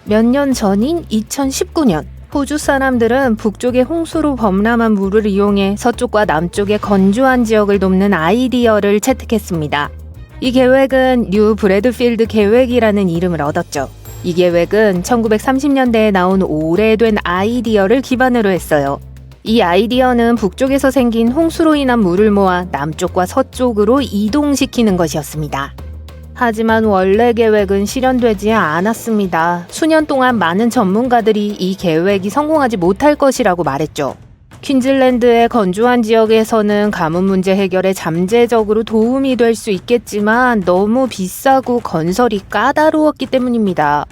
몇 년 전인 2019년, 호주 사람들은 북쪽의 홍수로 범람한 물을 이용해 서쪽과 남쪽의 건조한 지역을 돕는 아이디어를 채택했습니다. 이 계획은 뉴 브래드필드 계획이라는 이름을 얻었죠. 이 계획은 1930년대에 나온 오래된 아이디어를 기반으로 했어요. 이 아이디어는 북쪽에서 생긴 홍수로 인한 물을 모아 남쪽과 서쪽으로 이동시키는 것이었습니다. 하지만 원래 계획은 실현되지 않았습니다. 수년 동안 많은 전문가들이 이 계획이 성공하지 못할 것이라고 말했죠. 퀸즐랜드의 건조한 지역에서는 가뭄 문제 해결에 잠재적으로 도움이 될 수 있겠지만 너무 비싸고 건설이 까다로웠기 때문입니다.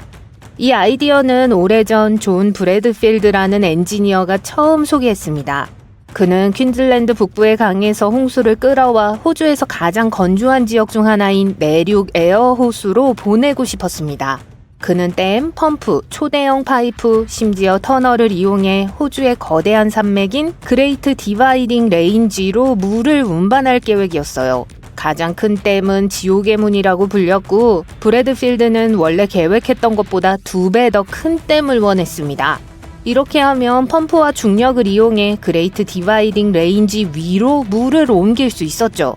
이 아이디어는 오래전 존 브래드필드라는 엔지니어가 처음 소개했습니다. 그는 퀸즐랜드 북부의 강에서 홍수를 끌어와 호주에서 가장 건조한 지역 중 하나인 내륙 에어 호수로 보내고 싶었습니다. 그는 댐, 펌프, 초대형 파이프, 심지어 터널을 이용해 호주의 거대한 산맥인 그레이트 디바이딩 레인지로 물을 운반할 계획이었어요. 가장 큰 댐은 지옥의 문이라고 불렸고, 브래드필드는 원래 계획했던 것보다 2배 더 큰 댐을 원했습니다. 이렇게 하면 펌프와 중력을 이용해 그레이트 디바이딩 레인지 위로 물을 옮길 수 있었죠.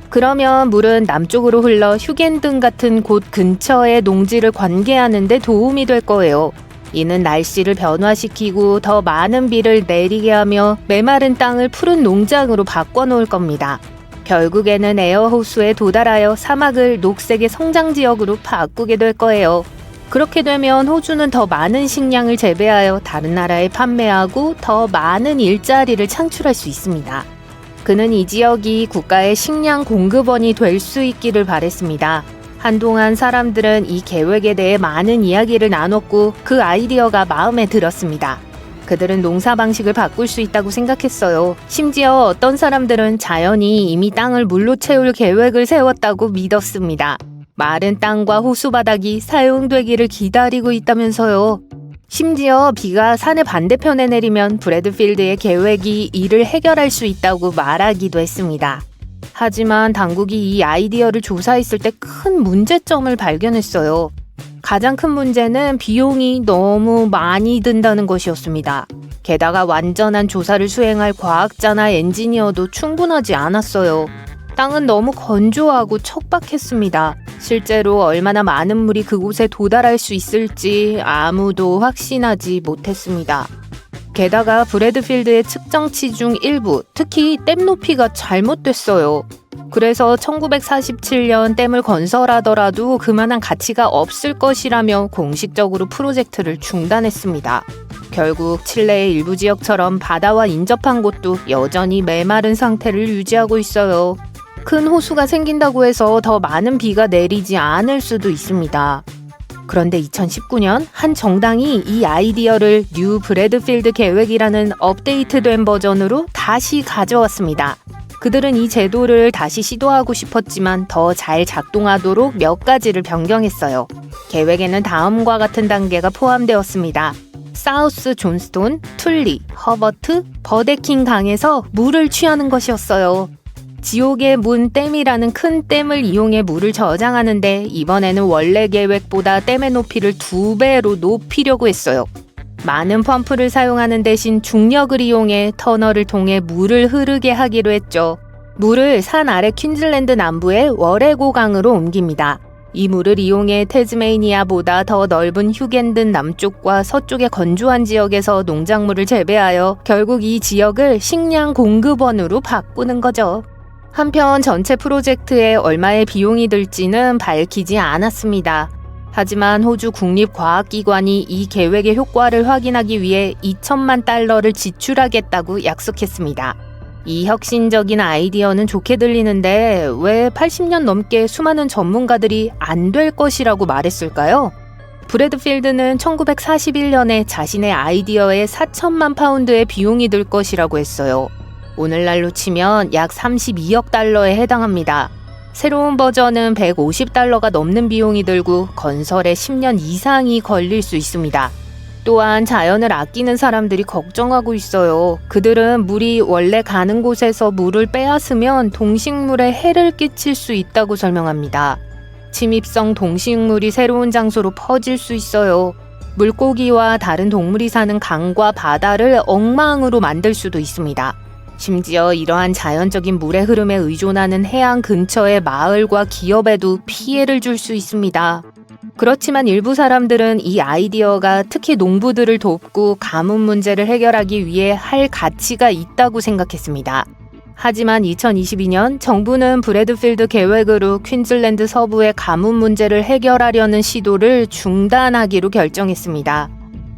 그러면 물은 남쪽으로 흘러 휴겐든 같은 곳 근처의 농지를 관계하는 데 도움이 될 거예요. 이는 날씨를 변화시키고 더 많은 비를 내리게 하며 메마른 땅을 푸른 농장으로 바꿔놓을 겁니다. 결국에는 에어호수에 도달하여 사막을 녹색의 성장지역으로 바꾸게 될 거예요. 그렇게 되면 호주는 더 많은 식량을 재배하여 다른 나라에 판매하고 더 많은 일자리를 창출할 수 있습니다. 그는 이 지역이 국가의 식량 공급원이 될 수 있기를 바랬습니다. 한동안 사람들은 이 계획에 대해 많은 이야기를 나눴고 그 아이디어가 마음에 들었습니다. 그들은 농사 방식을 바꿀 수 있다고 생각했어요. 심지어 어떤 사람들은 자연이 이미 땅을 물로 채울 계획을 세웠다고 믿었습니다. 마른 땅과 호수바닥이 사용되기를 기다리고 있다면서요. 심지어 비가 산의 반대편에 내리면 브래드필드의 계획이 이를 해결할 수 있다고 말하기도 했습니다. 하지만 당국이 이 아이디어를 조사했을 때 큰 문제점을 발견했어요. 가장 큰 문제는 비용이 너무 많이 든다는 것이었습니다. 게다가 완전한 조사를 수행할 과학자나 엔지니어도 충분하지 않았어요. 땅은 너무 건조하고 척박했습니다. 실제로 얼마나 많은 물이 그곳에 도달할 수 있을지 아무도 확신하지 못했습니다. 게다가 브래드필드의 측정치 중 일부, 특히 댐 높이가 잘못됐어요. 그래서 1947년 댐을 건설하더라도 그만한 가치가 없을 것이라며 공식적으로 프로젝트를 중단했습니다. 결국 칠레의 일부 지역처럼 바다와 인접한 곳도 여전히 메마른 상태를 유지하고 있어요. 큰 호수가 생긴다고 해서 더 많은 비가 내리지 않을 수도 있습니다. 그런데 2019년 한 정당이 이 아이디어를 뉴 브래드필드 계획이라는 업데이트된 버전으로 다시 가져왔습니다. 그들은 이 제도를 다시 시도하고 싶었지만 더 잘 작동하도록 몇 가지를 변경했어요. 계획에는 다음과 같은 단계가 포함되었습니다. 사우스 존스톤, 툴리, 허버트, 버데킹 강에서 물을 취하는 것이었어요. 지옥의 문 댐이라는 큰 댐을 이용해 물을 저장하는데 이번에는 원래 계획보다 댐의 높이를 2배로 높이려고 했어요. 많은 펌프를 사용하는 대신 중력을 이용해 터널을 통해 물을 흐르게 하기로 했죠. 물을 산 아래 퀸즐랜드 남부의 워레고 강으로 옮깁니다. 이 물을 이용해 태즈메이니아보다 더 넓은 휴겐든 남쪽과 서쪽의 건조한 지역에서 농작물을 재배하여 결국 이 지역을 식량 공급원으로 바꾸는 거죠. 한편 전체 프로젝트에 얼마의 비용이 들지는 밝히지 않았습니다. 하지만 호주 국립과학기관이 이 계획의 효과를 확인하기 위해 2천만 달러를 지출하겠다고 약속했습니다. 이 혁신적인 아이디어는 좋게 들리는데 왜 80년 넘게 수많은 전문가들이 안 될 것이라고 말했을까요? 브래드필드는 1941년에 자신의 아이디어에 4천만 파운드의 비용이 들 것이라고 했어요. 오늘날로 치면 약 32억 달러에 해당합니다. 새로운 버전은 150달러가 넘는 비용이 들고 건설에 10년 이상이 걸릴 수 있습니다. 또한 자연을 아끼는 사람들이 걱정하고 있어요. 그들은 물이 원래 가는 곳에서 물을 빼앗으면 동식물에 해를 끼칠 수 있다고 설명합니다. 침입성 동식물이 새로운 장소로 퍼질 수 있어요. 물고기와 다른 동물이 사는 강과 바다를 엉망으로 만들 수도 있습니다. 심지어 이러한 자연적인 물의 흐름에 의존하는 해안 근처의 마을과 기업에도 피해를 줄 수 있습니다. 그렇지만 일부 사람들은 이 아이디어가 특히 농부들을 돕고 가뭄 문제를 해결하기 위해 할 가치가 있다고 생각했습니다. 하지만 2022년 정부는 브래드필드 계획으로 퀸즐랜드 서부의 가뭄 문제를 해결하려는 시도를 중단하기로 결정했습니다.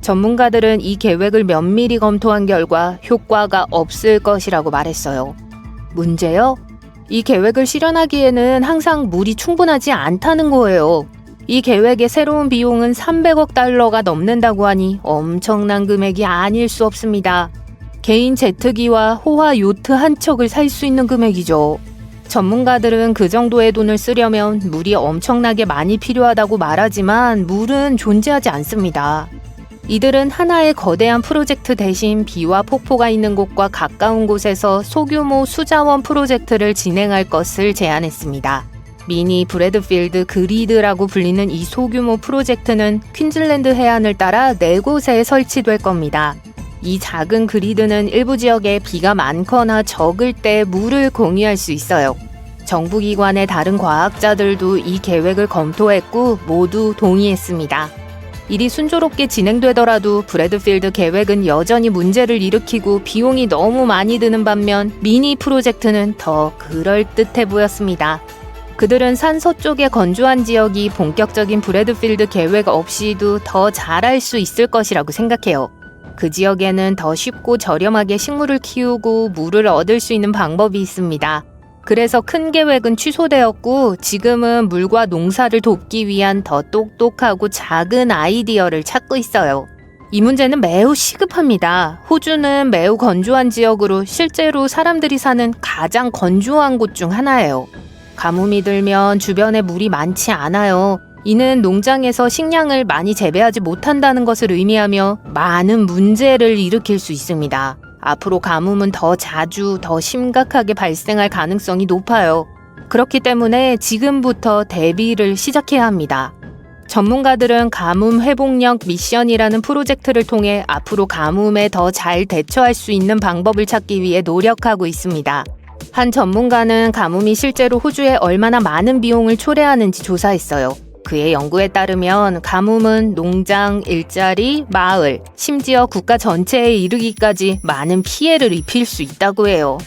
전문가들은 이 계획을 면밀히 검토한 결과 효과가 없을 것이라고 말했어요. 문제요? 이 계획을 실현하기에는 항상 물이 충분하지 않다는 거예요. 이 계획의 새로운 비용은 300억 달러가 넘는다고 하니 엄청난 금액이 아닐 수 없습니다. 개인 제트기와 호화 요트 한 척을 살 수 있는 금액이죠. 전문가들은 그 정도의 돈을 쓰려면 물이 엄청나게 많이 필요하다고 말하지만 물은 존재하지 않습니다. 이들은 하나의 거대한 프로젝트 대신 비와 폭포가 있는 곳과 가까운 곳에서 소규모 수자원 프로젝트를 진행할 것을 제안했습니다. 미니 브래드필드 그리드라고 불리는 이 소규모 프로젝트는 퀸즐랜드 해안을 따라 4곳에 설치될 겁니다. 이 작은 그리드는 일부 지역에 비가 많거나 적을 때 물을 공유할 수 있어요. 정부기관의 다른 과학자들도 이 계획을 검토했고 모두 동의했습니다. 일이 순조롭게 진행되더라도 브래드필드 계획은 여전히 문제를 일으키고 비용이 너무 많이 드는 반면 미니 프로젝트는 더 그럴듯해 보였습니다. 그들은 산 서쪽의 건조한 지역이 본격적인 브래드필드 계획 없이도 더 잘할 수 있을 것이라고 생각해요. 그 지역에는 더 쉽고 저렴하게 식물을 키우고 물을 얻을 수 있는 방법이 있습니다. 그래서 큰 계획은 취소되었고 지금은 물과 농사를 돕기 위한 더 똑똑하고 작은 아이디어를 찾고 있어요. 이 문제는 매우 시급합니다. 호주는 매우 건조한 지역으로 실제로 사람들이 사는 가장 건조한 곳 중 하나예요. 가뭄이 들면 주변에 물이 많지 않아요. 이는 농장에서 식량을 많이 재배하지 못한다는 것을 의미하며 많은 문제를 일으킬 수 있습니다. 앞으로 가뭄은 더 자주, 더 심각하게 발생할 가능성이 높아요. 그렇기 때문에 지금부터 대비를 시작해야 합니다. 전문가들은 가뭄 회복력 미션이라는 프로젝트를 통해 앞으로 가뭄에 더 잘 대처할 수 있는 방법을 찾기 위해 노력하고 있습니다. 한 전문가는 가뭄이 실제로 호주에 얼마나 많은 비용을 초래하는지 조사했어요. 그의 연구에 따르면 가뭄은 농장, 일자리, 마을, 심지어 국가 전체에 이르기까지 많은 피해를 입힐 수 있다고 해요.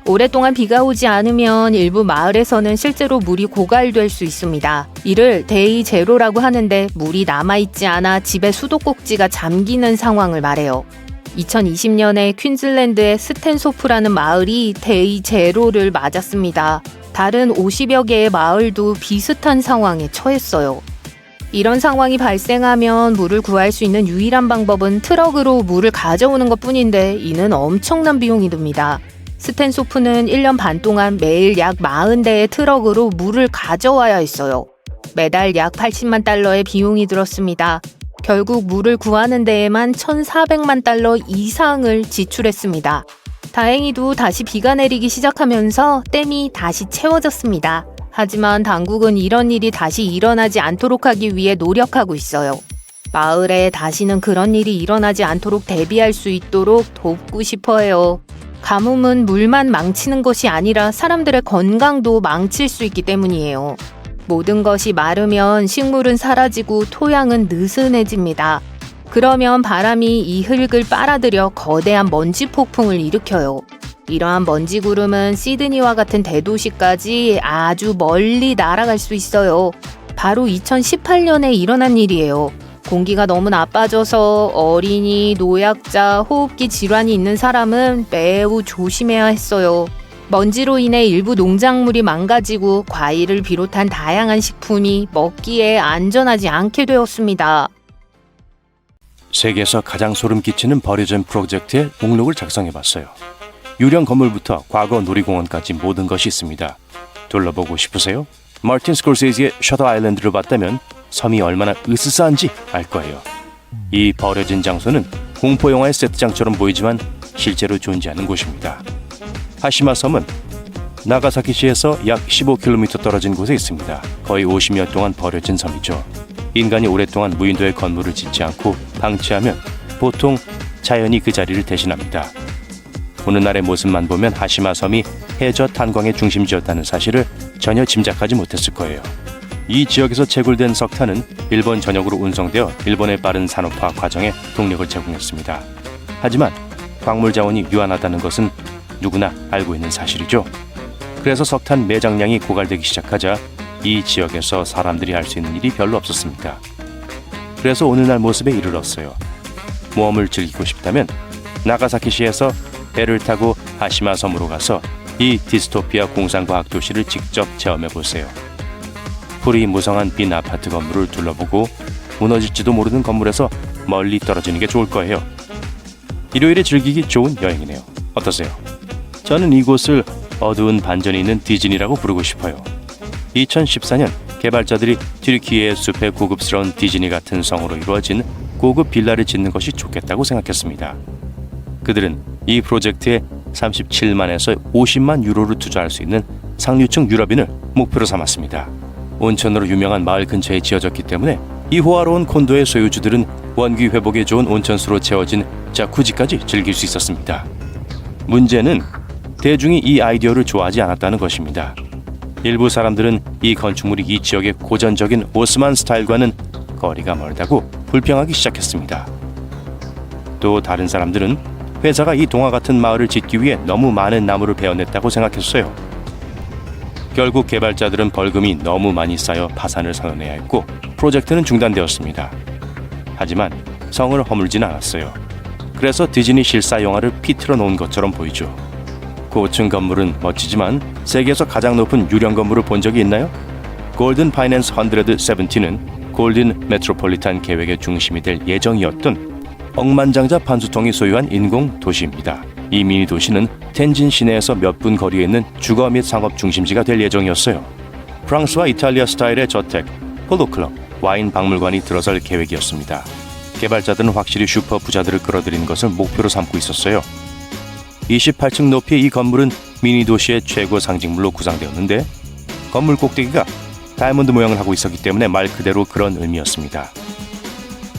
오랫동안 비가 오지 않으면 일부 마을에서는 실제로 물이 고갈될 수 있습니다. 이를 데이 제로라고 하는데 물이 남아있지 않아 집의 수도꼭지가 잠기는 상황을 말해요. 2020년에 퀸즐랜드의 스탠소프라는 마을이 데이 제로를 맞았습니다. 다른 50여 개의 마을도 비슷한 상황에 처했어요. 이런 상황이 발생하면 물을 구할 수 있는 유일한 방법은 트럭으로 물을 가져오는 것뿐인데 이는 엄청난 비용이 듭니다. 스탠소프는 1년 반 동안 매일 약 40대의 트럭으로 물을 가져와야 했어요. 매달 약 80만 달러의 비용이 들었습니다. 결국 물을 구하는 데에만 1,400만 달러 이상을 지출했습니다. 다행히도 다시 비가 내리기 시작하면서 댐이 다시 채워졌습니다. 하지만 당국은 이런 일이 다시 일어나지 않도록 하기 위해 노력하고 있어요. 마을에 다시는 그런 일이 일어나지 않도록 대비할 수 있도록 돕고 싶어요. 가뭄은 물만 망치는 것이 아니라 사람들의 건강도 망칠 수 있기 때문이에요. 모든 것이 마르면 식물은 사라지고 토양은 느슨해집니다. 그러면 바람이 이 흙을 빨아들여 거대한 먼지 폭풍을 일으켜요. 이러한 먼지 구름은 시드니와 같은 대도시까지 아주 멀리 날아갈 수 있어요. 바로 2018년에 일어난 일이에요. 공기가 너무 나빠져서 어린이, 노약자, 호흡기 질환이 있는 사람은 매우 조심해야 했어요. 먼지로 인해 일부 농작물이 망가지고 과일을 비롯한 다양한 식품이 먹기에 안전하지 않게 되었습니다. 세계에서 가장 소름 끼치는 버려진 프로젝트의 목록을 작성해봤어요. 유령 건물부터 과거 놀이공원까지 모든 것이 있습니다. 둘러보고 싶으세요? 마틴 스콜세지의 셔터 아일랜드를 봤다면 섬이 얼마나 으스스한지 알 거예요. 이 버려진 장소는 공포영화의 세트장처럼 보이지만 실제로 존재하는 곳입니다. 하시마 섬은 나가사키시에서 약 15km 떨어진 곳에 있습니다. 거의 50년 동안 버려진 섬이죠. 인간이 오랫동안 무인도에 건물을 짓지 않고 방치하면 보통 자연이 그 자리를 대신합니다. 오늘날의 모습만 보면 하시마 섬이 해저 탄광의 중심지였다는 사실을 전혀 짐작하지 못했을 거예요. 이 지역에서 채굴된 석탄은 일본 전역으로 운송되어 일본의 빠른 산업화 과정에 동력을 제공했습니다. 하지만 광물 자원이 유한하다는 것은 누구나 알고 있는 사실이죠. 그래서 석탄 매장량이 고갈되기 시작하자 이 지역에서 사람들이 할 수 있는 일이 별로 없었습니다. 그래서 오늘날 모습에 이르렀어요. 모험을 즐기고 싶다면 나가사키시에서 배를 타고 하시마 섬으로 가서 이 디스토피아 공상과학 도시를 직접 체험해 보세요. 풀이 무성한 빈 아파트 건물을 둘러보고 무너질지도 모르는 건물에서 멀리 떨어지는 게 좋을 거예요. 일요일에 즐기기 좋은 여행이네요. 어떠세요? 저는 이곳을 어두운 반전이 있는 디즈니라고 부르고 싶어요. 2014년 개발자들이 튀르키예의 숲의 고급스러운 디즈니 같은 성으로 이루어진 고급 빌라를 짓는 것이 좋겠다고 생각했습니다. 그들은 이 프로젝트에 37만에서 50만 유로를 투자할 수 있는 상류층 유럽인을 목표로 삼았습니다. 온천으로 유명한 마을 근처에 지어졌기 때문에 이 호화로운 콘도의 소유주들은 원기 회복에 좋은 온천수로 채워진 자쿠지까지 즐길 수 있었습니다. 문제는 대중이 이 아이디어를 좋아하지 않았다는 것입니다. 일부 사람들은 이 건축물이 이 지역의 고전적인 오스만 스타일과는 거리가 멀다고 불평하기 시작했습니다. 또 다른 사람들은 회사가 이 동화 같은 마을을 짓기 위해 너무 많은 나무를 베어냈다고 생각했어요. 결국 개발자들은 벌금이 너무 많이 쌓여 파산을 선언해야 했고 프로젝트는 중단되었습니다. 하지만 성을 허물진 않았어요. 그래서 디즈니 실사 영화를 피틀어 놓은 것처럼 보이죠. 고층 건물은 멋지지만 세계에서 가장 높은 유령 건물을 본 적이 있나요? 골든 파이낸스 170는 골든 메트로폴리탄 계획의 중심이 될 예정이었던 억만장자 판수통이 소유한 인공 도시입니다. 이 미니 도시는 텐진 시내에서 몇 분 거리에 있는 주거 및 상업 중심지가 될 예정이었어요. 프랑스와 이탈리아 스타일의 저택, 폴로클럽, 와인 박물관이 들어설 계획이었습니다. 개발자들은 확실히 슈퍼 부자들을 끌어들이는 것을 목표로 삼고 있었어요. 28층 높이의 이 건물은 미니 도시의 최고 상징물로 구상되었는데 건물 꼭대기가 다이아몬드 모양을 하고 있었기 때문에 말 그대로 그런 의미였습니다.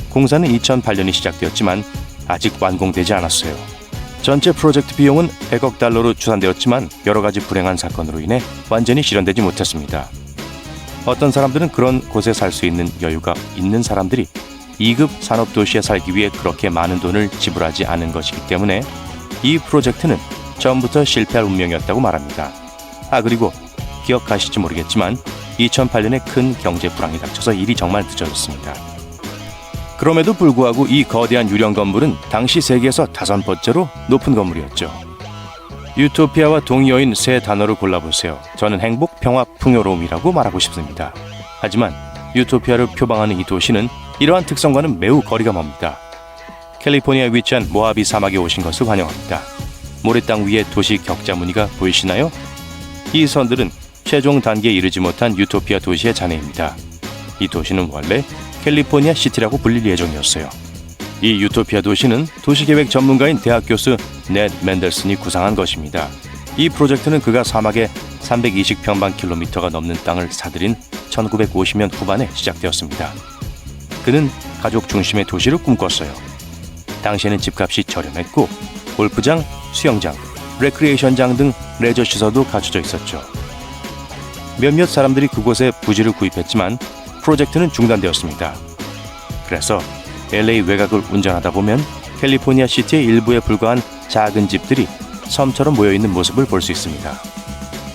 공사는 2008년이 시작되었지만 아직 완공되지 않았어요. 전체 프로젝트 비용은 100억 달러로 추산되었지만 여러 가지 불행한 사건으로 인해 완전히 실현되지 못했습니다. 어떤 사람들은 그런 곳에 살 수 있는 여유가 있는 사람들이 2급 산업도시에 살기 위해 그렇게 많은 돈을 지불하지 않은 것이기 때문에 이 프로젝트는 처음부터 실패할 운명이었다고 말합니다. 그리고 기억하실지 모르겠지만 2008년에 큰 경제 불황이 닥쳐서 일이 정말 늦어졌습니다. 그럼에도 불구하고 이 거대한 유령 건물은 당시 세계에서 5번째로 높은 건물이었죠. 유토피아와 동의어인 세 단어를 골라보세요. 저는 행복, 평화, 풍요로움이라고 말하고 싶습니다. 하지만 유토피아를 표방하는 이 도시는 이러한 특성과는 매우 거리가 멉니다. 캘리포니아에 위치한 모하비 사막에 오신 것을 환영합니다. 모래땅 위에 도시 격자 무늬가 보이시나요? 이 선들은 최종 단계에 이르지 못한 유토피아 도시의 잔해입니다. 이 도시는 원래 캘리포니아 시티라고 불릴 예정이었어요. 이 유토피아 도시는 도시계획 전문가인 대학 교수 넷 맨델슨이 구상한 것입니다. 이 프로젝트는 그가 사막에 320평방킬로미터가 넘는 땅을 사들인 1950년 후반에 시작되었습니다. 그는 가족 중심의 도시를 꿈꿨어요. 당시에는 집값이 저렴했고 골프장, 수영장, 레크리에이션장 등 레저 시설도 갖춰져 있었죠. 몇몇 사람들이 그곳에 부지를 구입했지만 프로젝트는 중단되었습니다. 그래서 LA 외곽을 운전하다 보면 캘리포니아 시티의 일부에 불과한 작은 집들이 섬처럼 모여있는 모습을 볼 수 있습니다.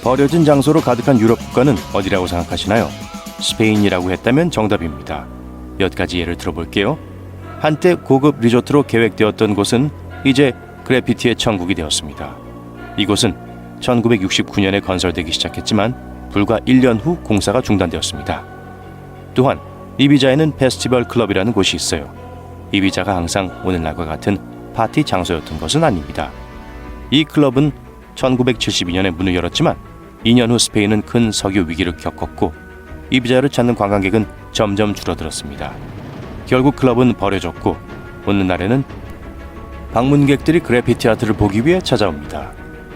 버려진 장소로 가득한 유럽 국가는 어디라고 생각하시나요? 스페인이라고 했다면 정답입니다. 몇 가지 예를 들어볼게요. 한때 고급 리조트로 계획되었던 곳은 이제 그래피티의 천국이 되었습니다. 이곳은 1969년에 건설되기 시작했지만 불과 1년 후 공사가 중단되었습니다. 또한 이비자에는 페스티벌 클럽이라는 곳이 있어요. 이비자가 항상 오늘날과 같은 파티 장소였던 것은 아닙니다. 이 클럽은 1972년에 문을 열었지만 2년 후 스페인은 큰 석유 위기를 겪었고 이비자를 찾는 관광객은 점점 줄어들었습니다. 결국 클럽은 버려졌고 오늘날에는 방문객들이 그래피티 아트를 보기 위해 찾아옵니다.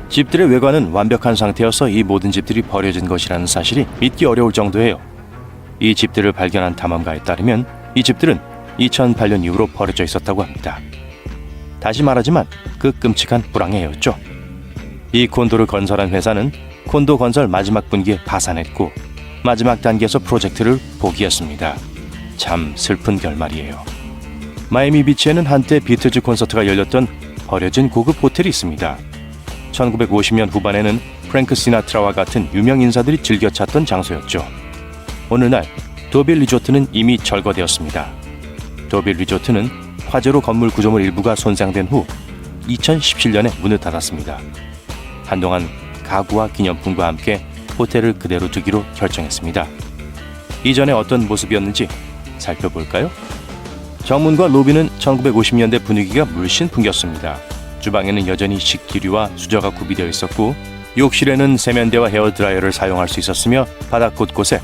집들의 외관은 완벽한 상태여서 이 모든 집들이 버려진 것이라는 사실이 믿기 어려울 정도예요. 이 집들을 발견한 탐험가에 따르면 이 집들은 2008년 이후로 버려져 있었다고 합니다. 다시 말하지만 그 끔찍한 불황해였죠. 이 콘도를 건설한 회사는 콘도 건설 마지막 분기에 파산했고 마지막 단계에서 프로젝트를 포기했습니다. 참 슬픈 결말이에요. 마이애미 비치에는 한때 비틀즈 콘서트가 열렸던 버려진 고급 호텔이 있습니다. 1950년 후반에는 프랭크 시나트라와 같은 유명 인사들이 즐겨 찾던 장소였죠. 어느 날 도빌 리조트는 이미 철거되었습니다. 도빌 리조트는 화재로 건물 구조물 일부가 손상된 후 2017년에 문을 닫았습니다. 한동안 가구와 기념품과 함께 호텔을 그대로 두기로 결정했습니다. 이전에 어떤 모습이었는지 살펴볼까요? 정문과 로비는 1950년대 분위기가 물씬 풍겼습니다. 주방에는 여전히 식기류와 수저가 구비되어 있었고 욕실에는 세면대와 헤어드라이어를 사용할 수 있었으며 바닥 곳곳에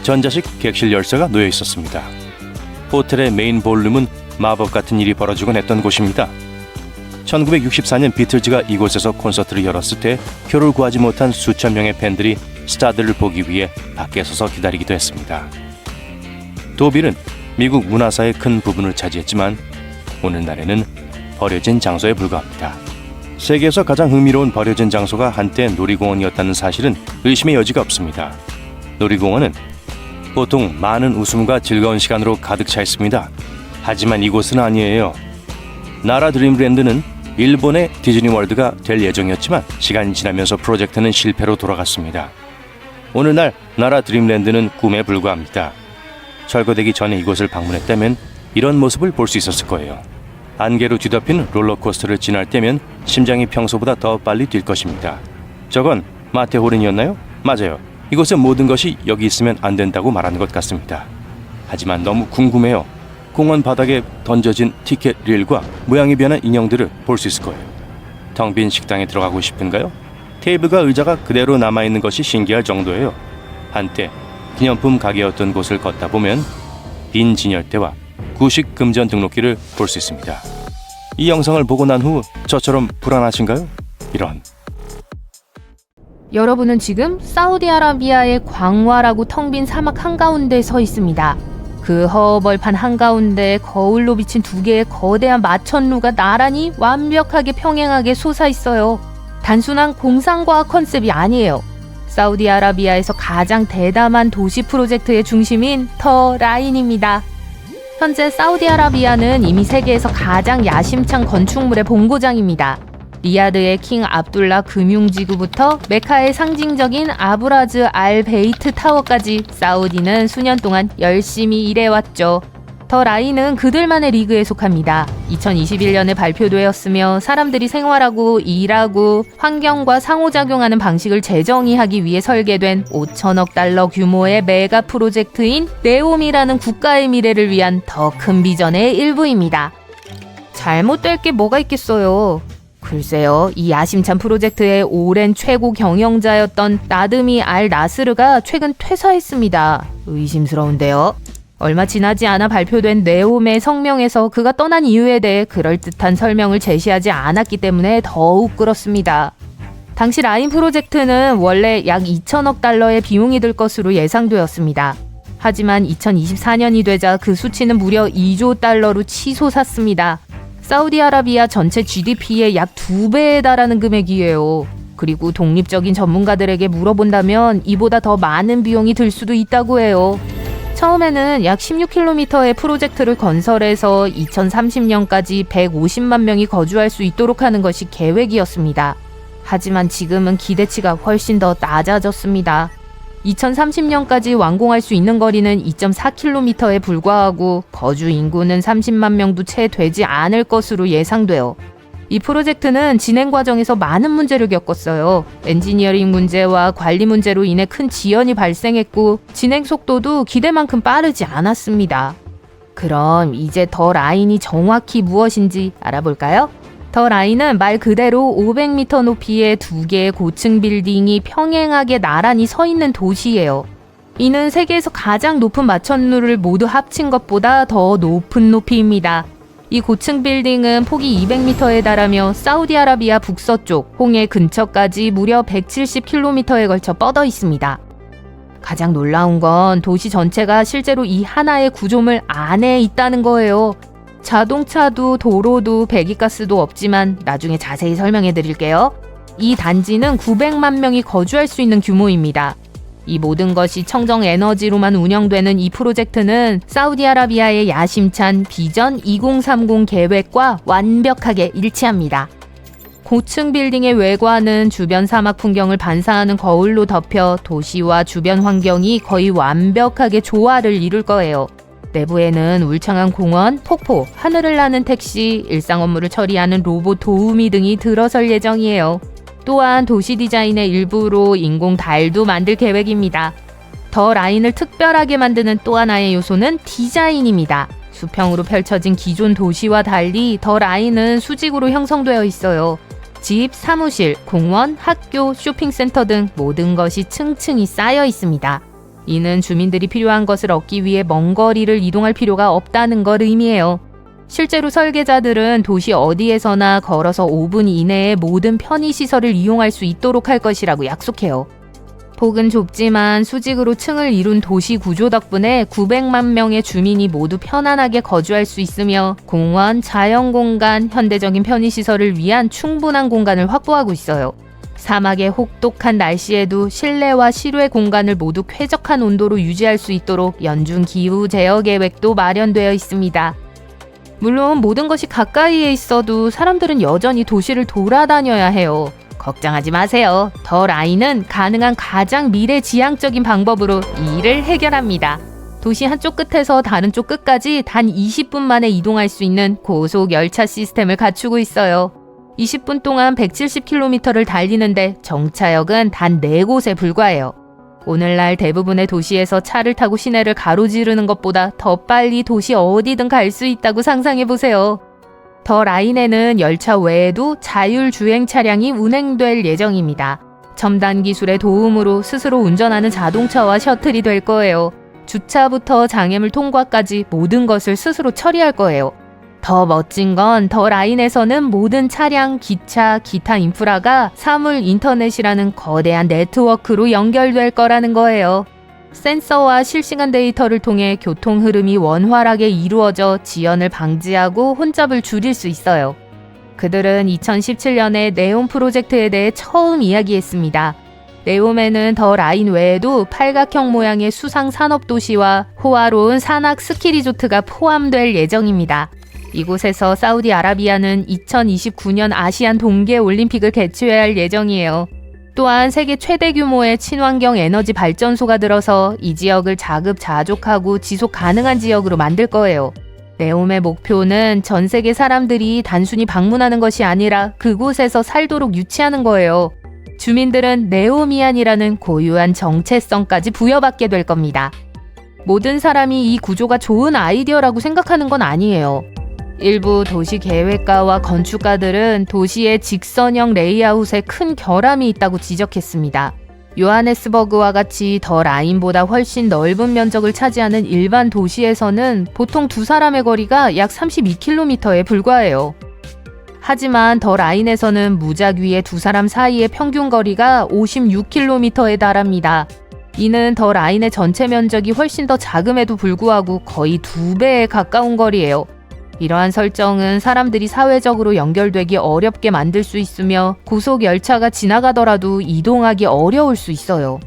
전자식 객실 열쇠가 놓여 있었습니다. 호텔의 메인 볼룸은 마법 같은 일이 벌어지곤 했던 곳입니다. 1964년 비틀즈가 이곳에서 콘서트를 열었을 때 표를 구하지 못한 수천 명의 팬들이 스타들을 보기 위해 밖에 서서 기다리기도 했습니다. 도빌은 미국 문화사의 큰 부분을 차지했지만 오늘날에는 버려진 장소에 불과합니다. 세계에서 가장 흥미로운 버려진 장소가 한때 놀이공원이었다는 사실은 의심의 여지가 없습니다. 놀이공원은 보통 많은 웃음과 즐거운 시간으로 가득 차 있습니다. 하지만 이곳은 아니에요. 나라 드림랜드는 일본의 디즈니월드가 될 예정이었지만 시간이 지나면서 프로젝트는 실패로 돌아갔습니다. 오늘날 나라 드림랜드는 꿈에 불과합니다. 철거되기 전에 이곳을 방문했다면 이런 모습을 볼 수 있었을 거예요. 안개로 뒤덮인 롤러코스터를 지날 때면 심장이 평소보다 더 빨리 뛸 것입니다. 저건 마테호른이었나요? 맞아요. 이곳의 모든 것이 여기 있으면 안 된다고 말하는 것 같습니다. 하지만 너무 궁금해요. 공원 바닥에 던져진 티켓 릴과 모양이 변한 인형들을 볼 수 있을 거예요. 텅 빈 식당에 들어가고 싶은가요? 테이블과 의자가 그대로 남아있는 것이 신기할 정도예요. 한때 기념품 가게였던 곳을 걷다 보면 빈 진열대와 구식 금전 등록기를 볼 수 있습니다. 이 영상을 보고 난 후 저처럼 불안하신가요? 이런. 여러분은 지금 사우디아라비아의 광활하고 텅 빈 사막 한가운데 서 있습니다. 그 허벌판 한가운데 거울로 비친 두 개의 거대한 마천루가 나란히 완벽하게 평행하게 솟아있어요. 단순한 공상과학 컨셉이 아니에요. 사우디아라비아에서 가장 대담한 도시 프로젝트의 중심인 더 라인입니다. 현재 사우디아라비아는 이미 세계에서 가장 야심찬 건축물의 본고장입니다. 리야드의 킹 압둘라 금융지구부터 메카의 상징적인 아브라즈 알 베이트 타워까지 사우디는 수년 동안 열심히 일해왔죠. 더 라인은 그들만의 리그에 속합니다. 2021년에 발표되었으며 사람들이 생활하고 일하고 환경과 상호작용하는 방식을 재정의하기 위해 설계된 5천억 달러 규모의 메가 프로젝트인 네옴이라는 국가의 미래를 위한 더 큰 비전의 일부입니다. 잘못될 게 뭐가 있겠어요. 글쎄요, 이 야심찬 프로젝트의 오랜 최고 경영자였던 나드미 알 나스르가 최근 퇴사했습니다. 의심스러운데요. 얼마 지나지 않아 발표된 네옴의 성명에서 그가 떠난 이유에 대해 그럴듯한 설명을 제시하지 않았기 때문에 더욱 그렇습니다. 당시 라인 프로젝트는 원래 약 2천억 달러의 비용이 들 것으로 예상되었습니다. 하지만 2024년이 되자 그 수치는 무려 2조 달러로 치솟았습니다. 사우디아라비아 전체 GDP의 약 2배에 달하는 금액이에요. 그리고 독립적인 전문가들에게 물어본다면 이보다 더 많은 비용이 들 수도 있다고 해요. 처음에는 약 16km의 프로젝트를 건설해서 2030년까지 150만 명이 거주할 수 있도록 하는 것이 계획이었습니다. 하지만 지금은 기대치가 훨씬 더 낮아졌습니다. 2030년까지 완공할 수 있는 거리는 2.4km에 불과하고 거주 인구는 30만 명도 채 되지 않을 것으로 예상돼요. 이 프로젝트는 진행 과정에서 많은 문제를 겪었어요. 엔지니어링 문제와 관리 문제로 인해 큰 지연이 발생했고 진행 속도도 기대만큼 빠르지 않았습니다. 그럼 이제 더 라인이 정확히 무엇인지 알아볼까요? 더 라인은 말 그대로 500m 높이의 두 개의 고층 빌딩이 평행하게 나란히 서 있는 도시예요. 이는 세계에서 가장 높은 마천루를 모두 합친 것보다 더 높은 높이입니다. 이 고층 빌딩은 폭이 200m에 달하며 사우디아라비아 북서쪽 홍해 근처까지 무려 170km에 걸쳐 뻗어 있습니다. 가장 놀라운 건 도시 전체가 실제로 이 하나의 구조물 안에 있다는 거예요. 자동차도 도로도 배기가스도 없지만 나중에 자세히 설명해 드릴게요. 이 단지는 900만 명이 거주할 수 있는 규모입니다. 이 모든 것이 청정 에너지로만 운영되는 이 프로젝트는 사우디아라비아의 야심찬 비전 2030 계획과 완벽하게 일치합니다. 고층 빌딩의 외관은 주변 사막 풍경을 반사하는 거울로 덮여 도시와 주변 환경이 거의 완벽하게 조화를 이룰 거예요. 내부에는 울창한 공원, 폭포, 하늘을 나는 택시, 일상 업무를 처리하는 로봇 도우미 등이 들어설 예정이에요. 또한 도시 디자인의 일부로 인공 달도 만들 계획입니다. 더 라인을 특별하게 만드는 또 하나의 요소는 디자인입니다. 수평으로 펼쳐진 기존 도시와 달리 더 라인은 수직으로 형성되어 있어요. 집, 사무실, 공원, 학교, 쇼핑센터 등 모든 것이 층층이 쌓여 있습니다. 이는 주민들이 필요한 것을 얻기 위해 먼 거리를 이동할 필요가 없다는 걸 의미해요. 실제로 설계자들은 도시 어디에서나 걸어서 5분 이내에 모든 편의시설을 이용할 수 있도록 할 것이라고 약속해요. 폭은 좁지만 수직으로 층을 이룬 도시 구조 덕분에 900만 명의 주민이 모두 편안하게 거주할 수 있으며 공원, 자연공간, 현대적인 편의시설을 위한 충분한 공간을 확보하고 있어요. 사막의 혹독한 날씨에도 실내와 실외 공간을 모두 쾌적한 온도로 유지할 수 있도록 연중 기후 제어 계획도 마련되어 있습니다. 물론 모든 것이 가까이에 있어도 사람들은 여전히 도시를 돌아다녀야 해요. 걱정하지 마세요. 더 라인은 가능한 가장 미래지향적인 방법으로 이 일을 해결합니다. 도시 한쪽 끝에서 다른 쪽 끝까지 단 20분 만에 이동할 수 있는 고속 열차 시스템을 갖추고 있어요. 20분 동안 170km를 달리는데 정차역은 단 4곳에 불과해요. 오늘날 대부분의 도시에서 차를 타고 시내를 가로지르는 것보다 더 빨리 도시 어디든 갈 수 있다고 상상해보세요. 더 라인에는 열차 외에도 자율주행 차량이 운행될 예정입니다. 첨단 기술의 도움으로 스스로 운전하는 자동차와 셔틀이 될 거예요. 주차부터 장애물 통과까지 모든 것을 스스로 처리할 거예요. 더 멋진 건 더 라인에서는 모든 차량, 기차, 기타 인프라가 사물 인터넷이라는 거대한 네트워크로 연결될 거라는 거예요. 센서와 실시간 데이터를 통해 교통 흐름이 원활하게 이루어져 지연을 방지하고 혼잡을 줄일 수 있어요. 그들은 2017년에 네옴 프로젝트에 대해 처음 이야기했습니다. 네옴에는 더 라인 외에도 팔각형 모양의 수상 산업도시와 호화로운 산악 스키 리조트가 포함될 예정입니다. 이곳에서 사우디아라비아는 2029년 아시안 동계올림픽을 개최할 예정이에요. 또한 세계 최대 규모의 친환경 에너지 발전소가 들어서 이 지역을 자급자족하고 지속 가능한 지역으로 만들 거예요. 네옴의 목표는 전 세계 사람들이 단순히 방문하는 것이 아니라 그곳에서 살도록 유치하는 거예요. 주민들은 네오미안이라는 고유한 정체성까지 부여받게 될 겁니다. 모든 사람이 이 구조가 좋은 아이디어라고 생각하는 건 아니에요. 일부 도시 계획가와 건축가들은 도시의 직선형 레이아웃에 큰 결함이 있다고 지적했습니다. 요하네스버그와 같이 더 라인보다 훨씬 넓은 면적을 차지하는 일반 도시에서는 보통 두 사람의 거리가 약 32km에 불과해요. 하지만 더 라인에서는 무작 위의 두 사람 사이의 평균 거리가 56km에 달합니다. 이는 더 라인의 전체 면적이 훨씬 더 작음에도 불구하고 거의 2배에 가까운 거리예요. 이러한 설정은 사람들이 사회적으로 연결되기 어렵게 만들 수 있으며 고속 열차가 지나가더라도 이동하기 어려울 수 있어요.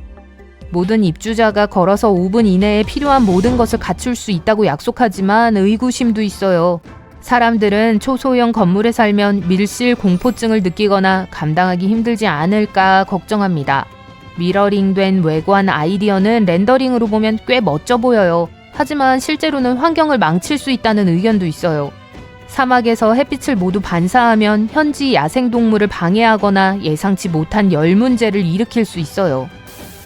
모든 입주자가 걸어서 5분 이내에 필요한 모든 것을 갖출 수 있다고 약속하지만 의구심도 있어요. 사람들은 초소형 건물에 살면 밀실 공포증을 느끼거나 감당하기 힘들지 않을까 걱정합니다. 미러링된 외관 아이디어는 렌더링으로 보면 꽤 멋져 보여요. 하지만 실제로는 환경을 망칠 수 있다는 의견도 있어요. 사막에서 햇빛을 모두 반사하면 현지 야생동물을 방해하거나 예상치 못한 열 문제를 일으킬 수 있어요.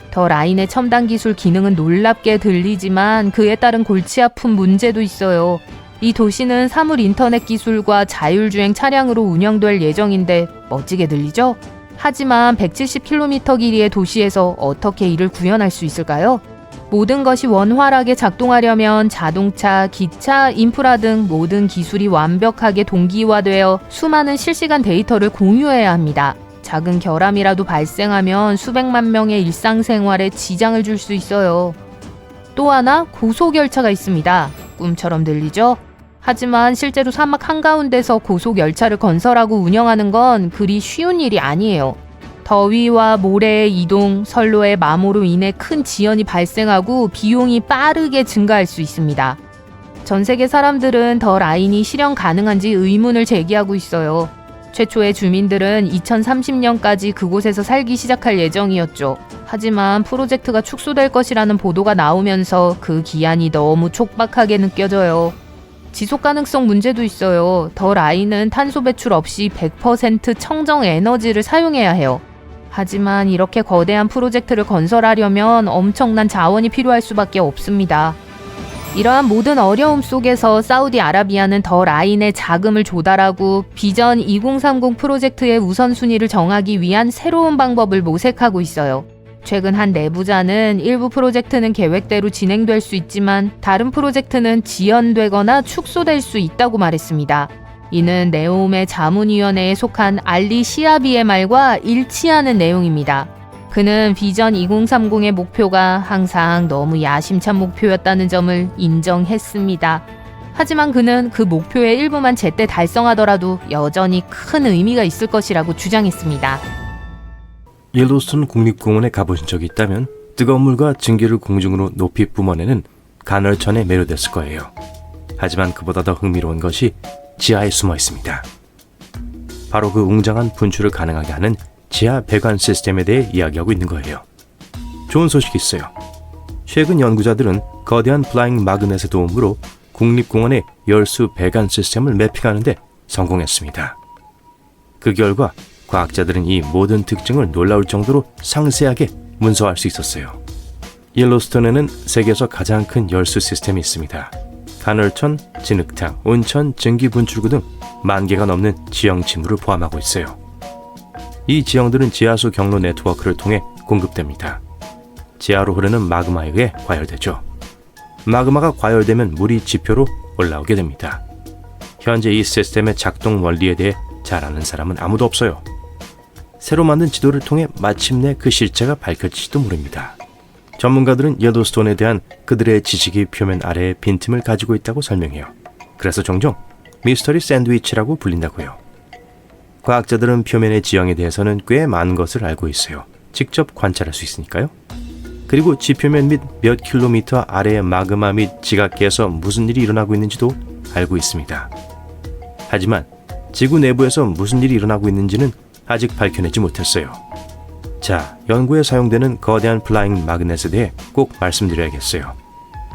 더 라인의 첨단 기술 기능은 놀랍게 들리지만 그에 따른 골치 아픈 문제도 있어요. 이 도시는 사물 인터넷 기술과 자율주행 차량으로 운영될 예정인데 멋지게 들리죠? 하지만 170km 길이의 도시에서 어떻게 이를 구현할 수 있을까요? 모든 것이 원활하게 작동하려면 자동차, 기차, 인프라 등 모든 기술이 완벽하게 동기화되어 수많은 실시간 데이터를 공유해야 합니다. 작은 결함이라도 발생하면 수백만 명의 일상생활에 지장을 줄 수 있어요. 또 하나 고속열차가 있습니다. 꿈처럼 들리죠? 하지만 실제로 사막 한가운데서 고속열차를 건설하고 운영하는 건 그리 쉬운 일이 아니에요. 더위와 모래의 이동, 선로의 마모로 인해 큰 지연이 발생하고 비용이 빠르게 증가할 수 있습니다. 전 세계 사람들은 더 라인이 실현 가능한지 의문을 제기하고 있어요. 최초의 주민들은 2030년까지 그곳에서 살기 시작할 예정이었죠. 하지만 프로젝트가 축소될 것이라는 보도가 나오면서 그 기한이 너무 촉박하게 느껴져요. 지속 가능성 문제도 있어요. 더 라인은 탄소 배출 없이 100% 청정 에너지를 사용해야 해요. 하지만 이렇게 거대한 프로젝트를 건설하려면 엄청난 자원이 필요할 수밖에 없습니다. 이러한 모든 어려움 속에서 사우디아라비아는 더 라인에 자금을 조달하고 비전 2030 프로젝트의 우선순위를 정하기 위한 새로운 방법을 모색하고 있어요. 최근 한 내부자는 일부 프로젝트는 계획대로 진행될 수 있지만 다른 프로젝트는 지연되거나 축소될 수 있다고 말했습니다. 이는 네옴의 자문위원회에 속한 알리 시아비의 말과 일치하는 내용입니다. 그는 비전 2030의 목표가 항상 너무 야심찬 목표였다는 점을 인정했습니다. 하지만 그는 그 목표의 일부만 제때 달성하더라도 여전히 큰 의미가 있을 것이라고 주장했습니다. 옐로스톤 국립공원에 가보신 적이 있다면 뜨거운 물과 증기를 공중으로 높이 뿜어내는 간헐천에 매료됐을 거예요. 하지만 그보다 더 흥미로운 것이 지하에 숨어 있습니다. 바로 그 웅장한 분출을 가능하게 하는 지하 배관 시스템에 대해 이야기하고 있는 거예요. 좋은 소식이 있어요. 최근 연구자들은 거대한 플라잉 마그넷의 도움으로 국립공원의 열수 배관 시스템을 매핑하는데 성공했습니다. 그 결과 과학자들은 이 모든 특징을 놀라울 정도로 상세하게 문서화할 수 있었어요. 옐로스톤에는 세계에서 가장 큰 열수 시스템이 있습니다. 간헐천, 진흙탕, 온천, 증기 분출구 등 10,000개가 넘는 지형 징후를 포함하고 있어요. 이 지형들은 지하수 경로 네트워크를 통해 공급됩니다. 지하로 흐르는 마그마에 의해 과열되죠. 마그마가 과열되면 물이 지표로 올라오게 됩니다. 현재 이 시스템의 작동 원리에 대해 잘 아는 사람은 아무도 없어요. 새로 만든 지도를 통해 마침내 그 실체가 밝혀질지도 모릅니다. 전문가들은 옐로스톤에 대한 그들의 지식이 표면 아래에 빈틈을 가지고 있다고 설명해요. 그래서 종종 미스터리 샌드위치라고 불린다고요. 과학자들은 표면의 지형에 대해서는 꽤 많은 것을 알고 있어요. 직접 관찰할 수 있으니까요. 그리고 지표면 및 몇 킬로미터 아래의 마그마 및 지각계에서 무슨 일이 일어나고 있는지도 알고 있습니다. 하지만 지구 내부에서 무슨 일이 일어나고 있는지는 아직 밝혀내지 못했어요. 자, 연구에 사용되는 거대한 플라잉 마그넷에 대해 꼭 말씀드려야겠어요.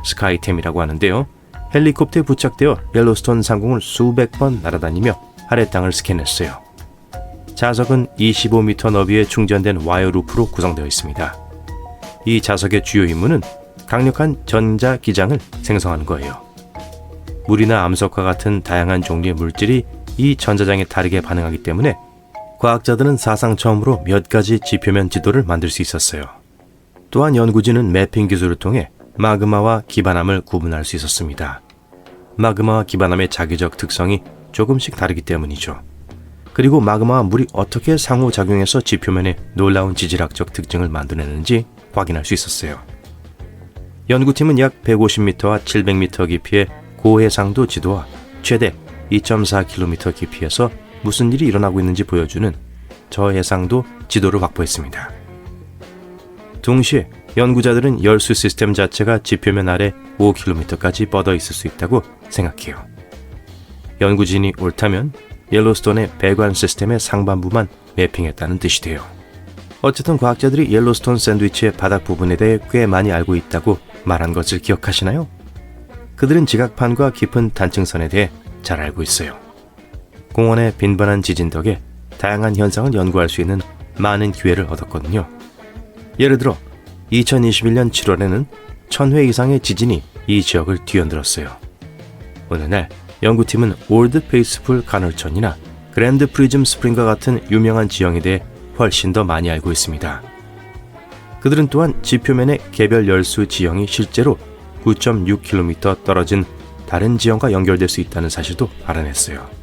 스카이템이라고 하는데요. 헬리콥터에 부착되어 옐로스톤 상공을 수백 번 날아다니며 아래 땅을 스캔했어요. 자석은 25m 너비의 충전된 와이어 루프로 구성되어 있습니다. 이 자석의 주요 임무는 강력한 전자 기장을 생성하는 거예요. 물이나 암석과 같은 다양한 종류의 물질이 이 전자장에 다르게 반응하기 때문에 과학자들은 사상 처음으로 몇 가지 지표면 지도를 만들 수 있었어요. 또한 연구진은 매핑 기술을 통해 마그마와 기반함을 구분할 수 있었습니다. 마그마와 기반함의 자기적 특성이 조금씩 다르기 때문이죠. 그리고 마그마와 물이 어떻게 상호작용해서 지표면에 놀라운 지질학적 특징을 만들어내는지 확인할 수 있었어요. 연구팀은 약 150m와 700m 깊이의 고해상도 지도와 최대 2.4km 깊이에서 무슨 일이 일어나고 있는지 보여주는 저해상도 지도를 확보했습니다. 동시에 연구자들은 열수 시스템 자체가 지표면 아래 5km까지 뻗어 있을 수 있다고 생각해요. 연구진이 옳다면 옐로스톤의 배관 시스템의 상반부만 매핑했다는 뜻이 돼요. 어쨌든 과학자들이 옐로스톤 샌드위치의 바닥 부분에 대해 꽤 많이 알고 있다고 말한 것을 기억하시나요? 그들은 지각판과 깊은 단층선에 대해 잘 알고 있어요. 공원의 빈번한 지진 덕에 다양한 현상을 연구할 수 있는 많은 기회를 얻었거든요. 예를 들어 2021년 7월에는 1000회 이상의 지진이 이 지역을 뒤흔들었어요. 어느 날 연구팀은 올드 페이스풀 간헐천이나 그랜드 프리즘 스프링과 같은 유명한 지형에 대해 훨씬 더 많이 알고 있습니다. 그들은 또한 지표면의 개별 열수 지형이 실제로 9.6km 떨어진 다른 지형과 연결될 수 있다는 사실도 알아냈어요.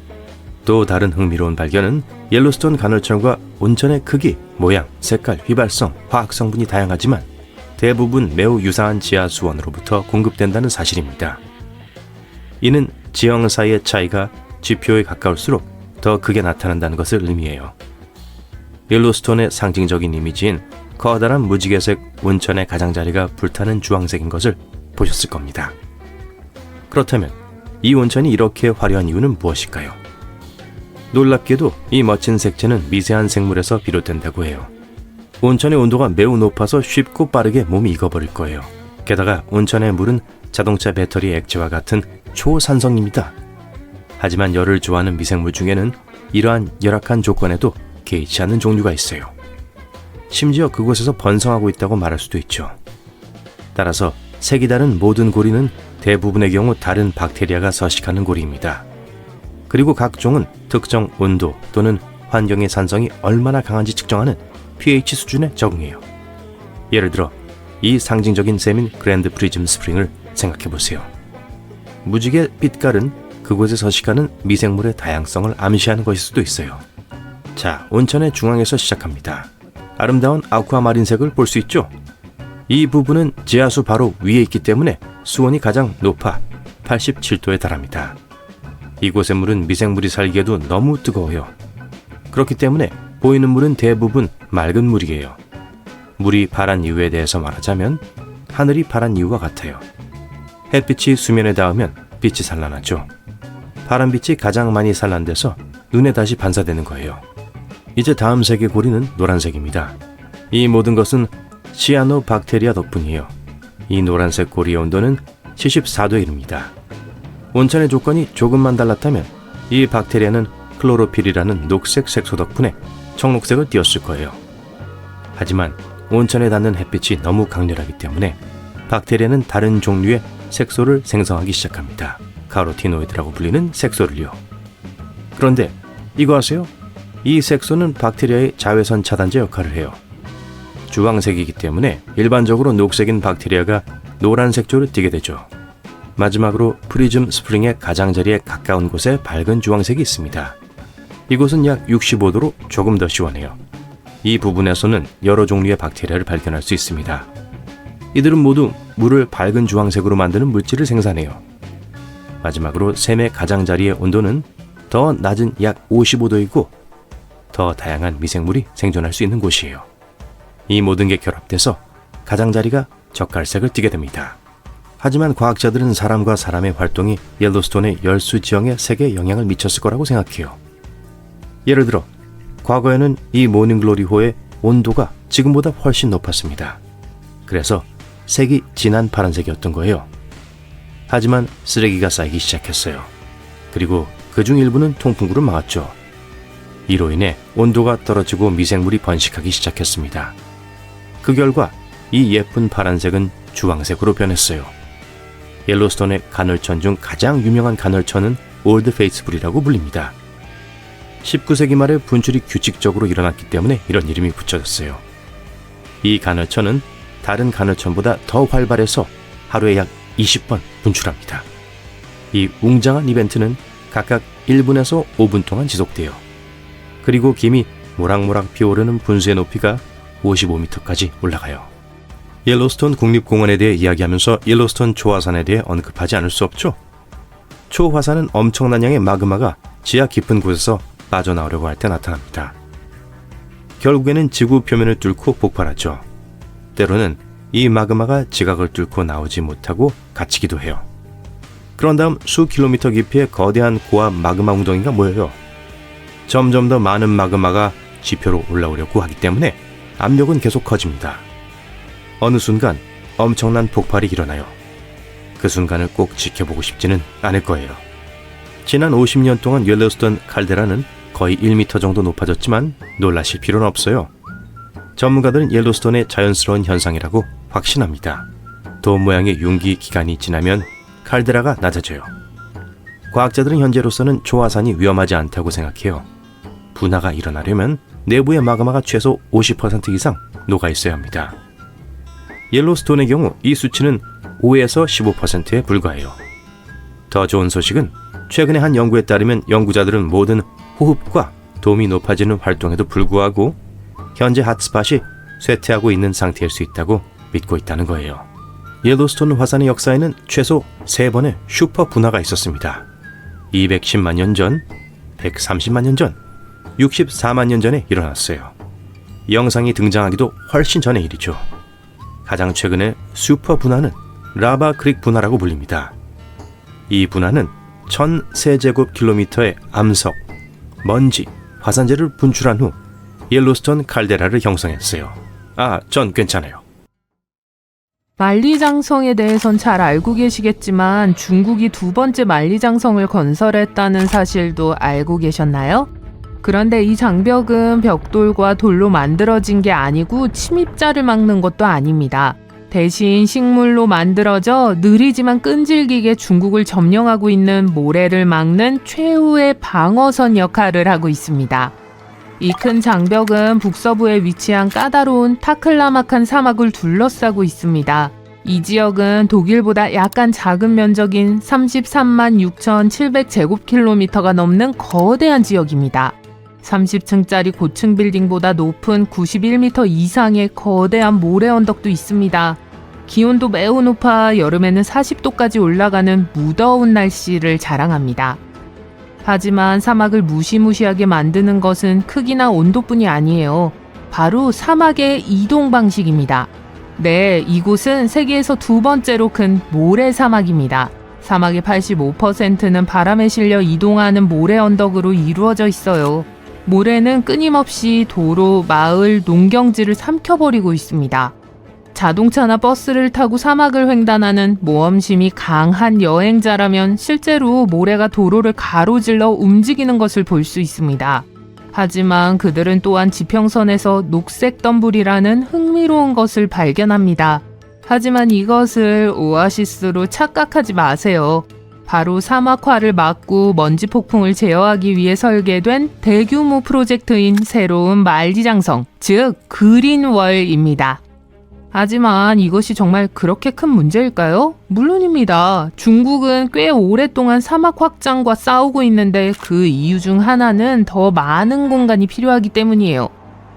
또 다른 흥미로운 발견은 옐로스톤 간헐천과 온천의 크기, 모양, 색깔, 휘발성, 화학 성분이 다양하지만 대부분 매우 유사한 지하 수원으로부터 공급된다는 사실입니다. 이는 지형 사이의 차이가 지표에 가까울수록 더 크게 나타난다는 것을 의미해요. 옐로스톤의 상징적인 이미지인 커다란 무지개색 온천의 가장자리가 불타는 주황색인 것을 보셨을 겁니다. 그렇다면 이 온천이 이렇게 화려한 이유는 무엇일까요? 놀랍게도 이 멋진 색채는 미세한 생물에서 비롯된다고 해요. 온천의 온도가 매우 높아서 쉽고 빠르게 몸이 익어버릴 거예요. 게다가 온천의 물은 자동차 배터리 액체와 같은 초산성입니다. 하지만 열을 좋아하는 미생물 중에는 이러한 열악한 조건에도 개의치 않는 종류가 있어요. 심지어 그곳에서 번성하고 있다고 말할 수도 있죠. 따라서 색이 다른 모든 고리는 대부분의 경우 다른 박테리아가 서식하는 고리입니다. 그리고 각 종은 특정 온도 또는 환경의 산성이 얼마나 강한지 측정하는 pH 수준에 적응해요. 예를 들어 이 상징적인 셈인 그랜드 프리즘 스프링을 생각해 보세요. 무지개 빛깔은 그곳에 서식하는 미생물의 다양성을 암시하는 것일 수도 있어요. 자, 온천의 중앙에서 시작합니다. 아름다운 아쿠아마린색을 볼 수 있죠? 이 부분은 지하수 바로 위에 있기 때문에 수온이 가장 높아 87도에 달합니다. 이곳의 물은 미생물이 살기에도 너무 뜨거워요. 그렇기 때문에 보이는 물은 대부분 맑은 물이에요. 물이 파란 이유에 대해서 말하자면 하늘이 파란 이유와 같아요. 햇빛이 수면에 닿으면 빛이 산란하죠. 파란 빛이 가장 많이 산란돼서 눈에 다시 반사되는 거예요. 이제 다음 색의 고리는 노란색입니다. 이 모든 것은 시아노박테리아 덕분이에요. 이 노란색 고리의 온도는 74도에 이릅니다. 온천의 조건이 조금만 달랐다면 이 박테리아는 클로로필이라는 녹색 색소 덕분에 청록색을 띄었을 거예요. 하지만 온천에 닿는 햇빛이 너무 강렬하기 때문에 박테리아는 다른 종류의 색소를 생성하기 시작합니다. 카로티노이드라고 불리는 색소를요. 그런데 이거 아세요? 이 색소는 박테리아의 자외선 차단제 역할을 해요. 주황색이기 때문에 일반적으로 녹색인 박테리아가 노란색조를 띠게 되죠. 마지막으로 프리즘 스프링의 가장자리에 가까운 곳에 밝은 주황색이 있습니다. 이곳은 약 65도로 조금 더 시원해요. 이 부분에서는 여러 종류의 박테리아를 발견할 수 있습니다. 이들은 모두 물을 밝은 주황색으로 만드는 물질을 생산해요. 마지막으로 샘의 가장자리의 온도는 더 낮은 약 55도이고 더 다양한 미생물이 생존할 수 있는 곳이에요. 이 모든 게 결합돼서 가장자리가 젓갈색을 띠게 됩니다. 하지만 과학자들은 사람과 사람의 활동이 옐로스톤의 열수 지형에 색에 영향을 미쳤을 거라고 생각해요. 예를 들어 과거에는 이 모닝글로리호의 온도가 지금보다 훨씬 높았습니다. 그래서 색이 진한 파란색이었던 거예요. 하지만 쓰레기가 쌓이기 시작했어요. 그리고 그중 일부는 통풍구를 막았죠. 이로 인해 온도가 떨어지고 미생물이 번식하기 시작했습니다. 그 결과 이 예쁜 파란색은 주황색으로 변했어요. 옐로스톤의 간헐천 중 가장 유명한 간헐천은 올드 페이스풀이라고 불립니다. 19세기 말에 분출이 규칙적으로 일어났기 때문에 이런 이름이 붙여졌어요. 이 간헐천은 다른 간헐천보다 더 활발해서 하루에 약 20번 분출합니다. 이 웅장한 이벤트는 각각 1분에서 5분 동안 지속돼요. 그리고 김이 모락모락 피어오르는 분수의 높이가 55m까지 올라가요. 옐로스톤 국립공원에 대해 이야기하면서 옐로스톤 초화산에 대해 언급하지 않을 수 없죠. 초화산은 엄청난 양의 마그마가 지하 깊은 곳에서 빠져나오려고 할 때 나타납니다. 결국에는 지구 표면을 뚫고 폭발하죠. 때로는 이 마그마가 지각을 뚫고 나오지 못하고 갇히기도 해요. 그런 다음 수 킬로미터 깊이의 거대한 고압 마그마 웅덩이가 모여요. 점점 더 많은 마그마가 지표로 올라오려고 하기 때문에 압력은 계속 커집니다. 어느 순간 엄청난 폭발이 일어나요. 그 순간을 꼭 지켜보고 싶지는 않을 거예요. 지난 50년 동안 옐로스톤 칼데라는 거의 1m 정도 높아졌지만 놀라실 필요는 없어요. 전문가들은 옐로스톤의 자연스러운 현상이라고 확신합니다. 돔 모양의 융기 기간이 지나면 칼데라가 낮아져요. 과학자들은 현재로서는 초화산이 위험하지 않다고 생각해요. 분화가 일어나려면 내부의 마그마가 최소 50% 이상 녹아 있어야 합니다. 옐로스톤의 경우 이 수치는 5에서 15%에 불과해요. 더 좋은 소식은 최근의 한 연구에 따르면 연구자들은 모든 호흡과 도움이 높아지는 활동에도 불구하고 현재 핫스팟이 쇠퇴하고 있는 상태일 수 있다고 믿고 있다는 거예요. 옐로스톤 화산의 역사에는 최소 3번의 슈퍼 분화가 있었습니다. 210만 년 전, 130만 년 전, 64만 년 전에 일어났어요. 영상이 등장하기도 훨씬 전의 일이죠. 가장 최근의 슈퍼 분화는 라바 크릭 분화라고 불립니다. 이 분화는 1000세제곱킬로미터의 암석, 먼지, 화산재를 분출한 후 옐로스톤 칼데라를 형성했어요. 전 괜찮아요. 만리장성에 대해선 잘 알고 계시겠지만 중국이 2번째 만리장성을 건설했다는 사실도 알고 계셨나요? 그런데 이 장벽은 벽돌과 돌로 만들어진 게 아니고 침입자를 막는 것도 아닙니다. 대신 식물로 만들어져 느리지만 끈질기게 중국을 점령하고 있는 모래를 막는 최후의 방어선 역할을 하고 있습니다. 이 큰 장벽은 북서부에 위치한 까다로운 타클라마칸 사막을 둘러싸고 있습니다. 이 지역은 독일보다 약간 작은 면적인 33만 6,700제곱킬로미터가 넘는 거대한 지역입니다. 30층짜리 고층 빌딩보다 높은 91m 이상의 거대한 모래 언덕도 있습니다. 기온도 매우 높아 여름에는 40도까지 올라가는 무더운 날씨를 자랑합니다. 하지만 사막을 무시무시하게 만드는 것은 크기나 온도뿐이 아니에요. 바로 사막의 이동 방식입니다. 네, 이곳은 세계에서 2번째로 큰 모래 사막입니다. 사막의 85%는 바람에 실려 이동하는 모래 언덕으로 이루어져 있어요. 모래는 끊임없이 도로, 마을, 농경지를 삼켜버리고 있습니다. 자동차나 버스를 타고 사막을 횡단하는 모험심이 강한 여행자라면 실제로 모래가 도로를 가로질러 움직이는 것을 볼 수 있습니다. 하지만 그들은 또한 지평선에서 녹색 덤불이라는 흥미로운 것을 발견합니다. 하지만 이것을 오아시스로 착각하지 마세요. 바로 사막화를 막고 먼지 폭풍을 제어하기 위해 설계된 대규모 프로젝트인 새로운 만리장성, 즉 그린월입니다. 하지만 이것이 정말 그렇게 큰 문제일까요? 물론입니다. 중국은 꽤 오랫동안 사막 확장과 싸우고 있는데 그 이유 중 하나는 더 많은 공간이 필요하기 때문이에요.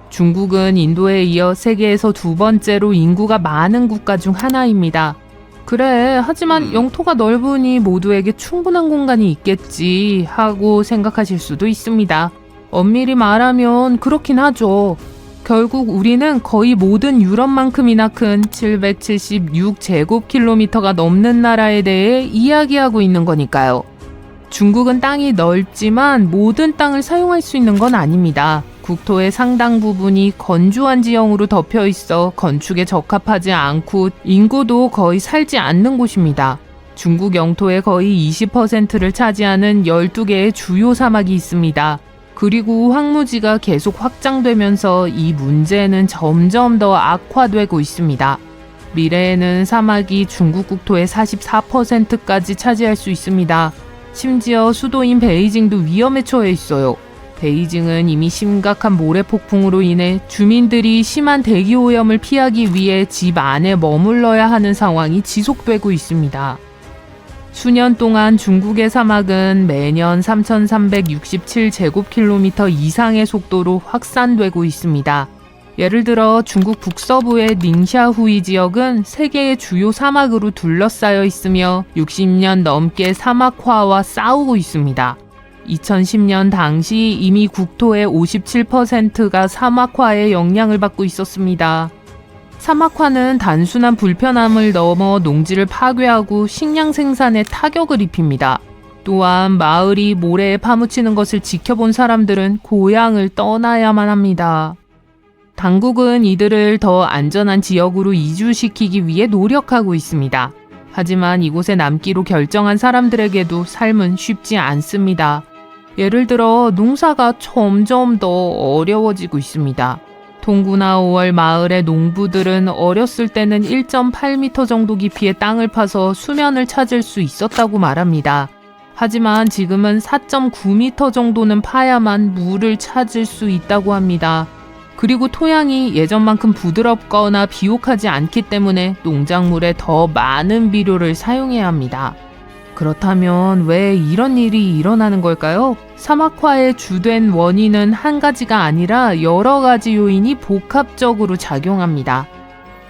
중국은 인도에 이어 세계에서 2번째로 인구가 많은 국가 중 하나입니다. 그래, 하지만 영토가 넓으니 모두에게 충분한 공간이 있겠지 하고 생각하실 수도 있습니다. 엄밀히 말하면 그렇긴 하죠. 결국 우리는 거의 모든 유럽만큼이나 큰 776제곱킬로미터가 넘는 나라에 대해 이야기하고 있는 거니까요. 중국은 땅이 넓지만 모든 땅을 사용할 수 있는 건 아닙니다. 국토의 상당 부분이 건조한 지형으로 덮여 있어 건축에 적합하지 않고 인구도 거의 살지 않는 곳입니다. 중국 영토의 거의 20%를 차지하는 12개의 주요 사막이 있습니다. 그리고 황무지가 계속 확장되면서 이 문제는 점점 더 악화되고 있습니다. 미래에는 사막이 중국 국토의 44%까지 차지할 수 있습니다. 심지어 수도인 베이징도 위험에 처해 있어요. 베이징은 이미 심각한 모래 폭풍으로 인해 주민들이 심한 대기 오염을 피하기 위해 집 안에 머물러야 하는 상황이 지속되고 있습니다. 수년 동안 중국의 사막은 매년 3,367제곱킬로미터 이상의 속도로 확산되고 있습니다. 예를 들어 중국 북서부의 닝샤후이 지역은 세계의 주요 사막으로 둘러싸여 있으며 60년 넘게 사막화와 싸우고 있습니다. 2010년 당시 이미 국토의 57%가 사막화의 영향을 받고 있었습니다. 사막화는 단순한 불편함을 넘어 농지를 파괴하고 식량 생산에 타격을 입힙니다. 또한 마을이 모래에 파묻히는 것을 지켜본 사람들은 고향을 떠나야만 합니다. 당국은 이들을 더 안전한 지역으로 이주시키기 위해 노력하고 있습니다. 하지만 이곳에 남기로 결정한 사람들에게도 삶은 쉽지 않습니다. 예를 들어 농사가 점점 더 어려워지고 있습니다. 통구나 5월 마을의 농부들은 어렸을 때는 1.8m 정도 깊이의 땅을 파서 수면을 찾을 수 있었다고 말합니다. 하지만 지금은 4.9m 정도는 파야만 물을 찾을 수 있다고 합니다. 그리고 토양이 예전만큼 부드럽거나 비옥하지 않기 때문에 농작물에 더 많은 비료를 사용해야 합니다. 그렇다면 왜 이런 일이 일어나는 걸까요? 사막화의 주된 원인은 한 가지가 아니라 여러 가지 요인이 복합적으로 작용합니다.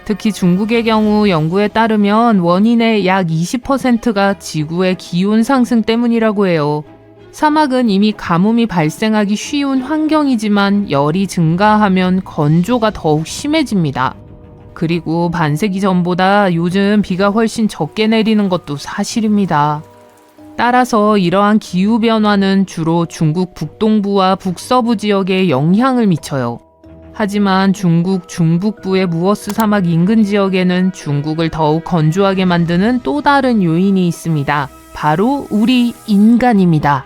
특히 중국의 경우 연구에 따르면 원인의 약 20%가 지구의 기온 상승 때문이라고 해요. 사막은 이미 가뭄이 발생하기 쉬운 환경이지만 열이 증가하면 건조가 더욱 심해집니다. 그리고 반세기 전보다 요즘 비가 훨씬 적게 내리는 것도 사실입니다. 따라서 이러한 기후변화는 주로 중국 북동부와 북서부 지역에 영향을 미쳐요. 하지만 중국 중북부의 무어스 사막 인근 지역에는 중국을 더욱 건조하게 만드는 또 다른 요인이 있습니다. 바로 우리 인간입니다.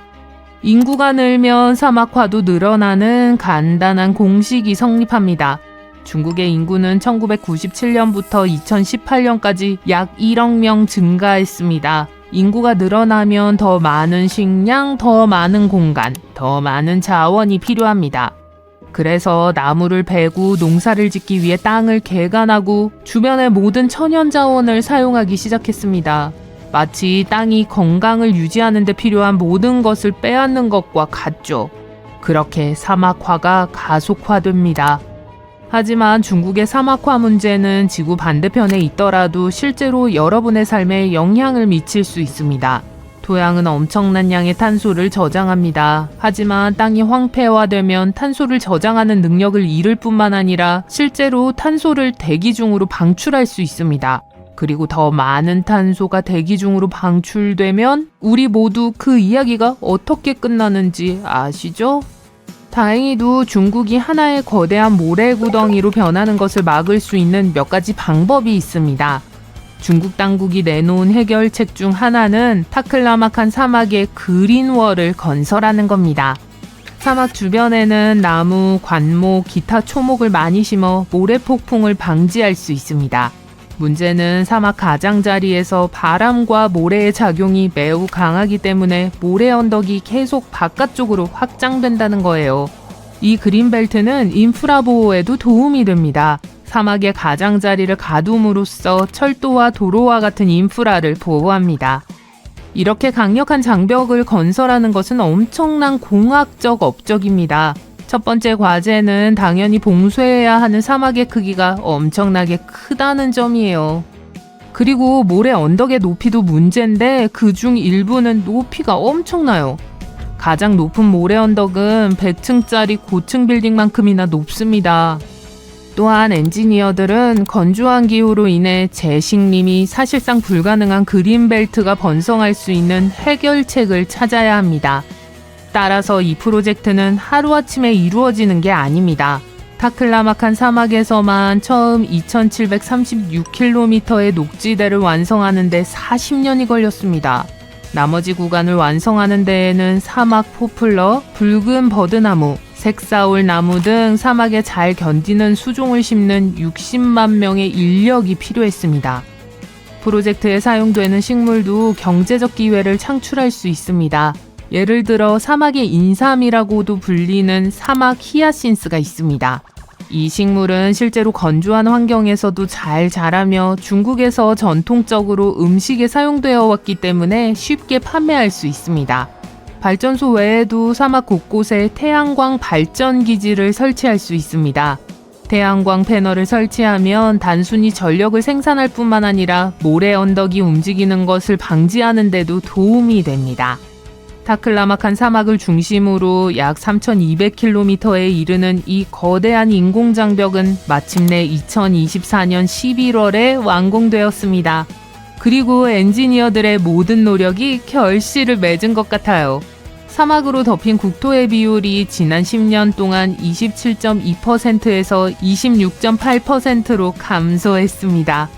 인구가 늘면 사막화도 늘어나는 간단한 공식이 성립합니다. 중국의 인구는 1997년부터 2018년까지 약 1억 명 증가했습니다. 인구가 늘어나면 더 많은 식량, 더 많은 공간, 더 많은 자원이 필요합니다. 그래서 나무를 베고 농사를 짓기 위해 땅을 개간하고 주변의 모든 천연 자원을 사용하기 시작했습니다. 마치 땅이 건강을 유지하는 데 필요한 모든 것을 빼앗는 것과 같죠. 그렇게 사막화가 가속화됩니다. 하지만 중국의 사막화 문제는 지구 반대편에 있더라도 실제로 여러분의 삶에 영향을 미칠 수 있습니다. 토양은 엄청난 양의 탄소를 저장합니다. 하지만 땅이 황폐화되면 탄소를 저장하는 능력을 잃을 뿐만 아니라 실제로 탄소를 대기 중으로 방출할 수 있습니다. 그리고 더 많은 탄소가 대기 중으로 방출되면 우리 모두 그 이야기가 어떻게 끝나는지 아시죠? 다행히도 중국이 하나의 거대한 모래구덩이로 변하는 것을 막을 수 있는 몇 가지 방법이 있습니다. 중국 당국이 내놓은 해결책 중 하나는 타클라마칸 사막에 그린월을 건설하는 겁니다. 사막 주변에는 나무, 관목, 기타 초목을 많이 심어 모래 폭풍을 방지할 수 있습니다. 문제는 사막 가장자리에서 바람과 모래의 작용이 매우 강하기 때문에 모래 언덕이 계속 바깥쪽으로 확장된다는 거예요. 이 그린벨트는 인프라 보호에도 도움이 됩니다. 사막의 가장자리를 가둠으로써 철도와 도로와 같은 인프라를 보호합니다. 이렇게 강력한 장벽을 건설하는 것은 엄청난 공학적 업적입니다. 첫 번째 과제는 당연히 봉쇄해야 하는 사막의 크기가 엄청나게 크다는 점이에요. 그리고 모래 언덕의 높이도 문제인데 그중 일부는 높이가 엄청나요. 가장 높은 모래 언덕은 100층짜리 고층 빌딩만큼이나 높습니다. 또한 엔지니어들은 건조한 기후로 인해 재식림이 사실상 불가능한 그린벨트가 번성할 수 있는 해결책을 찾아야 합니다. 따라서 이 프로젝트는 하루아침에 이루어지는 게 아닙니다. 타클라마칸 사막에서만 처음 2736km의 녹지대를 완성하는 데 40년이 걸렸습니다. 나머지 구간을 완성하는 데에는 사막 포플러, 붉은 버드나무, 색사올 나무 등 사막에 잘 견디는 수종을 심는 60만 명의 인력이 필요했습니다. 프로젝트에 사용되는 식물도 경제적 기회를 창출할 수 있습니다. 예를 들어 사막의 인삼이라고도 불리는 사막 히아신스가 있습니다. 이 식물은 실제로 건조한 환경에서도 잘 자라며 중국에서 전통적으로 음식에 사용되어 왔기 때문에 쉽게 판매할 수 있습니다. 발전소 외에도 사막 곳곳에 태양광 발전 기지를 설치할 수 있습니다. 태양광 패널을 설치하면 단순히 전력을 생산할 뿐만 아니라 모래 언덕이 움직이는 것을 방지하는 데도 도움이 됩니다. 타클라마칸 사막을 중심으로 약 3200km에 이르는 이 거대한 인공장벽은 마침내 2024년 11월에 완공되었습니다. 그리고 엔지니어들의 모든 노력이 결실을 맺은 것 같아요. 사막으로 덮인 국토의 비율이 지난 10년 동안 27.2%에서 26.8%로 감소했습니다.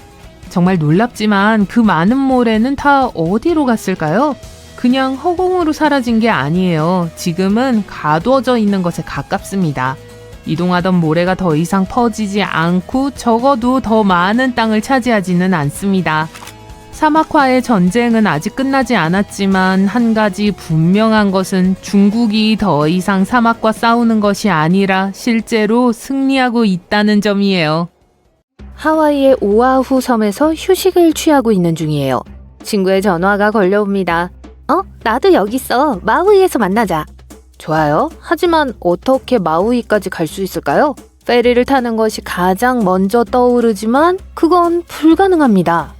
정말 놀랍지만 그 많은 모래는 다 어디로 갔을까요? 그냥 허공으로 사라진 게 아니에요. 지금은 가두어져 있는 것에 가깝습니다. 이동하던 모래가 더 이상 퍼지지 않고 적어도 더 많은 땅을 차지하지는 않습니다. 사막화의 전쟁은 아직 끝나지 않았지만 한 가지 분명한 것은 중국이 더 이상 사막과 싸우는 것이 아니라 실제로 승리하고 있다는 점이에요. 하와이의 오아후 섬에서 휴식을 취하고 있는 중이에요. 친구의 전화가 걸려옵니다. 나도 여기 있어. 마우이에서 만나자. 좋아요. 하지만 어떻게 마우이까지 갈 수 있을까요? 페리를 타는 것이 가장 먼저 떠오르지만 그건 불가능합니다.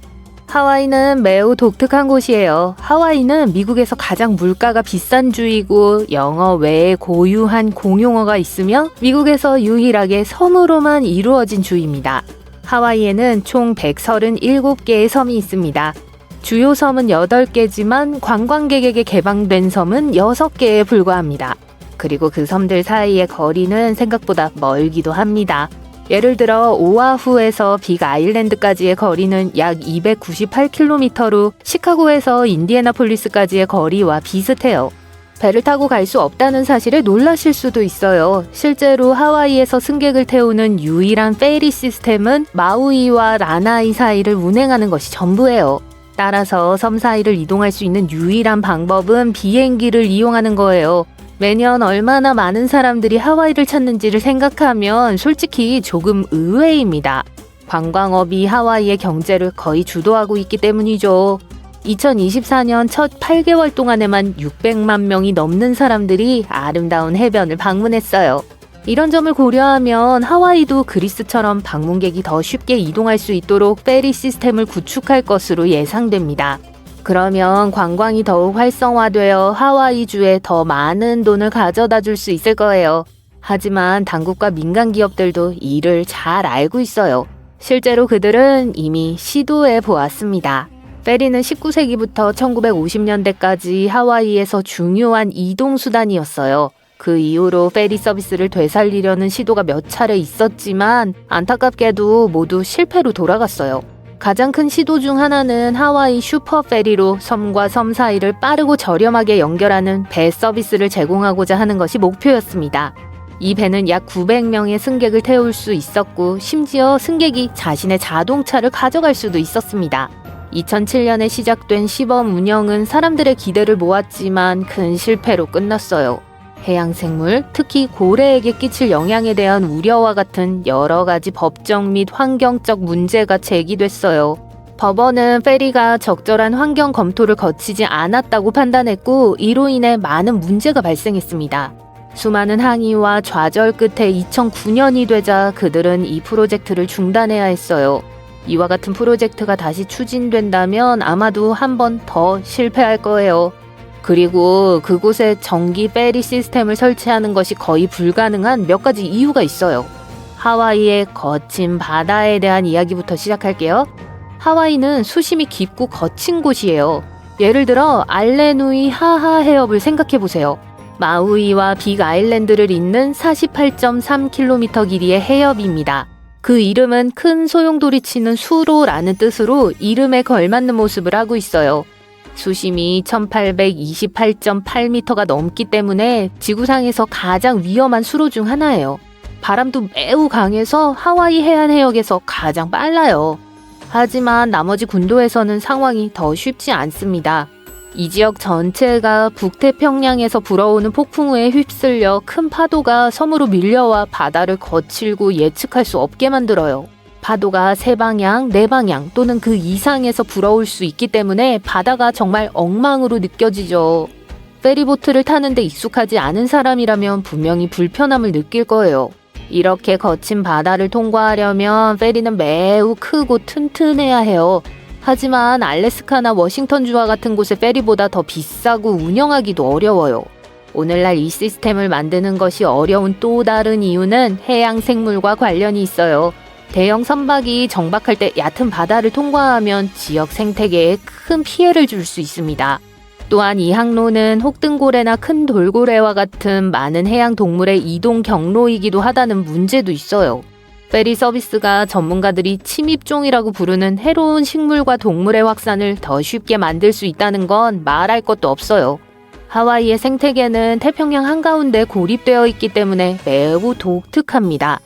하와이는 매우 독특한 곳이에요. 하와이는 미국에서 가장 물가가 비싼 주이고 영어 외에 고유한 공용어가 있으며 미국에서 유일하게 섬으로만 이루어진 주입니다. 하와이에는 총 137개의 섬이 있습니다. 주요 섬은 8개지만 관광객에게 개방된 섬은 6개에 불과합니다. 그리고 그 섬들 사이의 거리는 생각보다 멀기도 합니다. 예를 들어 오아후에서 빅 아일랜드까지의 거리는 약 298km로 시카고에서 인디애나폴리스까지의 거리와 비슷해요. 배를 타고 갈 수 없다는 사실에 놀라실 수도 있어요. 실제로 하와이에서 승객을 태우는 유일한 페리 시스템은 마우이와 라나이 사이를 운행하는 것이 전부예요. 따라서 섬 사이를 이동할 수 있는 유일한 방법은 비행기를 이용하는 거예요. 매년 얼마나 많은 사람들이 하와이를 찾는지를 생각하면 솔직히 조금 의외입니다. 관광업이 하와이의 경제를 거의 주도하고 있기 때문이죠. 2024년 첫 8개월 동안에만 600만 명이 넘는 사람들이 아름다운 해변을 방문했어요. 이런 점을 고려하면 하와이도 그리스처럼 방문객이 더 쉽게 이동할 수 있도록 페리 시스템을 구축할 것으로 예상됩니다. 그러면 관광이 더욱 활성화되어 하와이주에 더 많은 돈을 가져다 줄 수 있을 거예요. 하지만 당국과 민간 기업들도 이를 잘 알고 있어요. 실제로 그들은 이미 시도해 보았습니다. 페리는 19세기부터 1950년대까지 하와이에서 중요한 이동수단이었어요. 그 이후로 페리 서비스를 되살리려는 시도가 몇 차례 있었지만 안타깝게도 모두 실패로 돌아갔어요. 가장 큰 시도 중 하나는 하와이 슈퍼페리로 섬과 섬 사이를 빠르고 저렴하게 연결하는 배 서비스를 제공하고자 하는 것이 목표였습니다. 이 배는 약 900명의 승객을 태울 수 있었고 심지어 승객이 자신의 자동차를 가져갈 수도 있었습니다. 2007년에 시작된 시범 운영은 사람들의 기대를 모았지만 큰 실패로 끝났어요. 해양생물, 특히 고래에게 끼칠 영향에 대한 우려와 같은 여러 가지 법적 및 환경적 문제가 제기됐어요. 법원은 페리가 적절한 환경 검토를 거치지 않았다고 판단했고 이로 인해 많은 문제가 발생했습니다. 수많은 항의와 좌절 끝에 2009년이 되자 그들은 이 프로젝트를 중단해야 했어요. 이와 같은 프로젝트가 다시 추진된다면 아마도 한 번 더 실패할 거예요. 그리고 그곳에 전기 페리 시스템을 설치하는 것이 거의 불가능한 몇 가지 이유가 있어요. 하와이의 거친 바다에 대한 이야기부터 시작할게요. 하와이는 수심이 깊고 거친 곳이에요. 예를 들어 알레누이 하하 해협을 생각해보세요. 마우이와 빅 아일랜드를 잇는 48.3km 길이의 해협입니다. 그 이름은 큰 소용돌이 치는 수로라는 뜻으로 이름에 걸맞는 모습을 하고 있어요. 수심이 1828.8m가 넘기 때문에 지구상에서 가장 위험한 수로 중 하나예요. 바람도 매우 강해서 하와이 해안 해역에서 가장 빨라요. 하지만 나머지 군도에서는 상황이 더 쉽지 않습니다. 이 지역 전체가 북태평양에서 불어오는 폭풍우에 휩쓸려 큰 파도가 섬으로 밀려와 바다를 거칠고 예측할 수 없게 만들어요. 파도가 3방향, 4방향 또는 그 이상에서 불어올 수 있기 때문에 바다가 정말 엉망으로 느껴지죠. 페리보트를 타는데 익숙하지 않은 사람이라면 분명히 불편함을 느낄 거예요. 이렇게 거친 바다를 통과하려면 페리는 매우 크고 튼튼해야 해요. 하지만 알래스카나 워싱턴주와 같은 곳의 페리보다 더 비싸고 운영하기도 어려워요. 오늘날 이 시스템을 만드는 것이 어려운 또 다른 이유는 해양 생물과 관련이 있어요. 대형 선박이 정박할 때 얕은 바다를 통과하면 지역 생태계에 큰 피해를 줄 수 있습니다. 또한 이 항로는 혹등고래나 큰 돌고래와 같은 많은 해양 동물의 이동 경로이기도 하다는 문제도 있어요. 페리 서비스가 전문가들이 침입종이라고 부르는 해로운 식물과 동물의 확산을 더 쉽게 만들 수 있다는 건 말할 것도 없어요. 하와이의 생태계는 태평양 한가운데 고립되어 있기 때문에 매우 독특합니다.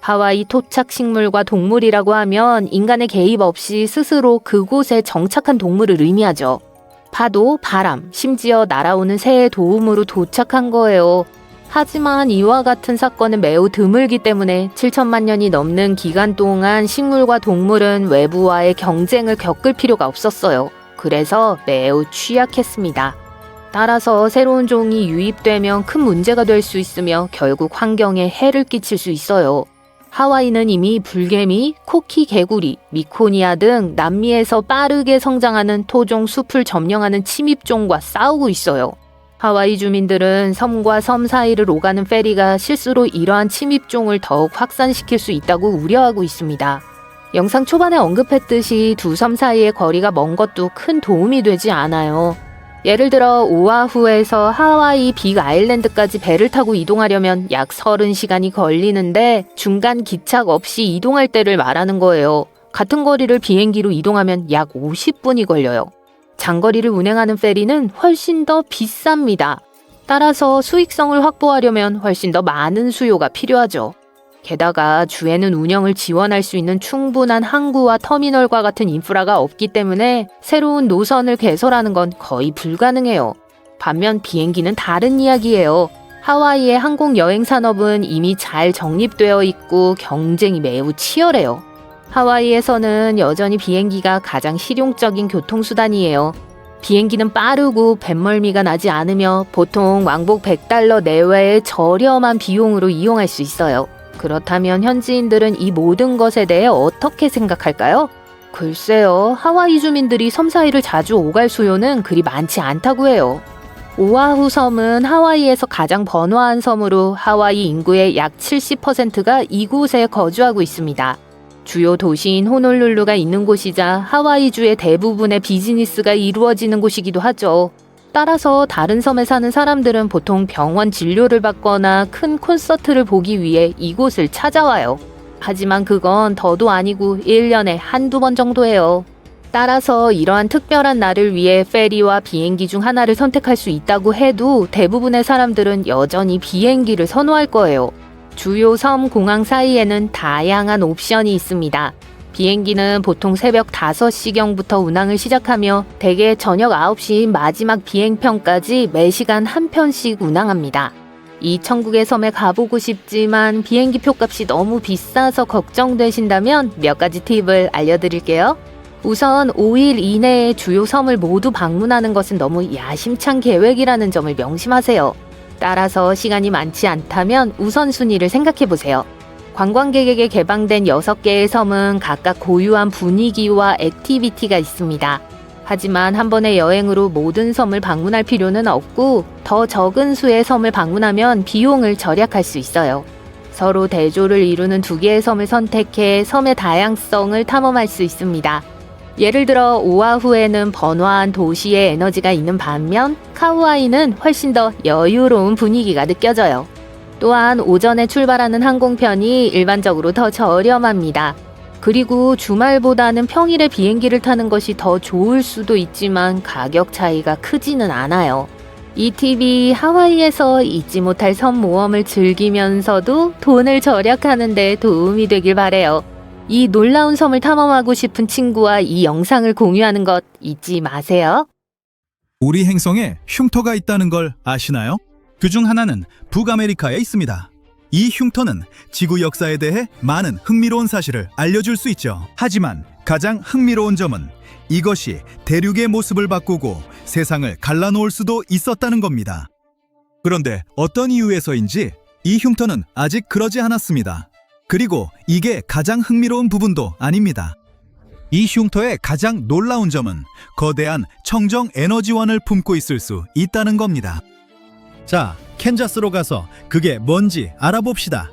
하와이 토착 식물과 동물이라고 하면 인간의 개입 없이 스스로 그곳에 정착한 동물을 의미하죠. 파도, 바람, 심지어 날아오는 새의 도움으로 도착한 거예요. 하지만 이와 같은 사건은 매우 드물기 때문에 7천만 년이 넘는 기간 동안 식물과 동물은 외부와의 경쟁을 겪을 필요가 없었어요. 그래서 매우 취약했습니다. 따라서 새로운 종이 유입되면 큰 문제가 될 수 있으며 결국 환경에 해를 끼칠 수 있어요. 하와이는 이미 불개미, 코키 개구리, 미코니아 등 남미에서 빠르게 성장하는 토종 숲을 점령하는 침입종과 싸우고 있어요. 하와이 주민들은 섬과 섬 사이를 오가는 페리가 실수로 이러한 침입종을 더욱 확산시킬 수 있다고 우려하고 있습니다. 영상 초반에 언급했듯이 두 섬 사이의 거리가 먼 것도 큰 도움이 되지 않아요. 예를 들어 오아후에서 하와이 빅 아일랜드까지 배를 타고 이동하려면 약 30시간이 걸리는데 중간 기착 없이 이동할 때를 말하는 거예요. 같은 거리를 비행기로 이동하면 약 50분이 걸려요. 장거리를 운행하는 페리는 훨씬 더 비쌉니다. 따라서 수익성을 확보하려면 훨씬 더 많은 수요가 필요하죠. 게다가 주에는 운영을 지원할 수 있는 충분한 항구와 터미널과 같은 인프라가 없기 때문에 새로운 노선을 개설하는 건 거의 불가능해요. 반면 비행기는 다른 이야기예요. 하와이의 항공 여행 산업은 이미 잘 정립되어 있고 경쟁이 매우 치열해요. 하와이에서는 여전히 비행기가 가장 실용적인 교통수단이에요. 비행기는 빠르고 뱃멀미가 나지 않으며 보통 왕복 $100 내외의 저렴한 비용으로 이용할 수 있어요. 그렇다면 현지인들은 이 모든 것에 대해 어떻게 생각할까요? 글쎄요, 하와이 주민들이 섬 사이를 자주 오갈 수요는 그리 많지 않다고 해요. 오아후 섬은 하와이에서 가장 번화한 섬으로 하와이 인구의 약 70%가 이곳에 거주하고 있습니다. 주요 도시인 호놀룰루가 있는 곳이자 하와이주의 대부분의 비즈니스가 이루어지는 곳이기도 하죠. 따라서 다른 섬에 사는 사람들은 보통 병원 진료를 받거나 큰 콘서트를 보기 위해 이곳을 찾아와요. 하지만 그건 더도 아니고 1년에 한두 번 정도예요. 따라서 이러한 특별한 날을 위해 페리와 비행기 중 하나를 선택할 수 있다고 해도 대부분의 사람들은 여전히 비행기를 선호할 거예요. 주요 섬 공항 사이에는 다양한 옵션이 있습니다. 비행기는 보통 새벽 5시경부터 운항을 시작하며 대개 저녁 9시 마지막 비행편까지 매시간 한 편씩 운항합니다. 이 천국의 섬에 가보고 싶지만 비행기 표값이 너무 비싸서 걱정되신다면 몇 가지 팁을 알려드릴게요. 우선 5일 이내에 주요 섬을 모두 방문하는 것은 너무 야심찬 계획이라는 점을 명심하세요. 따라서 시간이 많지 않다면 우선순위를 생각해보세요. 관광객에게 개방된 6개의 섬은 각각 고유한 분위기와 액티비티가 있습니다. 하지만 한 번의 여행으로 모든 섬을 방문할 필요는 없고 더 적은 수의 섬을 방문하면 비용을 절약할 수 있어요. 서로 대조를 이루는 2개의 섬을 선택해 섬의 다양성을 탐험할 수 있습니다. 예를 들어 오아후에는 번화한 도시의 에너지가 있는 반면 카우아이는 훨씬 더 여유로운 분위기가 느껴져요. 또한 오전에 출발하는 항공편이 일반적으로 더 저렴합니다. 그리고 주말보다는 평일에 비행기를 타는 것이 더 좋을 수도 있지만 가격 차이가 크지는 않아요. 이 팁이 하와이에서 잊지 못할 섬 모험을 즐기면서도 돈을 절약하는 데 도움이 되길 바래요. 이 놀라운 섬을 탐험하고 싶은 친구와 이 영상을 공유하는 것 잊지 마세요. 우리 행성에 흉터가 있다는 걸 아시나요? 그중 하나는 북아메리카에 있습니다. 이 흉터는 지구 역사에 대해 많은 흥미로운 사실을 알려줄 수 있죠. 하지만 가장 흥미로운 점은 이것이 대륙의 모습을 바꾸고 세상을 갈라놓을 수도 있었다는 겁니다. 그런데 어떤 이유에서인지 이 흉터는 아직 그러지 않았습니다. 그리고 이게 가장 흥미로운 부분도 아닙니다. 이 흉터의 가장 놀라운 점은 거대한 청정 에너지원을 품고 있을 수 있다는 겁니다. 자, 캔자스로 가서 그게 뭔지 알아봅시다.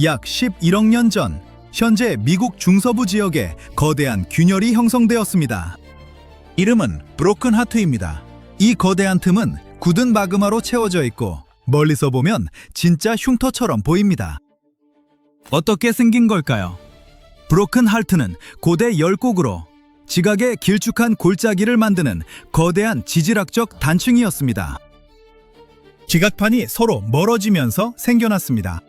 약 11억 년 전, 현재 미국 중서부 지역에 거대한 균열이 형성되었습니다. 이름은 브로큰 하트입니다. 이 거대한 틈은 굳은 마그마로 채워져 있고 멀리서 보면 진짜 흉터처럼 보입니다. 어떻게 생긴 걸까요? 브로큰 하트는 고대 열곡으로 지각의 길쭉한 골짜기를 만드는 거대한 지질학적 단층이었습니다. 지각판이 서로 멀어지면서 생겨났습니다.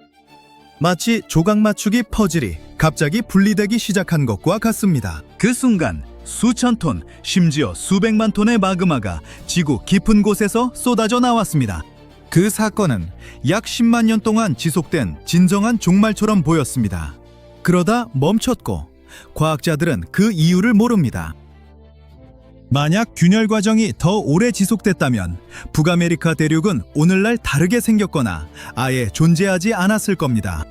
마치 조각 맞추기 퍼즐이 갑자기 분리되기 시작한 것과 같습니다. 그 순간 수천 톤, 심지어 수백만 톤의 마그마가 지구 깊은 곳에서 쏟아져 나왔습니다. 그 사건은 약 10만 년 동안 지속된 진정한 종말처럼 보였습니다. 그러다 멈췄고 과학자들은 그 이유를 모릅니다. 만약 균열 과정이 더 오래 지속됐다면 북아메리카 대륙은 오늘날 다르게 생겼거나 아예 존재하지 않았을 겁니다.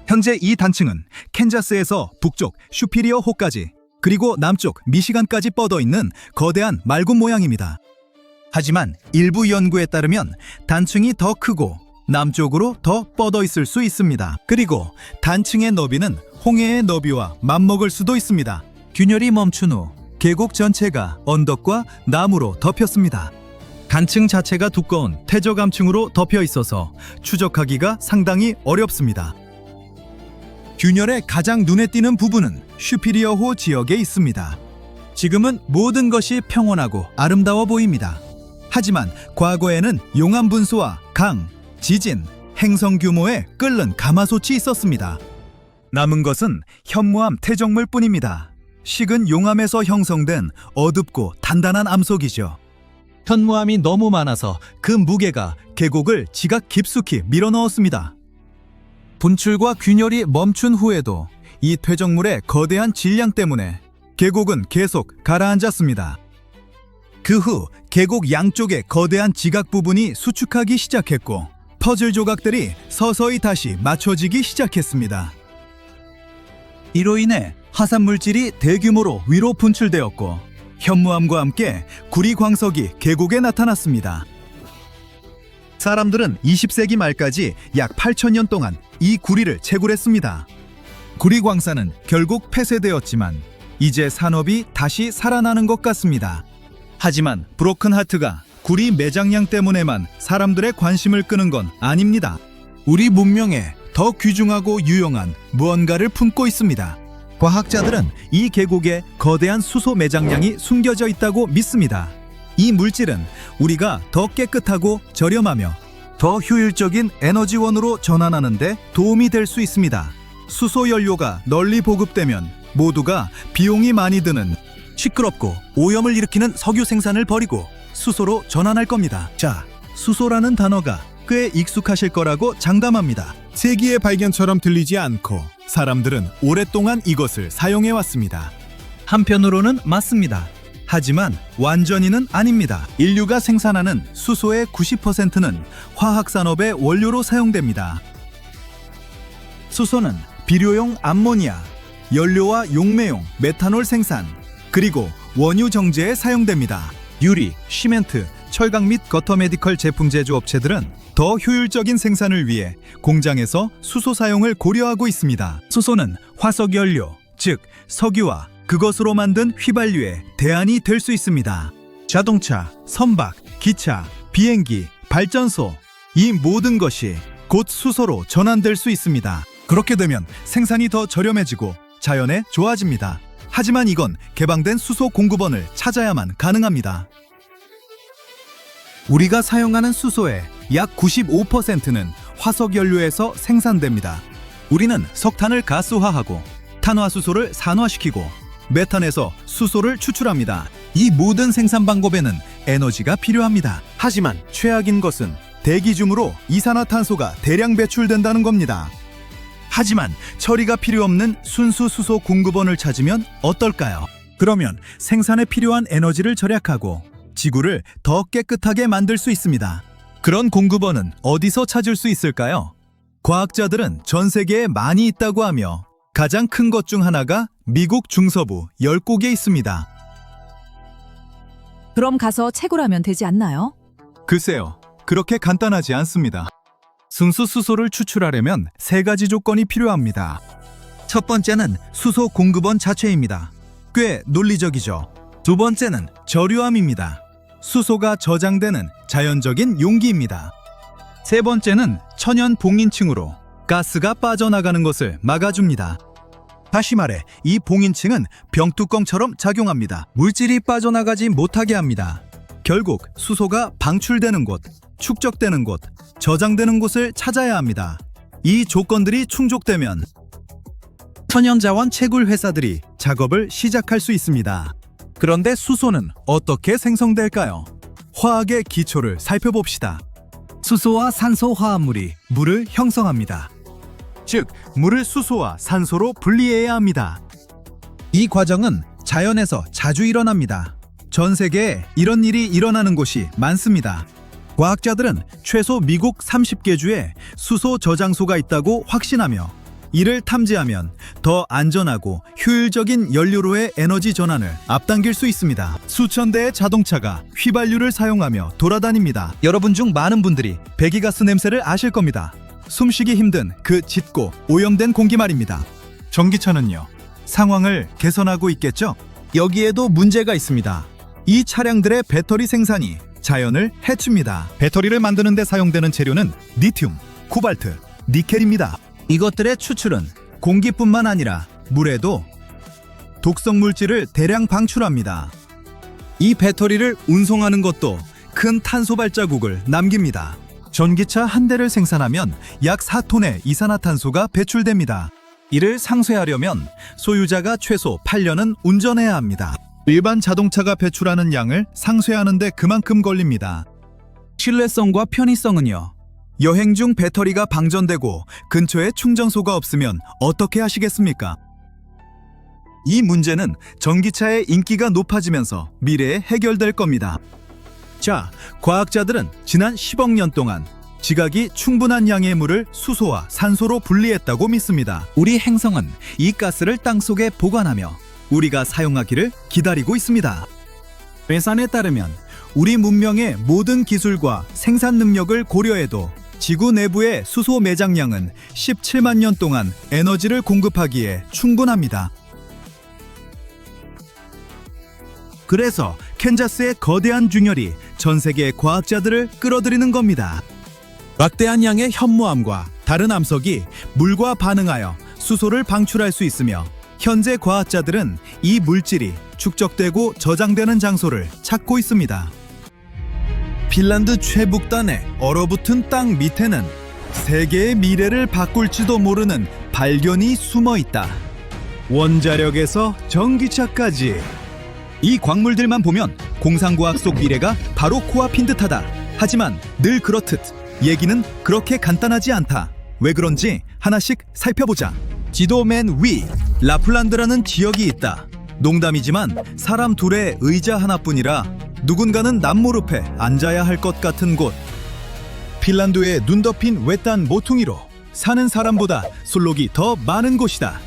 현재 이 단층은 캔자스에서 북쪽 슈피리어 호까지 그리고 남쪽 미시간까지 뻗어 있는 거대한 말굽 모양입니다. 하지만 일부 연구에 따르면 단층이 더 크고 남쪽으로 더 뻗어 있을 수 있습니다. 그리고 단층의 너비는 홍해의 너비와 맞먹을 수도 있습니다. 균열이 멈춘 후 계곡 전체가 언덕과 나무로 덮였습니다. 단층 자체가 두꺼운 퇴적암층으로 덮여 있어서 추적하기가 상당히 어렵습니다. 균열의 가장 눈에 띄는 부분은 슈피리어호 지역에 있습니다. 지금은 모든 것이 평온하고 아름다워 보입니다. 하지만 과거에는 용암 분수와 강, 지진, 행성 규모의 끓는 가마솥이 있었습니다. 남은 것은 현무암 퇴적물 뿐입니다. 식은 용암에서 형성된 어둡고 단단한 암석이죠. 현무암이 너무 많아서 그 무게가 계곡을 지각 깊숙이 밀어넣었습니다. 분출과 균열이 멈춘 후에도 이 퇴적물의 거대한 질량 때문에 계곡은 계속 가라앉았습니다. 그 후 계곡 양쪽의 거대한 지각 부분이 수축하기 시작했고 퍼즐 조각들이 서서히 다시 맞춰지기 시작했습니다. 이로 인해 화산 물질이 대규모로 위로 분출되었고 현무암과 함께 구리 광석이 계곡에 나타났습니다. 사람들은 20세기 말까지 약 8,000년 동안 이 구리를 채굴했습니다. 구리 광산은 결국 폐쇄되었지만 이제 산업이 다시 살아나는 것 같습니다. 하지만 브로큰 하트가 구리 매장량 때문에만 사람들의 관심을 끄는 건 아닙니다. 우리 문명에 더 귀중하고 유용한 무언가를 품고 있습니다. 과학자들은 이 계곡에 거대한 수소 매장량이 숨겨져 있다고 믿습니다. 이 물질은 우리가 더 깨끗하고 저렴하며 더 효율적인 에너지원으로 전환하는 데 도움이 될 수 있습니다. 수소 연료가 널리 보급되면 모두가 비용이 많이 드는 시끄럽고 오염을 일으키는 석유 생산을 버리고 수소로 전환할 겁니다. 자, 수소라는 단어가 꽤 익숙하실 거라고 장담합니다. 세기의 발견처럼 들리지 않고 사람들은 오랫동안 이것을 사용해 왔습니다. 한편으로는 맞습니다. 하지만 완전히는 아닙니다. 인류가 생산하는 수소의 90%는 화학산업의 원료로 사용됩니다. 수소는 비료용 암모니아, 연료와 용매용 메탄올 생산, 그리고 원유 정제에 사용됩니다. 유리, 시멘트, 철강 및 거터 메디컬 제품 제조업체들은 더 효율적인 생산을 위해 공장에서 수소 사용을 고려하고 있습니다. 수소는 화석 연료, 즉 석유와 그것으로 만든 휘발유의 대안이 될 수 있습니다. 자동차, 선박, 기차, 비행기, 발전소, 이 모든 것이 곧 수소로 전환될 수 있습니다. 그렇게 되면 생산이 더 저렴해지고 자연에 좋아집니다. 하지만 이건 개방된 수소 공급원을 찾아야만 가능합니다. 우리가 사용하는 수소의 약 95%는 화석연료에서 생산됩니다. 우리는 석탄을 가스화하고 탄화수소를 산화시키고 메탄에서 수소를 추출합니다. 이 모든 생산 방법에는 에너지가 필요합니다. 하지만 최악인 것은 대기 중으로 이산화탄소가 대량 배출된다는 겁니다. 하지만 처리가 필요 없는 순수 수소 공급원을 찾으면 어떨까요? 그러면 생산에 필요한 에너지를 절약하고 지구를 더 깨끗하게 만들 수 있습니다. 그런 공급원은 어디서 찾을 수 있을까요? 과학자들은 전 세계에 많이 있다고 하며 가장 큰 것 중 하나가 미국 중서부 10곡에 있습니다. 그럼 가서 채굴하면 되지 않나요? 글쎄요, 그렇게 간단하지 않습니다. 순수 수소를 추출하려면 3가지 조건이 필요합니다. 첫 번째는 수소 공급원 자체입니다. 꽤 논리적이죠. 두 번째는 저류함입니다. 수소가 저장되는 자연적인 용기입니다. 세 번째는 천연 봉인층으로 가스가 빠져나가는 것을 막아줍니다. 다시 말해 이 봉인층은 병뚜껑처럼 작용합니다. 물질이 빠져나가지 못하게 합니다. 결국 수소가 방출되는 곳, 축적되는 곳, 저장되는 곳을 찾아야 합니다. 이 조건들이 충족되면 천연자원 채굴 회사들이 작업을 시작할 수 있습니다. 그런데 수소는 어떻게 생성될까요? 화학의 기초를 살펴봅시다. 수소와 산소 화합물이 물을 형성합니다. 즉, 물을 수소와 산소로 분리해야 합니다. 이 과정은 자연에서 자주 일어납니다. 전 세계에 이런 일이 일어나는 곳이 많습니다. 과학자들은 최소 미국 30개 주에 수소 저장소가 있다고 확신하며 이를 탐지하면 더 안전하고 효율적인 연료로의 에너지 전환을 앞당길 수 있습니다. 수천 대의 자동차가 휘발유를 사용하며 돌아다닙니다. 여러분 중 많은 분들이 배기가스 냄새를 아실 겁니다. 숨쉬기 힘든 그 짙고 오염된 공기 말입니다. 전기차는요, 상황을 개선하고 있겠죠? 여기에도 문제가 있습니다. 이 차량들의 배터리 생산이 자연을 해칩니다. 배터리를 만드는 데 사용되는 재료는 리튬, 코발트, 니켈입니다. 이것들의 추출은 공기뿐만 아니라 물에도 독성 물질을 대량 방출합니다. 이 배터리를 운송하는 것도 큰 탄소 발자국을 남깁니다. 전기차 한 대를 생산하면 약 4톤의 이산화탄소가 배출됩니다. 이를 상쇄하려면 소유자가 최소 8년은 운전해야 합니다. 일반 자동차가 배출하는 양을 상쇄하는 데 그만큼 걸립니다. 신뢰성과 편의성은요? 여행 중 배터리가 방전되고 근처에 충전소가 없으면 어떻게 하시겠습니까? 이 문제는 전기차의 인기가 높아지면서 미래에 해결될 겁니다. 자, 과학자들은 지난 10억 년 동안 지각이 충분한 양의 물을 수소와 산소로 분리했다고 믿습니다. 우리 행성은 이 가스를 땅속에 보관하며 우리가 사용하기를 기다리고 있습니다. 회산에 따르면 우리 문명의 모든 기술과 생산 능력을 고려해도 지구 내부의 수소 매장량은 17만 년 동안 에너지를 공급하기에 충분합니다. 그래서 캔자스의 거대한 균열이 전 세계의 과학자들을 끌어들이는 겁니다. 막대한 양의 현무암과 다른 암석이 물과 반응하여 수소를 방출할 수 있으며 현재 과학자들은 이 물질이 축적되고 저장되는 장소를 찾고 있습니다. 핀란드 최북단의 얼어붙은 땅 밑에는 세계의 미래를 바꿀지도 모르는 발견이 숨어 있다. 원자력에서 전기차까지. 이 광물들만 보면 공상과학 속 미래가 바로 코앞인 듯하다. 하지만 늘 그렇듯 얘기는 그렇게 간단하지 않다. 왜 그런지 하나씩 살펴보자. 지도 맨 위, 라플란드라는 지역이 있다. 농담이지만 사람 둘의 의자 하나뿐이라 누군가는 남무릎에 앉아야 할 것 같은 곳. 핀란드의 눈 덮인 외딴 모퉁이로 사는 사람보다 술록이 더 많은 곳이다.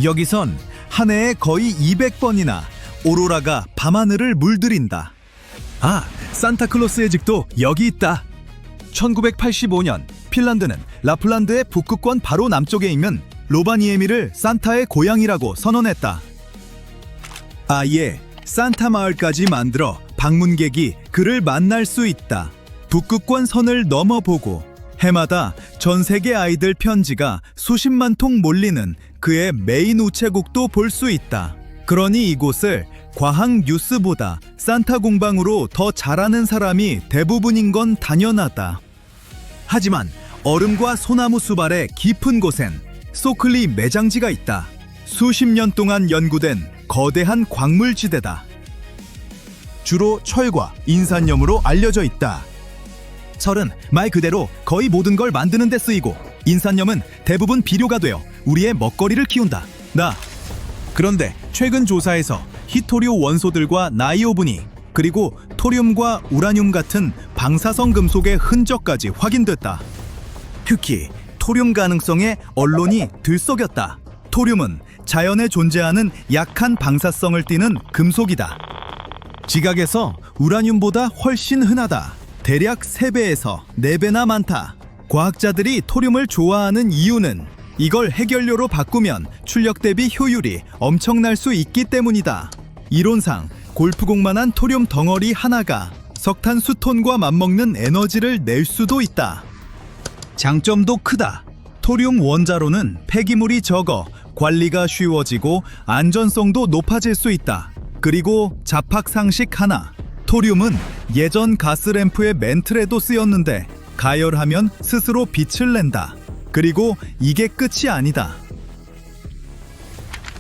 여기선 한 해에 거의 200번이나 오로라가 밤하늘을 물들인다. 아, 산타클로스의 집도 여기 있다. 1985년 핀란드는 라플란드의 북극권 바로 남쪽에 있는 로바니에미를 산타의 고향이라고 선언했다. 아예 산타 마을까지 만들어 방문객이 그를 만날 수 있다. 북극권 선을 넘어보고 해마다 전 세계 아이들 편지가 수십만 통 몰리는 그의 메인 우체국도 볼 수 있다. 그러니 이곳을 과학 뉴스보다 산타 공방으로 더 잘하는 사람이 대부분인 건 당연하다. 하지만 얼음과 소나무 수발의 깊은 곳엔 소클리 매장지가 있다. 수십 년 동안 연구된 거대한 광물지대다. 주로 철과 인산염으로 알려져 있다. 철은 말 그대로 거의 모든 걸 만드는 데 쓰이고 인산염은 대부분 비료가 되어 우리의 먹거리를 키운다. 그런데 최근 조사에서 히토리오 원소들과 나이오브니 그리고 토륨과 우라늄 같은 방사성 금속의 흔적까지 확인됐다. 특히 토륨 가능성에 언론이 들썩였다. 토륨은 자연에 존재하는 약한 방사성을 띠는 금속이다. 지각에서 우라늄보다 훨씬 흔하다. 대략 3배에서 4배나 많다. 과학자들이 토륨을 좋아하는 이유는 이걸 해결료로 바꾸면 출력 대비 효율이 엄청날 수 있기 때문이다. 이론상 골프공만한 토륨 덩어리 하나가 석탄 수톤과 맞먹는 에너지를 낼 수도 있다. 장점도 크다. 토륨 원자로는 폐기물이 적어 관리가 쉬워지고 안전성도 높아질 수 있다. 그리고 잡학상식 하나. 토륨은 예전 가스램프의 멘틀에도 쓰였는데 가열하면 스스로 빛을 낸다. 그리고 이게 끝이 아니다.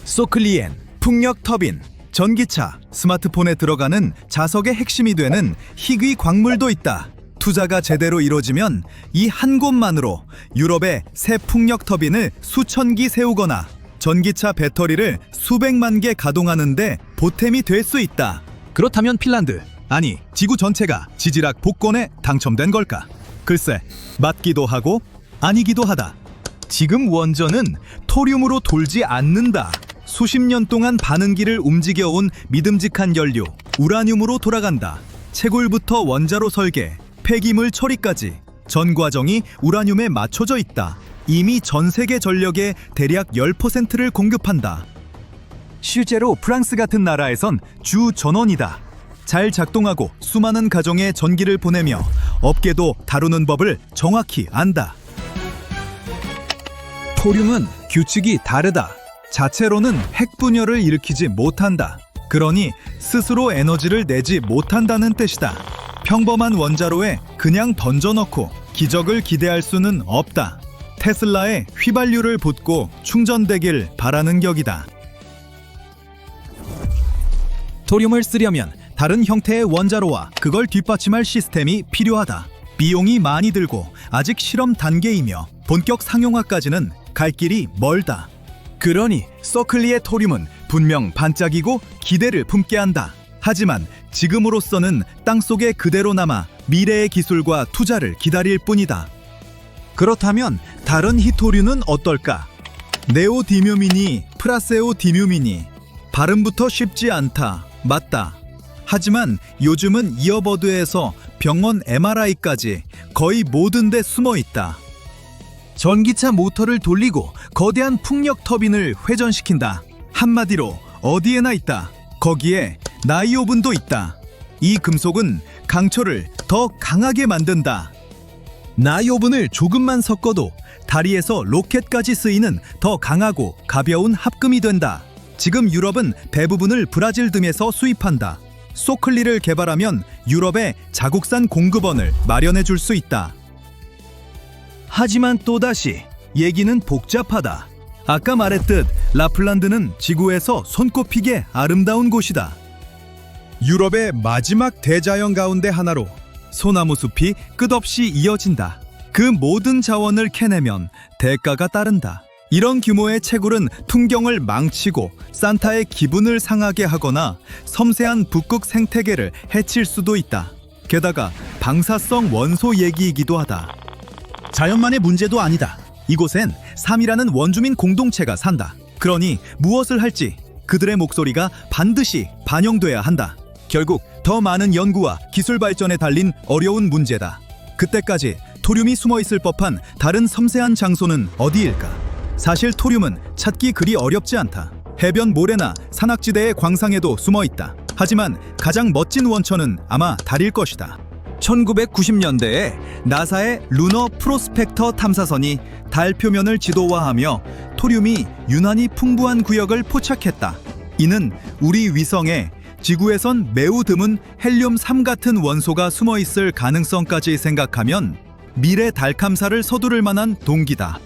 소클리엔, 풍력 터빈, 전기차, 스마트폰에 들어가는 자석의 핵심이 되는 희귀 광물도 있다. 투자가 제대로 이루어지면 이 한 곳만으로 유럽의 새 풍력 터빈을 수천 기 세우거나 전기차 배터리를 수백만 개 가동하는데 보탬이 될 수 있다. 그렇다면 핀란드, 아니 지구 전체가 지질학 복권에 당첨된 걸까? 글쎄, 맞기도 하고 아니기도 하다. 지금 원전은 토륨으로 돌지 않는다. 수십 년 동안 반응기를 움직여온 믿음직한 연료, 우라늄으로 돌아간다. 채굴부터 원자로 설계, 폐기물 처리까지 전 과정이 우라늄에 맞춰져 있다. 이미 전 세계 전력의 대략 10%를 공급한다. 실제로 프랑스 같은 나라에선 주 전원이다. 잘 작동하고 수많은 가정에 전기를 보내며 업계도 다루는 법을 정확히 안다. 토륨은 규칙이 다르다. 자체로는 핵 분열을 일으키지 못한다. 그러니 스스로 에너지를 내지 못한다는 뜻이다. 평범한 원자로에 그냥 던져넣고 기적을 기대할 수는 없다. 테슬라에 휘발유를 붓고 충전되길 바라는 격이다. 토륨을 쓰려면 다른 형태의 원자로와 그걸 뒷받침할 시스템이 필요하다. 비용이 많이 들고 아직 실험 단계이며 본격 상용화까지는 갈 길이 멀다. 그러니 서클리의 토륨은 분명 반짝이고 기대를 품게 한다. 하지만 지금으로서는 땅속에 그대로 남아 미래의 기술과 투자를 기다릴 뿐이다. 그렇다면 다른 히토류는 어떨까? 네오디뮴이니 프라세오디뮴이니 발음부터 쉽지 않다. 맞다. 하지만 요즘은 이어버드에서 병원 MRI까지 거의 모든 데 숨어 있다. 전기차 모터를 돌리고 거대한 풍력 터빈을 회전시킨다. 한마디로 어디에나 있다. 거기에 나이오븐도 있다. 이 금속은 강철을 더 강하게 만든다. 나이오븐을 조금만 섞어도 다리에서 로켓까지 쓰이는 더 강하고 가벼운 합금이 된다. 지금 유럽은 대부분을 브라질 등에서 수입한다. 소클리를 개발하면 유럽에 자국산 공급원을 마련해 줄 수 있다. 하지만 또다시 얘기는 복잡하다. 아까 말했듯 라플란드는 지구에서 손꼽히게 아름다운 곳이다. 유럽의 마지막 대자연 가운데 하나로 소나무 숲이 끝없이 이어진다. 그 모든 자원을 캐내면 대가가 따른다. 이런 규모의 채굴은 풍경을 망치고 산타의 기분을 상하게 하거나 섬세한 북극 생태계를 해칠 수도 있다. 게다가 방사성 원소 얘기이기도 하다. 자연만의 문제도 아니다. 이곳엔 3이라는 원주민 공동체가 산다. 그러니 무엇을 할지 그들의 목소리가 반드시 반영돼야 한다. 결국 더 많은 연구와 기술 발전에 달린 어려운 문제다. 그때까지 토륨이 숨어있을 법한 다른 섬세한 장소는 어디일까? 사실 토륨은 찾기 그리 어렵지 않다. 해변 모래나 산악지대의 광상에도 숨어있다. 하지만 가장 멋진 원천은 아마 달일 것이다. 1990년대에 나사의 루너 프로스펙터 탐사선이 달 표면을 지도화하며 토륨이 유난히 풍부한 구역을 포착했다. 이는 우리 위성에 지구에선 매우 드문 헬륨-3 같은 원소가 숨어있을 가능성까지 생각하면 미래 달 탐사를 서두를 만한 동기다.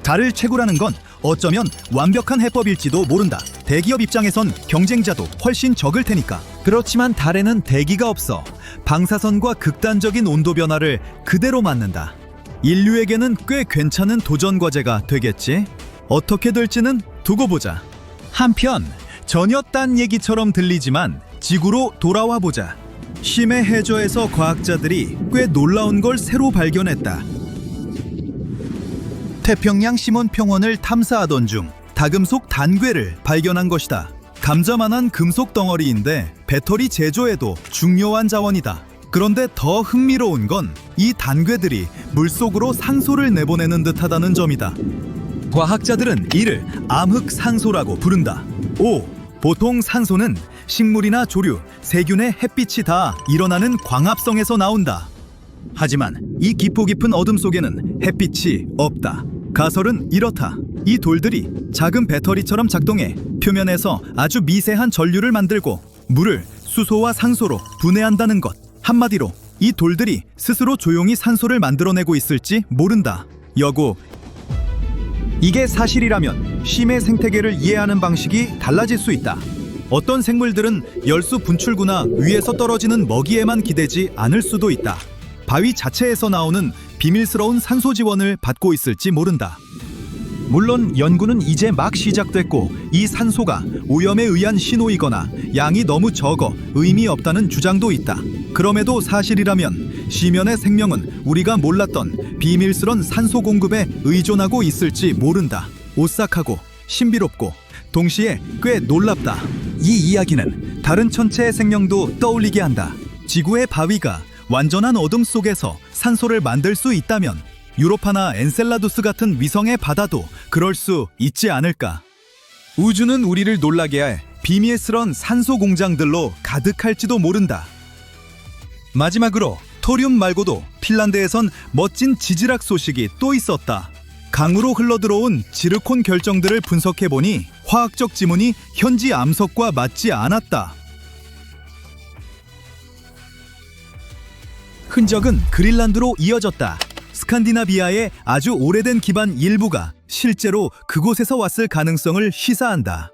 달을 채굴하는 건 어쩌면 완벽한 해법일지도 모른다. 대기업 입장에선 경쟁자도 훨씬 적을 테니까. 그렇지만 달에는 대기가 없어 방사선과 극단적인 온도 변화를 그대로 맞는다. 인류에게는 꽤 괜찮은 도전 과제가 되겠지. 어떻게 될지는 두고 보자. 한편 전혀 딴 얘기처럼 들리지만 지구로 돌아와 보자. 심해 해저에서 과학자들이 꽤 놀라운 걸 새로 발견했다. 태평양 시몬 평원을 탐사하던 중 다금속 단괴를 발견한 것이다. 감자만한 금속 덩어리인데 배터리 제조에도 중요한 자원이다. 그런데 더 흥미로운 건 이 단괴들이 물속으로 산소를 내보내는 듯하다는 점이다. 과학자들은 이를 암흑산소라고 부른다. 보통 산소는 식물이나 조류, 세균의 햇빛이 다 일어나는 광합성에서 나온다. 하지만 이 깊고 깊은 어둠 속에는 햇빛이 없다. 가설은 이렇다. 이 돌들이 작은 배터리처럼 작동해 표면에서 아주 미세한 전류를 만들고 물을 수소와 산소로 분해한다는 것. 한마디로 이 돌들이 스스로 조용히 산소를 만들어내고 있을지 모른다. 여고, 이게 사실이라면 심해 생태계를 이해하는 방식이 달라질 수 있다. 어떤 생물들은 열수 분출구나 위에서 떨어지는 먹이에만 기대지 않을 수도 있다. 바위 자체에서 나오는 비밀스러운 산소 지원을 받고 있을지 모른다. 물론 연구는 이제 막 시작됐고 이 산소가 오염에 의한 신호이거나 양이 너무 적어 의미 없다는 주장도 있다. 그럼에도 사실이라면 시면의 생명은 우리가 몰랐던 비밀스런 산소 공급에 의존하고 있을지 모른다. 오싹하고 신비롭고 동시에 꽤 놀랍다. 이 이야기는 다른 천체의 생명도 떠올리게 한다. 지구의 바위가 완전한 어둠 속에서 산소를 만들 수 있다면 유로파나 엔셀라두스 같은 위성의 바다도 그럴 수 있지 않을까. 우주는 우리를 놀라게 할 비밀스런 산소 공장들로 가득할지도 모른다. 마지막으로 토륨 말고도 핀란드에선 멋진 지질학 소식이 또 있었다. 강으로 흘러들어온 지르콘 결정들을 분석해보니 화학적 지문이 현지 암석과 맞지 않았다. 흔적은 그린란드로 이어졌다. 스칸디나비아의 아주 오래된 기반 일부가 실제로 그곳에서 왔을 가능성을 시사한다.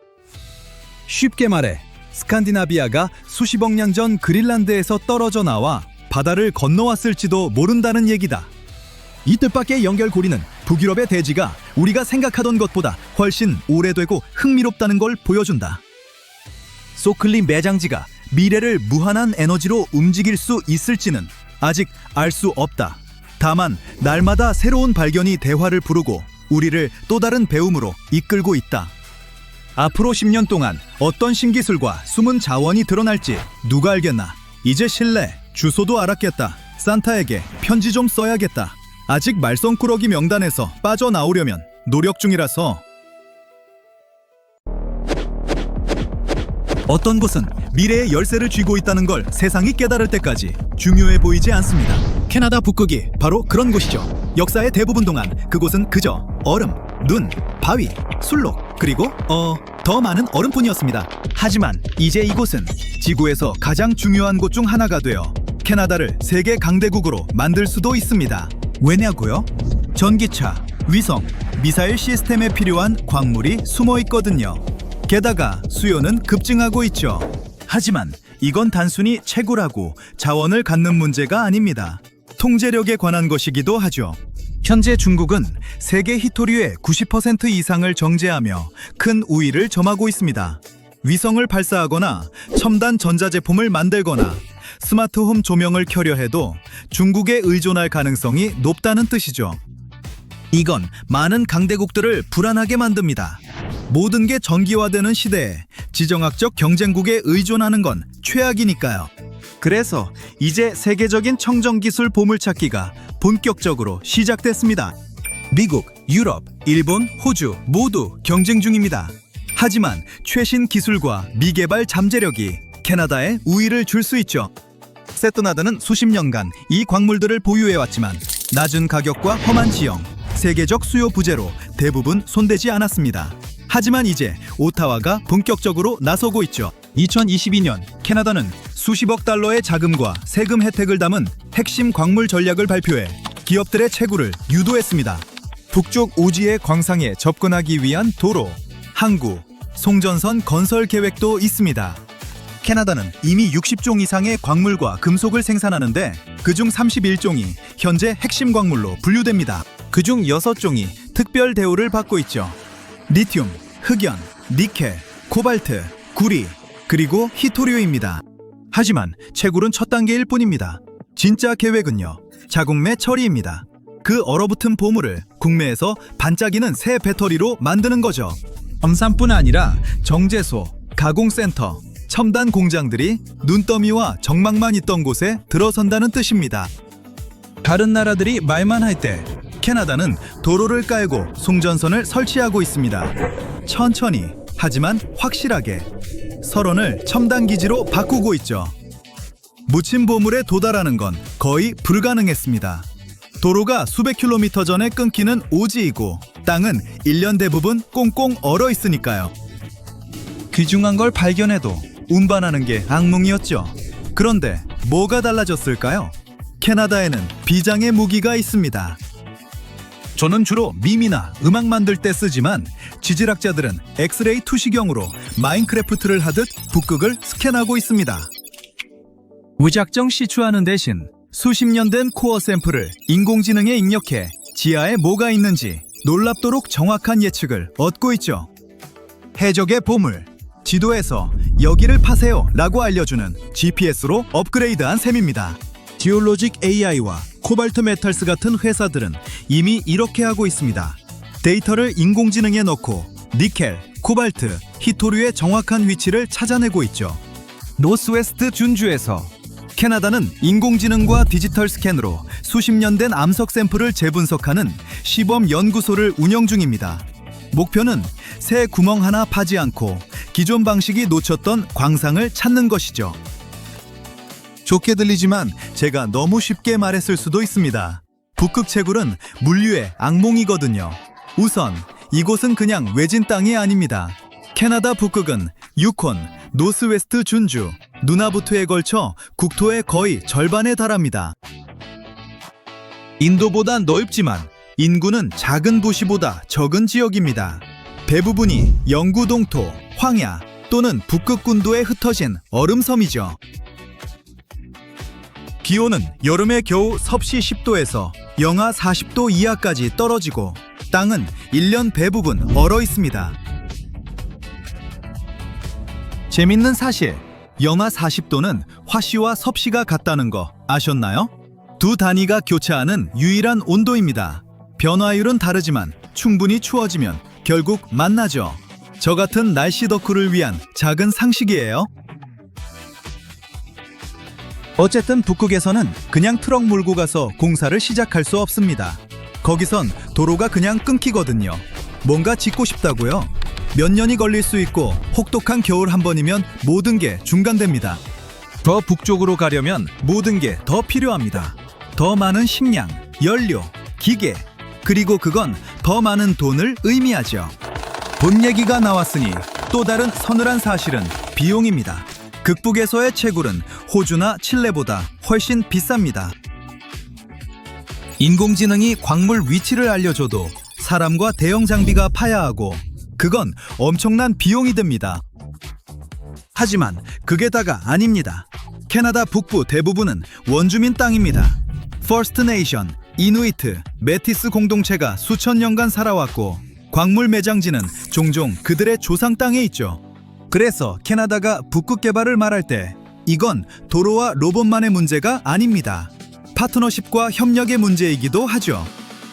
쉽게 말해 스칸디나비아가 수십억 년 전 그린란드에서 떨어져 나와 바다를 건너왔을지도 모른다는 얘기다. 이 뜻밖의 연결고리는 북유럽의 대지가 우리가 생각하던 것보다 훨씬 오래되고 흥미롭다는 걸 보여준다. 소클리 매장지가 미래를 무한한 에너지로 움직일 수 있을지는 아직 알 수 없다. 다만 날마다 새로운 발견이 대화를 부르고 우리를 또 다른 배움으로 이끌고 있다. 앞으로 10년 동안 어떤 신기술과 숨은 자원이 드러날지 누가 알겠나. 이제 실내, 주소도 알았겠다. 산타에게 편지 좀 써야겠다. 아직 말썽꾸러기 명단에서 빠져나오려면 노력 중이라서. 어떤 곳은 미래의 열쇠를 쥐고 있다는 걸 세상이 깨달을 때까지 중요해 보이지 않습니다. 캐나다 북극이 바로 그런 곳이죠. 역사의 대부분 동안 그곳은 그저 얼음, 눈, 바위, 술록, 그리고 더 많은 얼음뿐이었습니다. 하지만 이제 이곳은 지구에서 가장 중요한 곳 중 하나가 되어 캐나다를 세계 강대국으로 만들 수도 있습니다. 왜냐고요? 전기차, 위성, 미사일 시스템에 필요한 광물이 숨어 있거든요. 게다가 수요는 급증하고 있죠. 하지만 이건 단순히 채굴하고 자원을 갖는 문제가 아닙니다. 통제력에 관한 것이기도 하죠. 현재 중국은 세계 희토류의 90% 이상을 정제하며 큰 우위를 점하고 있습니다. 위성을 발사하거나 첨단 전자제품을 만들거나 스마트홈 조명을 켜려 해도 중국에 의존할 가능성이 높다는 뜻이죠. 이건 많은 강대국들을 불안하게 만듭니다. 모든 게 전기화되는 시대에 지정학적 경쟁국에 의존하는 건 최악이니까요. 그래서 이제 세계적인 청정기술 보물찾기가 본격적으로 시작됐습니다. 미국, 유럽, 일본, 호주 모두 경쟁 중입니다. 하지만 최신 기술과 미개발 잠재력이 캐나다에 우위를 줄 수 있죠. 세토나드는 수십 년간 이 광물들을 보유해왔지만 낮은 가격과 험한 지형, 세계적 수요 부재로 대부분 손대지 않았습니다. 하지만 이제 오타와가 본격적으로 나서고 있죠. 2022년 캐나다는 수십억 달러의 자금과 세금 혜택을 담은 핵심 광물 전략을 발표해 기업들의 채굴을 유도했습니다. 북쪽 오지의 광상에 접근하기 위한 도로, 항구, 송전선 건설 계획도 있습니다. 캐나다는 이미 60종 이상의 광물과 금속을 생산하는데 그중 31종이 현재 핵심 광물로 분류됩니다. 그중 6종이 특별 대우를 받고 있죠. 리튬, 흑연, 니켈, 코발트, 구리, 그리고 희토류입니다. 하지만 채굴은 첫 단계일 뿐입니다. 진짜 계획은요, 자국내 처리입니다. 그 얼어붙은 보물을 국내에서 반짝이는 새 배터리로 만드는 거죠. 검산뿐 아니라 정제소, 가공센터, 첨단 공장들이 눈더미와 정막만 있던 곳에 들어선다는 뜻입니다. 다른 나라들이 말만 할 때 캐나다는 도로를 깔고 송전선을 설치하고 있습니다. 천천히 하지만 확실하게 설원을 첨단 기지로 바꾸고 있죠. 묻힌 보물에 도달하는 건 거의 불가능했습니다. 도로가 수백 킬로미터 전에 끊기는 오지이고 땅은 1년 대부분 꽁꽁 얼어 있으니까요. 귀중한 걸 발견해도 운반하는 게 악몽이었죠. 그런데 뭐가 달라졌을까요? 캐나다에는 비장의 무기가 있습니다. 저는 주로 밈이나 음악 만들 때 쓰지만 지질학자들은 엑스레이 투시경으로 마인크래프트를 하듯 북극을 스캔하고 있습니다. 무작정 시추하는 대신 수십 년 된 코어 샘플을 인공지능에 입력해 지하에 뭐가 있는지 놀랍도록 정확한 예측을 얻고 있죠. 해적의 보물, 지도에서 여기를 파세요 라고 알려주는 GPS로 업그레이드한 셈입니다. 지올로직 AI와 코발트 메탈스 같은 회사들은 이미 이렇게 하고 있습니다. 데이터를 인공지능에 넣고 니켈, 코발트, 히토류의 정확한 위치를 찾아내고 있죠. 노스웨스트 준주에서 캐나다는 인공지능과 디지털 스캔으로 수십 년 된 암석 샘플을 재분석하는 시범 연구소를 운영 중입니다. 목표는 새 구멍 하나 파지 않고 기존 방식이 놓쳤던 광상을 찾는 것이죠. 좋게 들리지만 제가 너무 쉽게 말했을 수도 있습니다. 북극 채굴은 물류의 악몽이거든요. 우선 이곳은 그냥 외진 땅이 아닙니다. 캐나다 북극은 유콘, 노스웨스트 준주, 누나부투에 걸쳐 국토의 거의 절반에 달합니다. 인도보다 넓지만 인구는 작은 도시보다 적은 지역입니다. 대부분이 영구 동토, 황야 또는 북극 군도에 흩어진 얼음섬이죠. 기온은 여름에 겨우 섭씨 10도에서 영하 40도 이하까지 떨어지고 땅은 1년 대부분 얼어 있습니다. 재밌는 사실, 영하 40도는 화씨와 섭씨가 같다는 거 아셨나요? 두 단위가 교차하는 유일한 온도입니다. 변화율은 다르지만 충분히 추워지면 결국 만나죠. 저 같은 날씨 덕후를 위한 작은 상식이에요. 어쨌든 북극에서는 그냥 트럭 몰고 가서 공사를 시작할 수 없습니다. 거기선 도로가 그냥 끊기거든요. 뭔가 짓고 싶다고요? 몇 년이 걸릴 수 있고 혹독한 겨울 한 번이면 모든 게 중단됩니다. 더 북쪽으로 가려면 모든 게 더 필요합니다. 더 많은 식량, 연료, 기계, 그리고 그건 더 많은 돈을 의미하죠. 돈 얘기가 나왔으니 또 다른 서늘한 사실은 비용입니다. 극북에서의 채굴은 호주나 칠레보다 훨씬 비쌉니다. 인공지능이 광물 위치를 알려줘도 사람과 대형 장비가 파야 하고 그건 엄청난 비용이 듭니다. 하지만 그게 다가 아닙니다. 캐나다 북부 대부분은 원주민 땅입니다. 퍼스트 네이션, 이누이트, 메티스 공동체가 수천 년간 살아왔고 광물 매장지는 종종 그들의 조상 땅에 있죠. 그래서 캐나다가 북극 개발을 말할 때 이건 도로와 로봇만의 문제가 아닙니다. 파트너십과 협력의 문제이기도 하죠.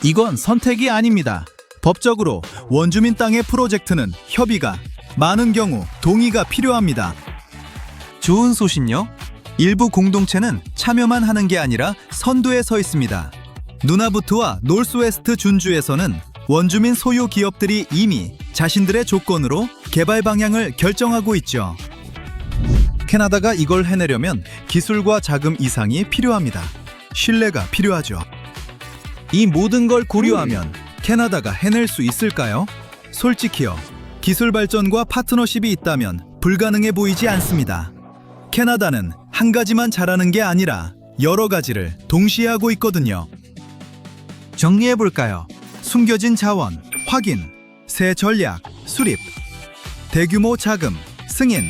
이건 선택이 아닙니다. 법적으로 원주민 땅의 프로젝트는 협의가, 많은 경우 동의가 필요합니다. 좋은 소식요? 일부 공동체는 참여만 하는 게 아니라 선두에 서 있습니다. 누나부투와 노스웨스트 준주에서는 원주민 소유 기업들이 이미 자신들의 조건으로 개발 방향을 결정하고 있죠. 캐나다가 이걸 해내려면 기술과 자금 이상이 필요합니다. 신뢰가 필요하죠. 이 모든 걸 고려하면 캐나다가 해낼 수 있을까요? 솔직히요. 기술 발전과 파트너십이 있다면 불가능해 보이지 않습니다. 캐나다는 한 가지만 잘하는 게 아니라 여러 가지를 동시에 하고 있거든요. 정리해볼까요? 숨겨진 자원, 확인, 새 전략, 수립, 대규모 자금, 승인,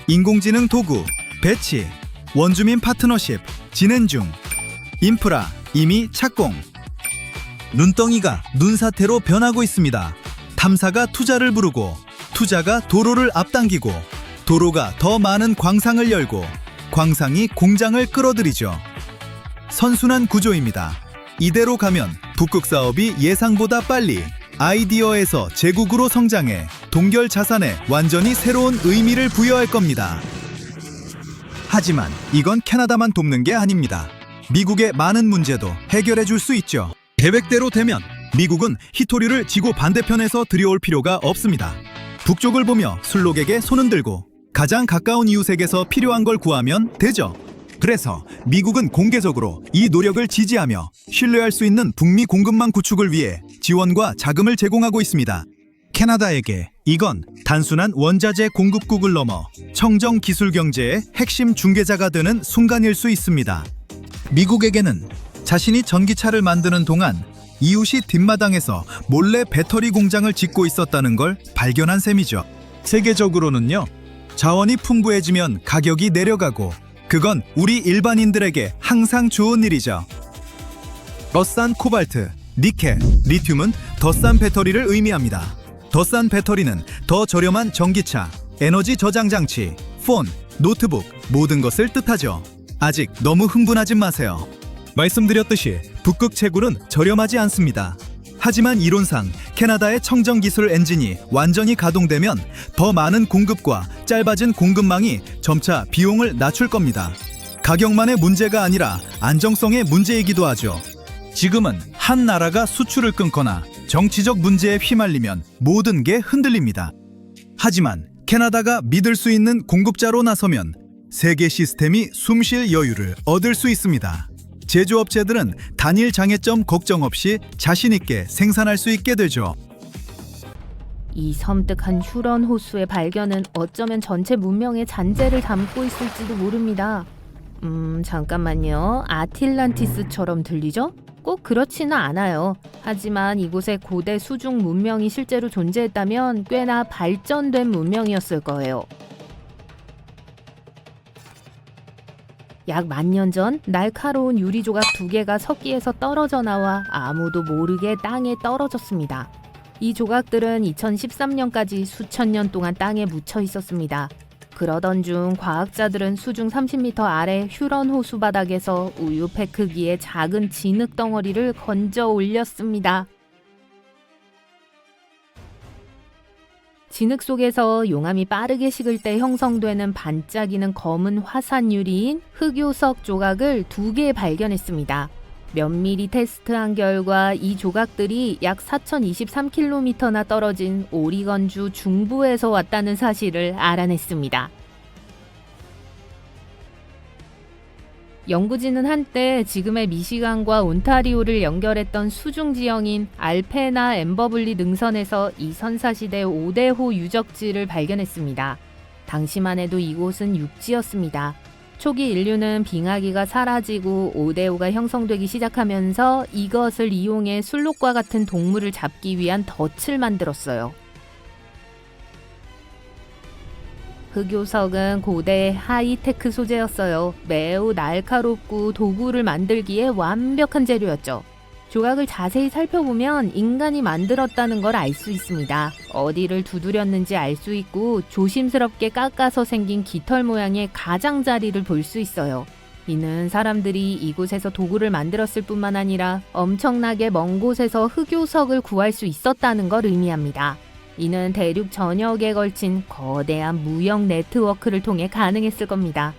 인공지능 도구, 배치, 원주민 파트너십, 진행 중, 인프라, 이미 착공. 눈덩이가 눈사태로 변하고 있습니다. 탐사가 투자를 부르고, 투자가 도로를 앞당기고, 도로가 더 많은 광상을 열고, 광상이 공장을 끌어들이죠. 선순환 구조입니다. 이대로 가면 북극 사업이 예상보다 빨리 아이디어에서 제국으로 성장해 동결 자산에 완전히 새로운 의미를 부여할 겁니다. 하지만 이건 캐나다만 돕는 게 아닙니다. 미국의 많은 문제도 해결해 줄 수 있죠. 계획대로 되면 미국은 히토류를 지구 반대편에서 들여올 필요가 없습니다. 북쪽을 보며 술록에게 손은 들고 가장 가까운 이웃에게서 필요한 걸 구하면 되죠. 그래서 미국은 공개적으로 이 노력을 지지하며 신뢰할 수 있는 북미 공급망 구축을 위해 지원과 자금을 제공하고 있습니다. 캐나다에게 이건 단순한 원자재 공급국을 넘어 청정 기술 경제의 핵심 중개자가 되는 순간일 수 있습니다. 미국에게는 자신이 전기차를 만드는 동안 이웃이 뒷마당에서 몰래 배터리 공장을 짓고 있었다는 걸 발견한 셈이죠. 세계적으로는요, 자원이 풍부해지면 가격이 내려가고 그건 우리 일반인들에게 항상 좋은 일이죠. 러산 코발트, 니켈, 리튬은 더 싼 배터리를 의미합니다. 더 싼 배터리는 더 저렴한 전기차, 에너지 저장 장치, 폰, 노트북 모든 것을 뜻하죠. 아직 너무 흥분하지 마세요. 말씀드렸듯이 북극 채굴은 저렴하지 않습니다. 하지만 이론상 캐나다의 청정 기술 엔진이 완전히 가동되면 더 많은 공급과 짧아진 공급망이 점차 비용을 낮출 겁니다. 가격만의 문제가 아니라 안정성의 문제이기도 하죠. 지금은 한 나라가 수출을 끊거나 정치적 문제에 휘말리면 모든 게 흔들립니다. 하지만 캐나다가 믿을 수 있는 공급자로 나서면 세계 시스템이 숨쉴 여유를 얻을 수 있습니다. 제조업체들은 단일 장애점 걱정 없이 자신 있게 생산할 수 있게 되죠. 이 섬뜩한 휴런 호수의 발견은 어쩌면 전체 문명의 잔재를 담고 있을지도 모릅니다. 잠깐만요. 아틀란티스처럼 들리죠? 꼭 그렇지는 않아요. 하지만 이곳에 고대 수중 문명이 실제로 존재했다면 꽤나 발전된 문명이었을 거예요. 약 10,000년 전 날카로운 유리 조각 2개가 석기에서 떨어져 나와 아무도 모르게 땅에 떨어졌습니다. 이 조각들은 2013년까지 수천 년 동안 땅에 묻혀 있었습니다. 그러던 중 과학자들은 수중 30m 아래 휴런 호수 바닥에서 우유팩 크기의 작은 진흙 덩어리를 건져 올렸습니다. 진흙 속에서 용암이 빠르게 식을 때 형성되는 반짝이는 검은 화산 유리인 흑요석 조각을 2개 발견했습니다. 면밀히 테스트한 결과 이 조각들이 약 4,023km나 떨어진 오리건주 중부에서 왔다는 사실을 알아냈습니다. 연구진은 한때 지금의 미시간과 온타리오를 연결했던 수중 지형인 알페나 엠버블리 능선에서 이 선사시대 오대호 유적지를 발견했습니다. 당시만 해도 이곳은 육지였습니다. 초기 인류는 빙하기가 사라지고 오대오가 형성되기 시작하면서 이것을 이용해 술록과 같은 동물을 잡기 위한 덫을 만들었어요. 흑요석은 고대의 하이테크 소재였어요. 매우 날카롭고 도구를 만들기에 완벽한 재료였죠. 조각을 자세히 살펴보면 인간이 만들었다는 걸 알 수 있습니다. 어디를 두드렸는지 알 수 있고 조심스럽게 깎아서 생긴 깃털 모양의 가장자리를 볼 수 있어요. 이는 사람들이 이곳에서 도구를 만들었을 뿐만 아니라 엄청나게 먼 곳에서 흑요석을 구할 수 있었다는 걸 의미합니다. 이는 대륙 전역에 걸친 거대한 무역 네트워크를 통해 가능했을 겁니다.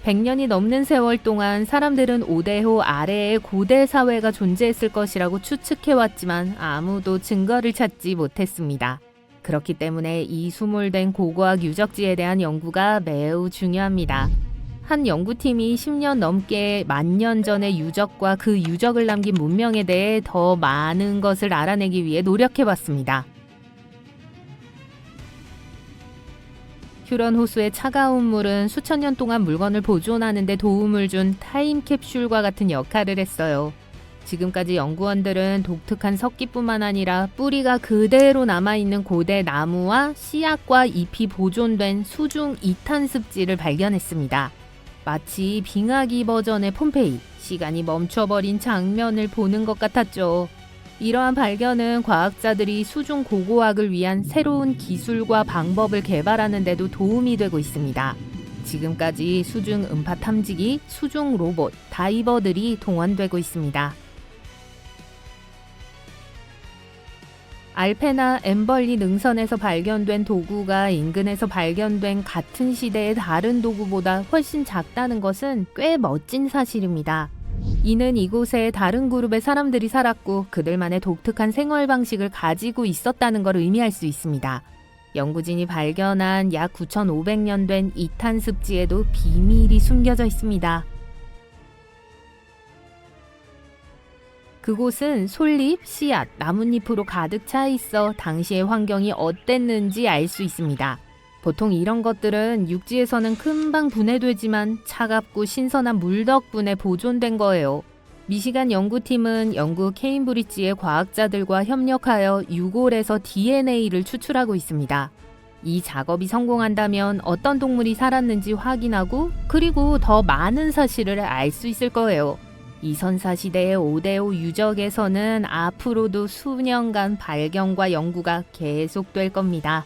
100년이 넘는 세월 동안 사람들은 오대호 아래에 고대 사회가 존재했을 것이라고 추측해왔지만 아무도 증거를 찾지 못했습니다. 그렇기 때문에 이 수몰된 고고학 유적지에 대한 연구가 매우 중요합니다. 한 연구팀이 10년 넘게 10,000년 전의 유적과 그 유적을 남긴 문명에 대해 더 많은 것을 알아내기 위해 노력해봤습니다. 휴런 호수의 차가운 물은 수천 년 동안 물건을 보존하는 데 도움을 준 타임캡슐과 같은 역할을 했어요. 지금까지 연구원들은 독특한 석기뿐만 아니라 뿌리가 그대로 남아있는 고대 나무와 씨앗과 잎이 보존된 수중 2탄 습지를 발견했습니다. 마치 빙하기 버전의 폼페이, 시간이 멈춰버린 장면을 보는 것 같았죠. 이러한 발견은 과학자들이 수중 고고학을 위한 새로운 기술과 방법을 개발하는 데도 도움이 되고 있습니다. 지금까지 수중 음파 탐지기, 수중 로봇, 다이버들이 동원되고 있습니다. 알페나 엠벌리 능선에서 발견된 도구가 인근에서 발견된 같은 시대의 다른 도구보다 훨씬 작다는 것은 꽤 멋진 사실입니다. 이는 이곳에 다른 그룹의 사람들이 살았고 그들만의 독특한 생활 방식을 가지고 있었다는 걸 의미할 수 있습니다. 연구진이 발견한 약 9,500년 된 2탄 습지에도 비밀이 숨겨져 있습니다. 그곳은 솔잎, 씨앗, 나뭇잎으로 가득 차 있어 당시의 환경이 어땠는지 알 수 있습니다. 보통 이런 것들은 육지에서는 금방 분해되지만 차갑고 신선한 물 덕분에 보존된 거예요. 미시간 연구팀은 영국 케임브리지의 과학자들과 협력하여 유골에서 DNA를 추출하고 있습니다. 이 작업이 성공한다면 어떤 동물이 살았는지 확인하고 그리고 더 많은 사실을 알 수 있을 거예요. 이 선사 시대의 5대5 유적에서는 앞으로도 수년간 발견과 연구가 계속될 겁니다.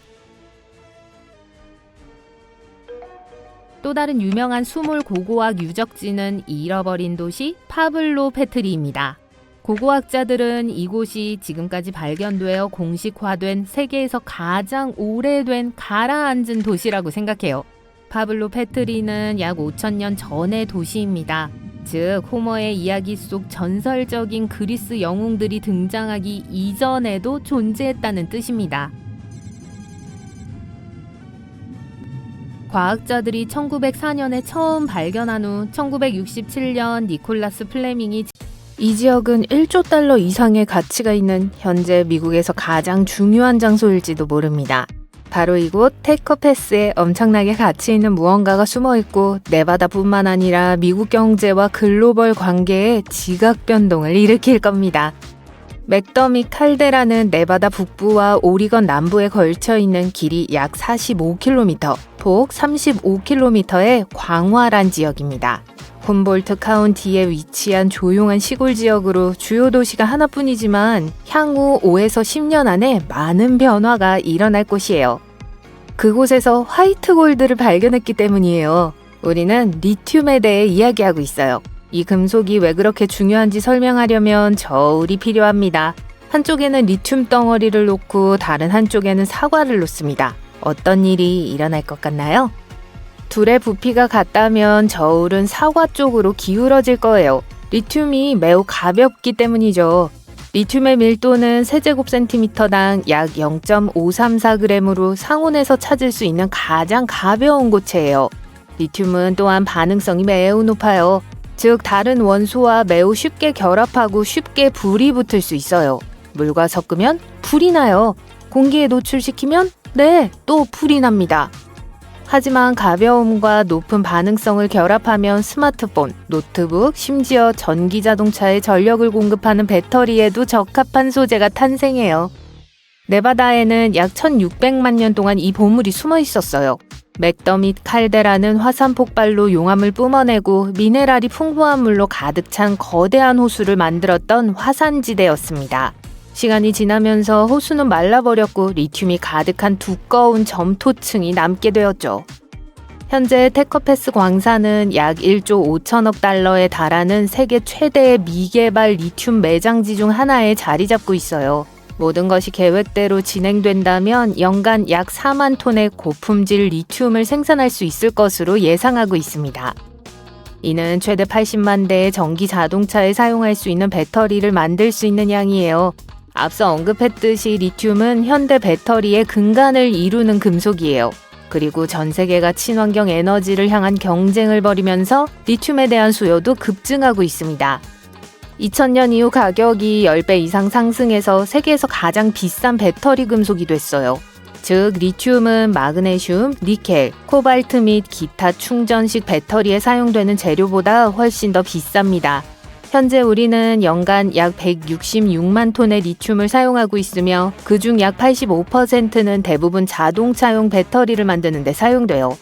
또 다른 유명한 수몰 고고학 유적지는 잃어버린 도시 파블로 페트리입니다. 고고학자들은 이곳이 지금까지 발견되어 공식화된 세계에서 가장 오래된 가라앉은 도시라고 생각해요. 파블로 페트리는 약 5,000년 전의 도시입니다. 즉 호머의 이야기 속 전설적인 그리스 영웅들이 등장하기 이전에도 존재했다는 뜻입니다. 과학자들이 1904년에 처음 발견한 후 1967년 니콜라스 플레밍이 이 지역은 1조 달러 이상의 가치가 있는 현재 미국에서 가장 중요한 장소일지도 모릅니다. 바로 이곳 테커패스에 엄청나게 가치 있는 무언가가 숨어 있고 네바다뿐만 아니라 미국 경제와 글로벌 관계에 지각 변동을 일으킬 겁니다. 맥더밋 칼데라는 네바다 북부와 오리건 남부에 걸쳐 있는 길이 약 45km, 폭 35km의 광활한 지역입니다. 훔볼트 카운티에 위치한 조용한 시골 지역으로 주요 도시가 하나뿐이지만 향후 5에서 10년 안에 많은 변화가 일어날 곳이에요. 그곳에서 화이트 골드를 발견했기 때문이에요. 우리는 리튬에 대해 이야기하고 있어요. 이 금속이 왜 그렇게 중요한지 설명하려면 저울이 필요합니다. 한쪽에는 리튬 덩어리를 놓고 다른 한쪽에는 사과를 놓습니다. 어떤 일이 일어날 것 같나요? 둘의 부피가 같다면 저울은 사과 쪽으로 기울어질 거예요. 리튬이 매우 가볍기 때문이죠. 리튬의 밀도는 세제곱센티미터당 약 0.534g으로 상온에서 찾을 수 있는 가장 가벼운 고체예요. 리튬은 또한 반응성이 매우 높아요. 즉 다른 원소와 매우 쉽게 결합하고 쉽게 불이 붙을 수 있어요. 물과 섞으면 불이 나요. 공기에 노출시키면 또 불이 납니다. 하지만 가벼움과 높은 반응성을 결합하면 스마트폰, 노트북, 심지어 전기자동차에 전력을 공급하는 배터리에도 적합한 소재가 탄생해요. 네바다에는 약 1600만 년 동안 이 보물이 숨어 있었어요. 맥더밋 칼데라는 화산 폭발로 용암을 뿜어내고 미네랄이 풍부한 물로 가득 찬 거대한 호수를 만들었던 화산지대였습니다. 시간이 지나면서 호수는 말라버렸고 리튬이 가득한 두꺼운 점토층이 남게 되었죠. 현재 테커패스 광산은 약 1조 5천억 달러에 달하는 세계 최대의 미개발 리튬 매장지 중 하나에 자리 잡고 있어요. 모든 것이 계획대로 진행된다면 연간 약 4만 톤의 고품질 리튬을 생산할 수 있을 것으로 예상하고 있습니다. 이는 최대 80만 대의 전기 자동차에 사용할 수 있는 배터리를 만들 수 있는 양이에요. 앞서 언급했듯이 리튬은 현대 배터리의 근간을 이루는 금속이에요. 그리고 전 세계가 친환경 에너지를 향한 경쟁을 벌이면서 리튬에 대한 수요도 급증하고 있습니다. 2000년 이후 가격이 10배 이상 상승해서 세계에서 가장 비싼 배터리 금속이 됐어요. 즉 리튬은 마그네슘, 니켈, 코발트 및 기타 충전식 배터리에 사용되는 재료보다 훨씬 더 비쌉니다. 현재 우리는 연간 약 166만 톤의 리튬을 사용하고 있으며 그중 약 85%는 대부분 자동차용 배터리를 만드는 데 사용돼요.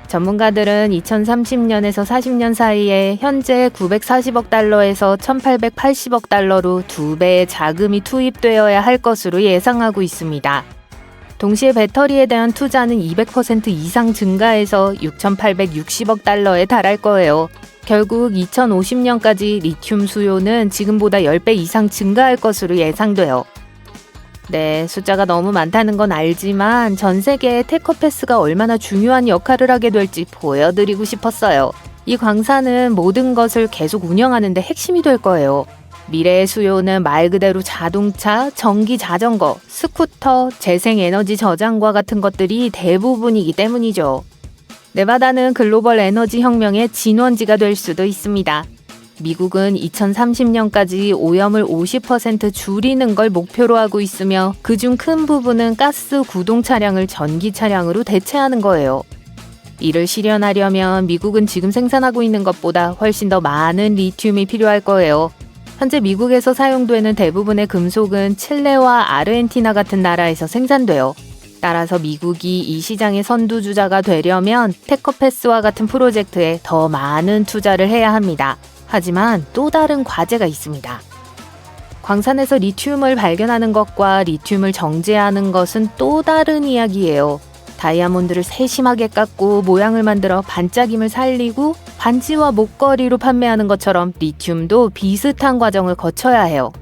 전문가들은 2030년에서 40년 사이에 현재 940억 달러에서 1880억 달러로 2배의 자금이 투입되어야 할 것으로 예상하고 있습니다. 동시에 배터리에 대한 투자는 200% 이상 증가해서 6,860억 달러에 달할 거예요. 결국 2050년까지 리튬 수요는 지금보다 10배 이상 증가할 것으로 예상돼요. 네, 숫자가 너무 많다는 건 알지만 전 세계에 테커패스가 얼마나 중요한 역할을 하게 될지 보여드리고 싶었어요. 이 광산은 모든 것을 계속 운영하는 데 핵심이 될 거예요. 미래의 수요는 말 그대로 자동차, 전기 자전거, 스쿠터, 재생에너지 저장과 같은 것들이 대부분이기 때문이죠. 네바다는 글로벌 에너지 혁명의 진원지가 될 수도 있습니다. 미국은 2030년까지 오염을 50% 줄이는 걸 목표로 하고 있으며 그중 큰 부분은 가스 구동 차량을 전기 차량으로 대체하는 거예요. 이를 실현하려면 미국은 지금 생산하고 있는 것보다 훨씬 더 많은 리튬이 필요할 거예요. 현재 미국에서 사용되는 대부분의 금속은 칠레와 아르헨티나 같은 나라에서 생산돼요. 따라서 미국이 이 시장의 선두주자가 되려면 테커패스와 같은 프로젝트에 더 많은 투자를 해야 합니다. 하지만 또 다른 과제가 있습니다. 광산에서 리튬을 발견하는 것과 리튬을 정제하는 것은 또 다른 이야기예요. 다이아몬드를 세심하게 깎고 모양을 만들어 반짝임을 살리고 반지와 목걸이로 판매하는 것처럼 리튬도 비슷한 과정을 거쳐야 해요.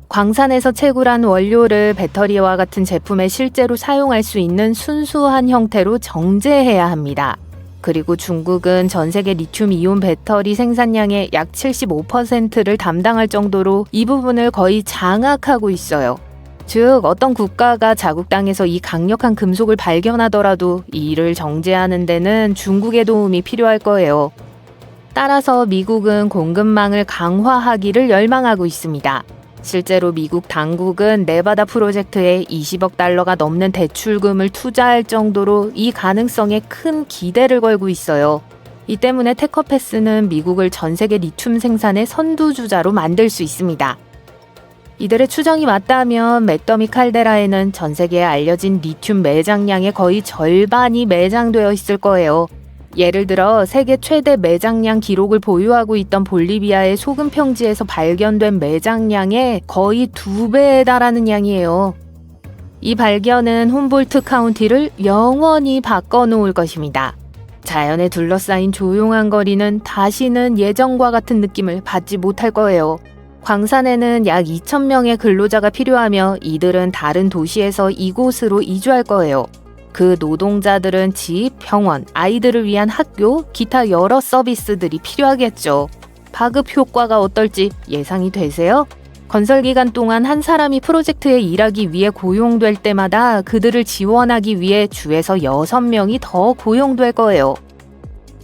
광산에서 채굴한 원료를 배터리와 같은 제품에 실제로 사용할 수 있는 순수한 형태로 정제해야 합니다. 그리고 중국은 전 세계 리튬 이온 배터리 생산량의 약 75%를 담당할 정도로 이 부분을 거의 장악하고 있어요. 즉, 어떤 국가가 자국 땅에서 이 강력한 금속을 발견하더라도 이를 정제하는 데는 중국의 도움이 필요할 거예요. 따라서 미국은 공급망을 강화하기를 열망하고 있습니다. 실제로 미국 당국은 네바다 프로젝트에 20억 달러가 넘는 대출금을 투자할 정도로 이 가능성에 큰 기대를 걸고 있어요. 이 때문에 테커패스는 미국을 전 세계 리튬 생산의 선두주자로 만들 수 있습니다. 이들의 추정이 맞다면 맥더미 칼데라에는 전 세계에 알려진 리튬 매장량의 거의 절반이 매장되어 있을 거예요. 예를 들어 세계 최대 매장량 기록을 보유하고 있던 볼리비아의 소금 평지에서 발견된 매장량의 거의 2배에 달하는 양이에요. 이 발견은 훔볼트 카운티를 영원히 바꿔놓을 것입니다. 자연에 둘러싸인 조용한 거리는 다시는 예전과 같은 느낌을 받지 못할 거예요. 광산에는 약 2,000명의 근로자가 필요하며 이들은 다른 도시에서 이곳으로 이주할 거예요. 그 노동자들은 집, 병원, 아이들을 위한 학교, 기타 여러 서비스들이 필요하겠죠. 파급 효과가 어떨지 예상이 되세요? 건설 기간 동안 한 사람이 프로젝트에 일하기 위해 고용될 때마다 그들을 지원하기 위해 주에서 6명이 더 고용될 거예요.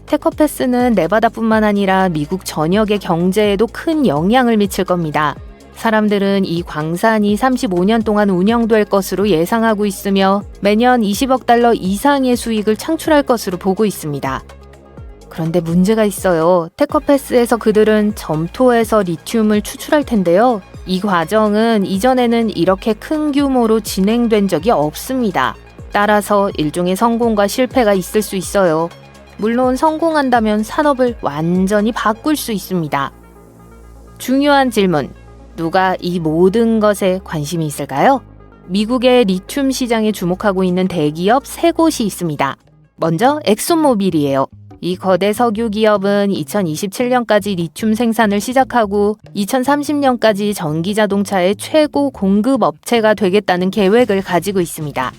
테커패스는 네바다뿐만 아니라 미국 전역의 경제에도 큰 영향을 미칠 겁니다. 사람들은 이 광산이 35년 동안 운영될 것으로 예상하고 있으며 매년 20억 달러 이상의 수익을 창출할 것으로 보고 있습니다. 그런데 문제가 있어요. 테커패스에서 그들은 점토에서 리튬을 추출할 텐데요. 이 과정은 이전에는 이렇게 큰 규모로 진행된 적이 없습니다. 따라서 일종의 성공과 실패가 있을 수 있어요. 물론 성공한다면 산업을 완전히 바꿀 수 있습니다. 중요한 질문. 누가 이 모든 것에 관심이 있을까요? 미국의 리튬 시장에 주목하고 있는 대기업 3곳이 있습니다. 먼저 엑손모빌이에요. 이 거대 석유 기업은 2027년까지 리튬 생산을 시작하고 2030년까지 전기 자동차의 최고 공급 업체가 되겠다는 계획을 가지고 있습니다.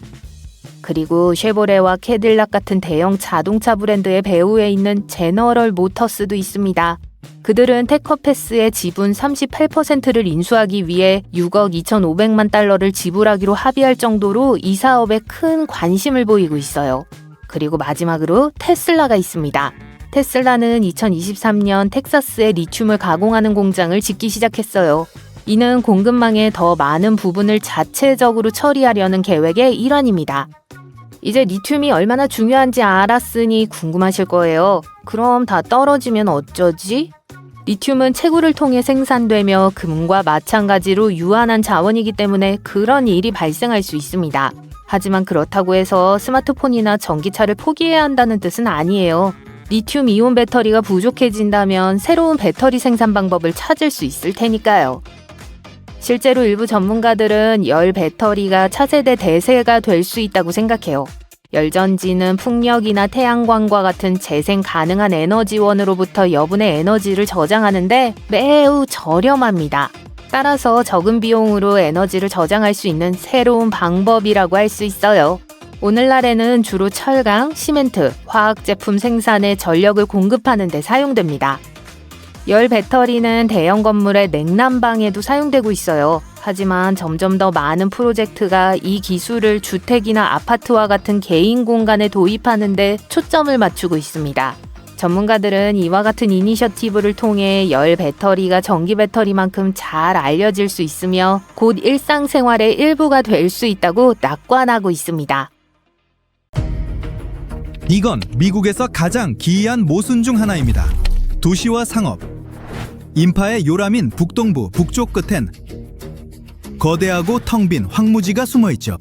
그리고 쉐보레와 캐딜락 같은 대형 자동차 브랜드의 배후에 있는 제너럴 모터스도 있습니다. 그들은 테커패스의 지분 38%를 인수하기 위해 6억 2,500만 달러를 지불하기로 합의할 정도로 이 사업에 큰 관심을 보이고 있어요. 그리고 마지막으로 테슬라가 있습니다. 테슬라는 2023년 텍사스에 리튬을 가공하는 공장을 짓기 시작했어요. 이는 공급망의 더 많은 부분을 자체적으로 처리하려는 계획의 일환입니다. 이제 리튬이 얼마나 중요한지 알았으니 궁금하실 거예요. 그럼 다 떨어지면 어쩌지? 리튬은 채굴을 통해 생산되며 금과 마찬가지로 유한한 자원이기 때문에 그런 일이 발생할 수 있습니다. 하지만 그렇다고 해서 스마트폰이나 전기차를 포기해야 한다는 뜻은 아니에요. 리튬 이온 배터리가 부족해진다면 새로운 배터리 생산 방법을 찾을 수 있을 테니까요. 실제로 일부 전문가들은 열 배터리가 차세대 대세가 될 수 있다고 생각해요. 열전지는 풍력이나 태양광과 같은 재생 가능한 에너지원으로부터 여분의 에너지를 저장하는데 매우 저렴합니다. 따라서 적은 비용으로 에너지를 저장할 수 있는 새로운 방법이라고 할 수 있어요. 오늘날에는 주로 철강, 시멘트, 화학제품 생산에 전력을 공급하는 데 사용됩니다. 열 배터리는 대형 건물의 냉난방에도 사용되고 있어요. 하지만 점점 더 많은 프로젝트가 이 기술을 주택이나 아파트와 같은 개인 공간에 도입하는 데 초점을 맞추고 있습니다. 전문가들은 이와 같은 이니셔티브를 통해 열 배터리가 전기 배터리만큼 잘 알려질 수 있으며 곧 일상생활의 일부가 될 수 있다고 낙관하고 있습니다. 이건 미국에서 가장 기이한 모순 중 하나입니다. 도시와 상업. 인파의 요람인 북동부 북쪽 끝엔 거대하고 텅 빈 황무지가 숨어있죠.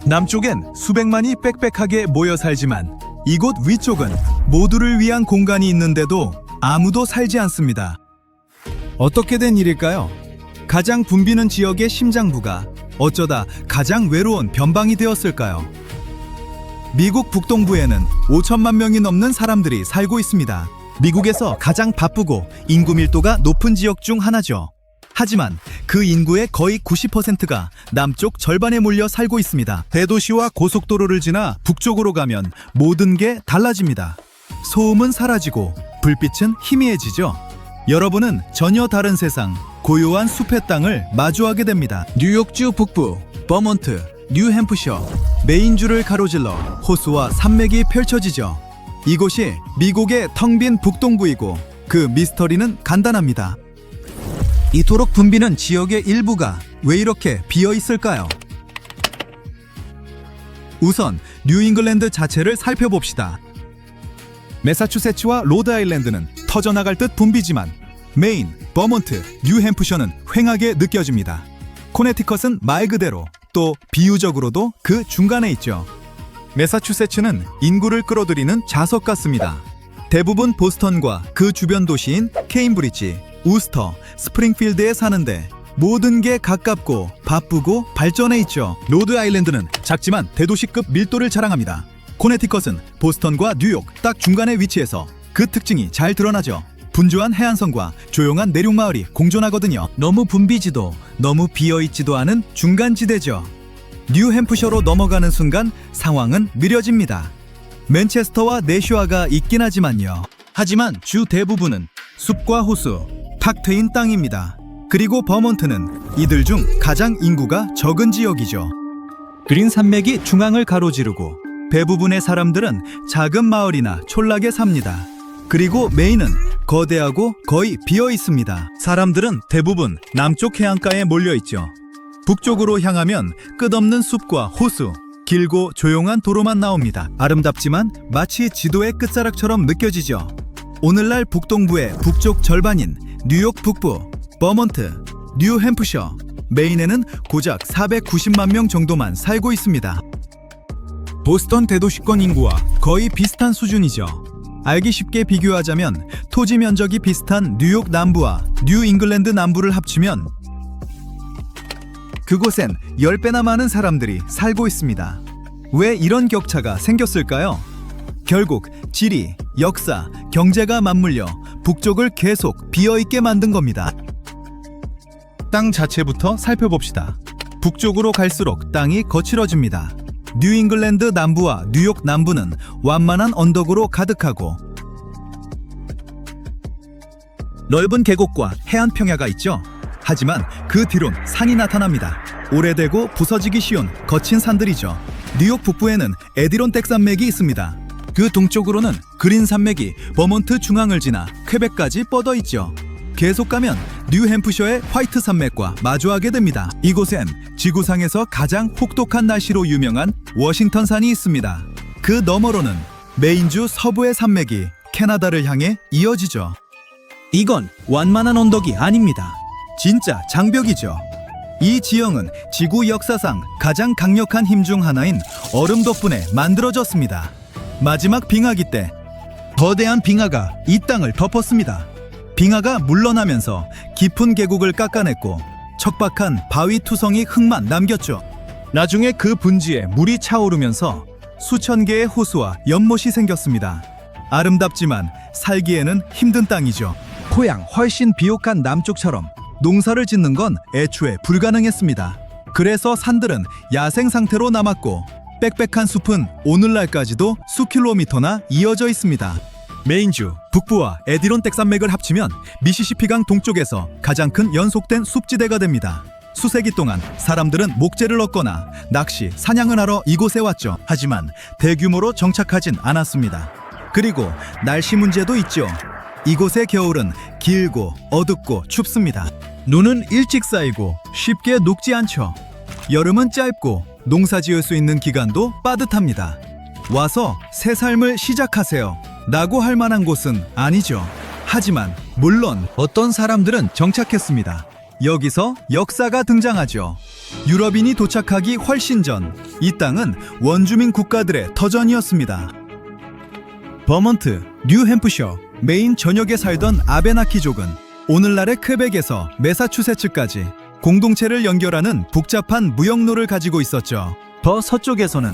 남쪽엔 수백만이 빽빽하게 모여 살지만 이곳 위쪽은 모두를 위한 공간이 있는데도 아무도 살지 않습니다. 어떻게 된 일일까요? 가장 붐비는 지역의 심장부가 어쩌다 가장 외로운 변방이 되었을까요? 미국 북동부에는 5천만 명이 넘는 사람들이 살고 있습니다. 미국에서 가장 바쁘고 인구 밀도가 높은 지역 중 하나죠. 하지만 그 인구의 거의 90%가 남쪽 절반에 몰려 살고 있습니다. 대도시와 고속도로를 지나 북쪽으로 가면 모든 게 달라집니다. 소음은 사라지고 불빛은 희미해지죠. 여러분은 전혀 다른 세상, 고요한 숲의 땅을 마주하게 됩니다. 뉴욕주 북부, 버몬트, 뉴햄프셔, 메인주를 가로질러 호수와 산맥이 펼쳐지죠. 이곳이 미국의 텅 빈 북동부이고 그 미스터리는 간단합니다. 이토록 붐비는 지역의 일부가 왜 이렇게 비어 있을까요? 우선 뉴잉글랜드 자체를 살펴봅시다. 매사추세츠와 로드아일랜드는 터져나갈 듯 붐비지만 메인, 버몬트, 뉴햄프셔는 휑하게 느껴집니다. 코네티컷은 말 그대로 또 비유적으로도 그 중간에 있죠. 매사추세츠는 인구를 끌어들이는 자석 같습니다. 대부분 보스턴과 그 주변 도시인 케임브리지, 우스터, 스프링필드에 사는데 모든 게 가깝고 바쁘고 발전해 있죠. 로드아일랜드는 작지만 대도시급 밀도를 자랑합니다. 코네티컷은 보스턴과 뉴욕 딱 중간에 위치해서 그 특징이 잘 드러나죠. 분주한 해안선과 조용한 내륙마을이 공존하거든요. 너무 붐비지도 너무 비어있지도 않은 중간지대죠. 뉴햄프셔로 넘어가는 순간 상황은 미려집니다. 맨체스터와 내슈아가 있긴 하지만요. 하지만 주 대부분은 숲과 호수, 탁 트인 땅입니다. 그리고 버몬트는 이들 중 가장 인구가 적은 지역이죠. 그린 산맥이 중앙을 가로지르고 대부분의 사람들은 작은 마을이나 촌락에 삽니다. 그리고 메인은 거대하고 거의 비어 있습니다. 사람들은 대부분 남쪽 해안가에 몰려 있죠. 북쪽으로 향하면 끝없는 숲과 호수, 길고 조용한 도로만 나옵니다. 아름답지만 마치 지도의 끝자락처럼 느껴지죠. 오늘날 북동부의 북쪽 절반인 뉴욕 북부, 버몬트, 뉴햄프셔, 메인에는 고작 490만 명 정도만 살고 있습니다. 보스턴 대도시권 인구와 거의 비슷한 수준이죠. 알기 쉽게 비교하자면 토지 면적이 비슷한 뉴욕 남부와 뉴잉글랜드 남부를 합치면 그곳엔 10배나 많은 사람들이 살고 있습니다. 왜 이런 격차가 생겼을까요? 결국 지리, 역사, 경제가 맞물려 북쪽을 계속 비어있게 만든 겁니다. 땅 자체부터 살펴봅시다. 북쪽으로 갈수록 땅이 거칠어집니다. 뉴잉글랜드 남부와 뉴욕 남부는 완만한 언덕으로 가득하고 넓은 계곡과 해안 평야가 있죠. 하지만 그 뒤론 산이 나타납니다. 오래되고 부서지기 쉬운 거친 산들이죠. 뉴욕 북부에는 에디론텍 산맥이 있습니다. 그 동쪽으로는 그린 산맥이 버몬트 중앙을 지나 퀘벡까지 뻗어 있죠. 계속 가면 뉴햄프셔의 화이트 산맥과 마주하게 됩니다. 이곳엔 지구상에서 가장 혹독한 날씨로 유명한 워싱턴산이 있습니다. 그 너머로는 메인주 서부의 산맥이 캐나다를 향해 이어지죠. 이건 완만한 언덕이 아닙니다. 진짜 장벽이죠. 이 지형은 지구 역사상 가장 강력한 힘 중 하나인 얼음 덕분에 만들어졌습니다. 마지막 빙하기 때 거대한 빙하가 이 땅을 덮었습니다. 빙하가 물러나면서 깊은 계곡을 깎아냈고 척박한 바위 투성이 흙만 남겼죠. 나중에 그 분지에 물이 차오르면서 수천 개의 호수와 연못이 생겼습니다. 아름답지만 살기에는 힘든 땅이죠. 토양 훨씬 비옥한 남쪽처럼 농사를 짓는 건 애초에 불가능했습니다. 그래서 산들은 야생 상태로 남았고 빽빽한 숲은 오늘날까지도 수킬로미터나 이어져 있습니다. 메인주 북부와 에디론텍 산맥을 합치면 미시시피강 동쪽에서 가장 큰 연속된 숲지대가 됩니다. 수세기 동안 사람들은 목재를 얻거나 낚시, 사냥을 하러 이곳에 왔죠. 하지만 대규모로 정착하진 않았습니다. 그리고 날씨 문제도 있죠. 이곳의 겨울은 길고 어둡고 춥습니다. 눈은 일찍 쌓이고 쉽게 녹지 않죠. 여름은 짧고 농사 지을 수 있는 기간도 빠듯합니다. 와서 새 삶을 시작하세요 라고 할 만한 곳은 아니죠. 하지만 물론 어떤 사람들은 정착했습니다. 여기서 역사가 등장하죠. 유럽인이 도착하기 훨씬 전 이 땅은 원주민 국가들의 터전이었습니다. 버몬트, 뉴햄프셔, 메인 전역에 살던 아베나키족은 오늘날의 퀘벡에서 매사추세츠까지 공동체를 연결하는 복잡한 무역로를 가지고 있었죠. 더 서쪽에서는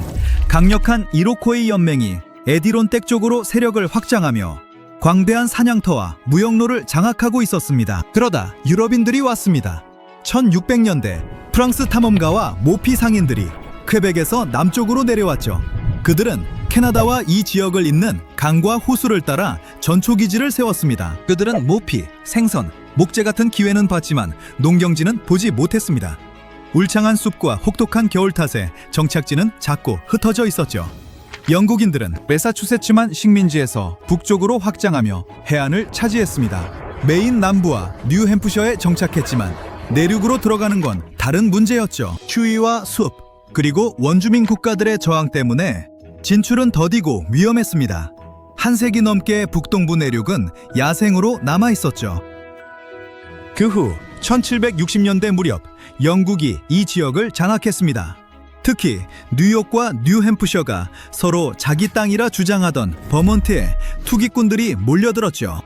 강력한 이로코이 연맹이 에디론텍 쪽으로 세력을 확장하며 광대한 사냥터와 무역로를 장악하고 있었습니다. 그러다 유럽인들이 왔습니다. 1600년대 프랑스 탐험가와 모피 상인들이 퀘벡에서 남쪽으로 내려왔죠. 그들은 캐나다와 이 지역을 잇는 강과 호수를 따라 전초기지를 세웠습니다. 그들은 모피, 생선, 목재 같은 기회는 봤지만 농경지는 보지 못했습니다. 울창한 숲과 혹독한 겨울 탓에 정착지는 작고 흩어져 있었죠. 영국인들은 매사추세츠만 식민지에서 북쪽으로 확장하며 해안을 차지했습니다. 메인 남부와 뉴햄프셔에 정착했지만 내륙으로 들어가는 건 다른 문제였죠. 추위와 숲, 그리고 원주민 국가들의 저항 때문에 진출은 더디고 위험했습니다. 한 세기 넘게 북동부 내륙은 야생으로 남아있었죠. 그 후 1760년대 무렵 영국이 이 지역을 장악했습니다. 특히 뉴욕과 뉴햄프셔가 서로 자기 땅이라 주장하던 버몬트에 투기꾼들이 몰려들었죠.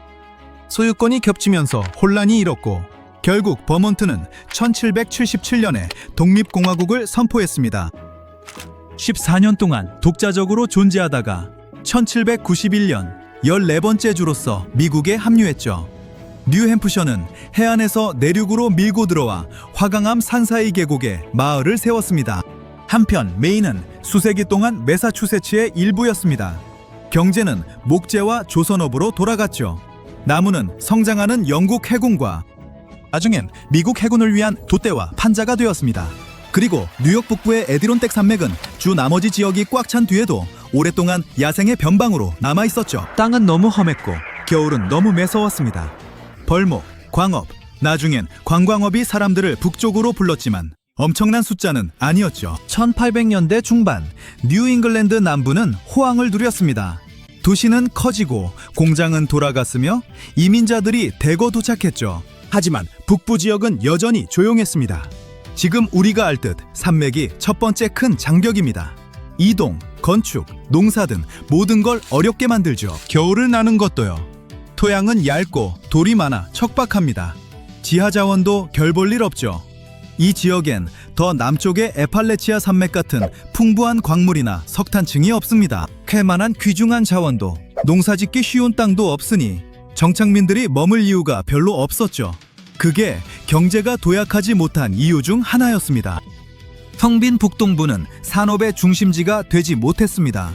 소유권이 겹치면서 혼란이 일었고 결국 버몬트는 1777년에 독립공화국을 선포했습니다. 14년 동안 독자적으로 존재하다가 1791년 14번째 주로서 미국에 합류했죠. 뉴햄프셔는 해안에서 내륙으로 밀고 들어와 화강암 산사이 계곡에 마을을 세웠습니다. 한편 메인은 수세기 동안 매사추세츠의 일부였습니다. 경제는 목재와 조선업으로 돌아갔죠. 나무는 성장하는 영국 해군과 나중엔 미국 해군을 위한 돛대와 판자가 되었습니다. 그리고 뉴욕 북부의 에디론텍 산맥은 주 나머지 지역이 꽉 찬 뒤에도 오랫동안 야생의 변방으로 남아있었죠. 땅은 너무 험했고 겨울은 너무 매서웠습니다. 벌목, 광업, 나중엔 관광업이 사람들을 북쪽으로 불렀지만 엄청난 숫자는 아니었죠. 1800년대 중반 뉴잉글랜드 남부는 호황을 누렸습니다. 도시는 커지고 공장은 돌아갔으며 이민자들이 대거 도착했죠. 하지만 북부 지역은 여전히 조용했습니다. 지금 우리가 알 듯 산맥이 첫 번째 큰 장벽입니다. 이동, 건축, 농사 등 모든 걸 어렵게 만들죠. 겨울을 나는 것도요. 토양은 얇고 돌이 많아 척박합니다. 지하 자원도 별 볼 일 없죠. 이 지역엔 더 남쪽의 에팔레치아 산맥 같은 풍부한 광물이나 석탄층이 없습니다. 쾌만한 귀중한 자원도 농사짓기 쉬운 땅도 없으니 정착민들이 머물 이유가 별로 없었죠. 그게 경제가 도약하지 못한 이유 중 하나였습니다. 텅 빈 북동부는 산업의 중심지가 되지 못했습니다.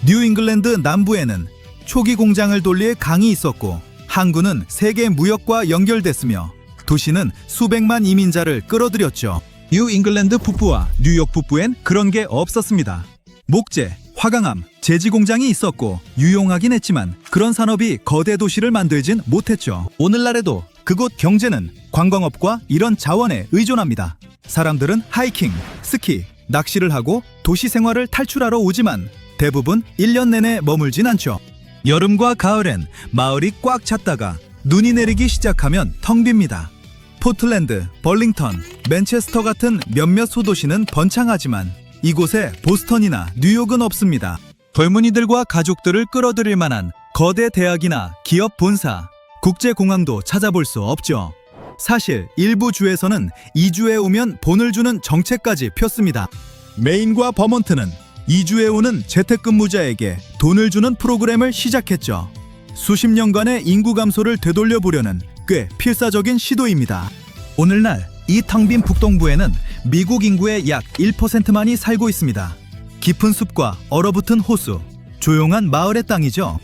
뉴잉글랜드 남부에는 초기 공장을 돌릴 강이 있었고 항구는 세계 무역과 연결됐으며 도시는 수백만 이민자를 끌어들였죠. 뉴잉글랜드 북부와 뉴욕 북부엔 그런 게 없었습니다. 목재, 화강암, 제지 공장이 있었고 유용하긴 했지만 그런 산업이 거대 도시를 만들진 못했죠. 오늘날에도 그곳 경제는 관광업과 이런 자원에 의존합니다. 사람들은 하이킹, 스키, 낚시를 하고 도시 생활을 탈출하러 오지만 대부분 1년 내내 머물진 않죠. 여름과 가을엔 마을이 꽉 찼다가 눈이 내리기 시작하면 텅 빕니다. 포틀랜드, 벌링턴, 맨체스터 같은 몇몇 소도시는 번창하지만 이곳에 보스턴이나 뉴욕은 없습니다. 젊은이들과 가족들을 끌어들일 만한 거대 대학이나 기업 본사, 국제공항도 찾아볼 수 없죠. 사실 일부 주에서는 이주해 오면 본을 주는 정책까지 폈습니다. 메인과 버몬트는 이주해 오는 재택근무자에게 돈을 주는 프로그램을 시작했죠. 수십 년간의 인구 감소를 되돌려보려는 꽤 필사적인 시도입니다. 오늘날 이 텅 빈 북동부에는 미국 인구의 약 1%만이 살고 있습니다. 깊은 숲과 얼어붙은 호수, 조용한 마을의 땅이죠.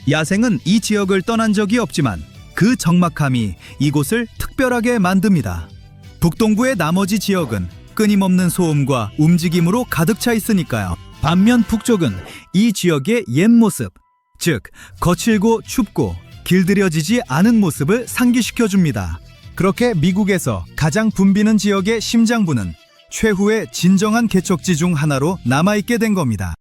야생은 이 지역을 떠난 적이 없지만 그 적막함이 이곳을 특별하게 만듭니다. 북동부의 나머지 지역은 끊임없는 소음과 움직임으로 가득 차 있으니까요. 반면 북쪽은 이 지역의 옛 모습, 즉 거칠고 춥고 길들여지지 않은 모습을 상기시켜줍니다. 그렇게 미국에서 가장 붐비는 지역의 심장부는 최후의 진정한 개척지 중 하나로 남아있게 된 겁니다.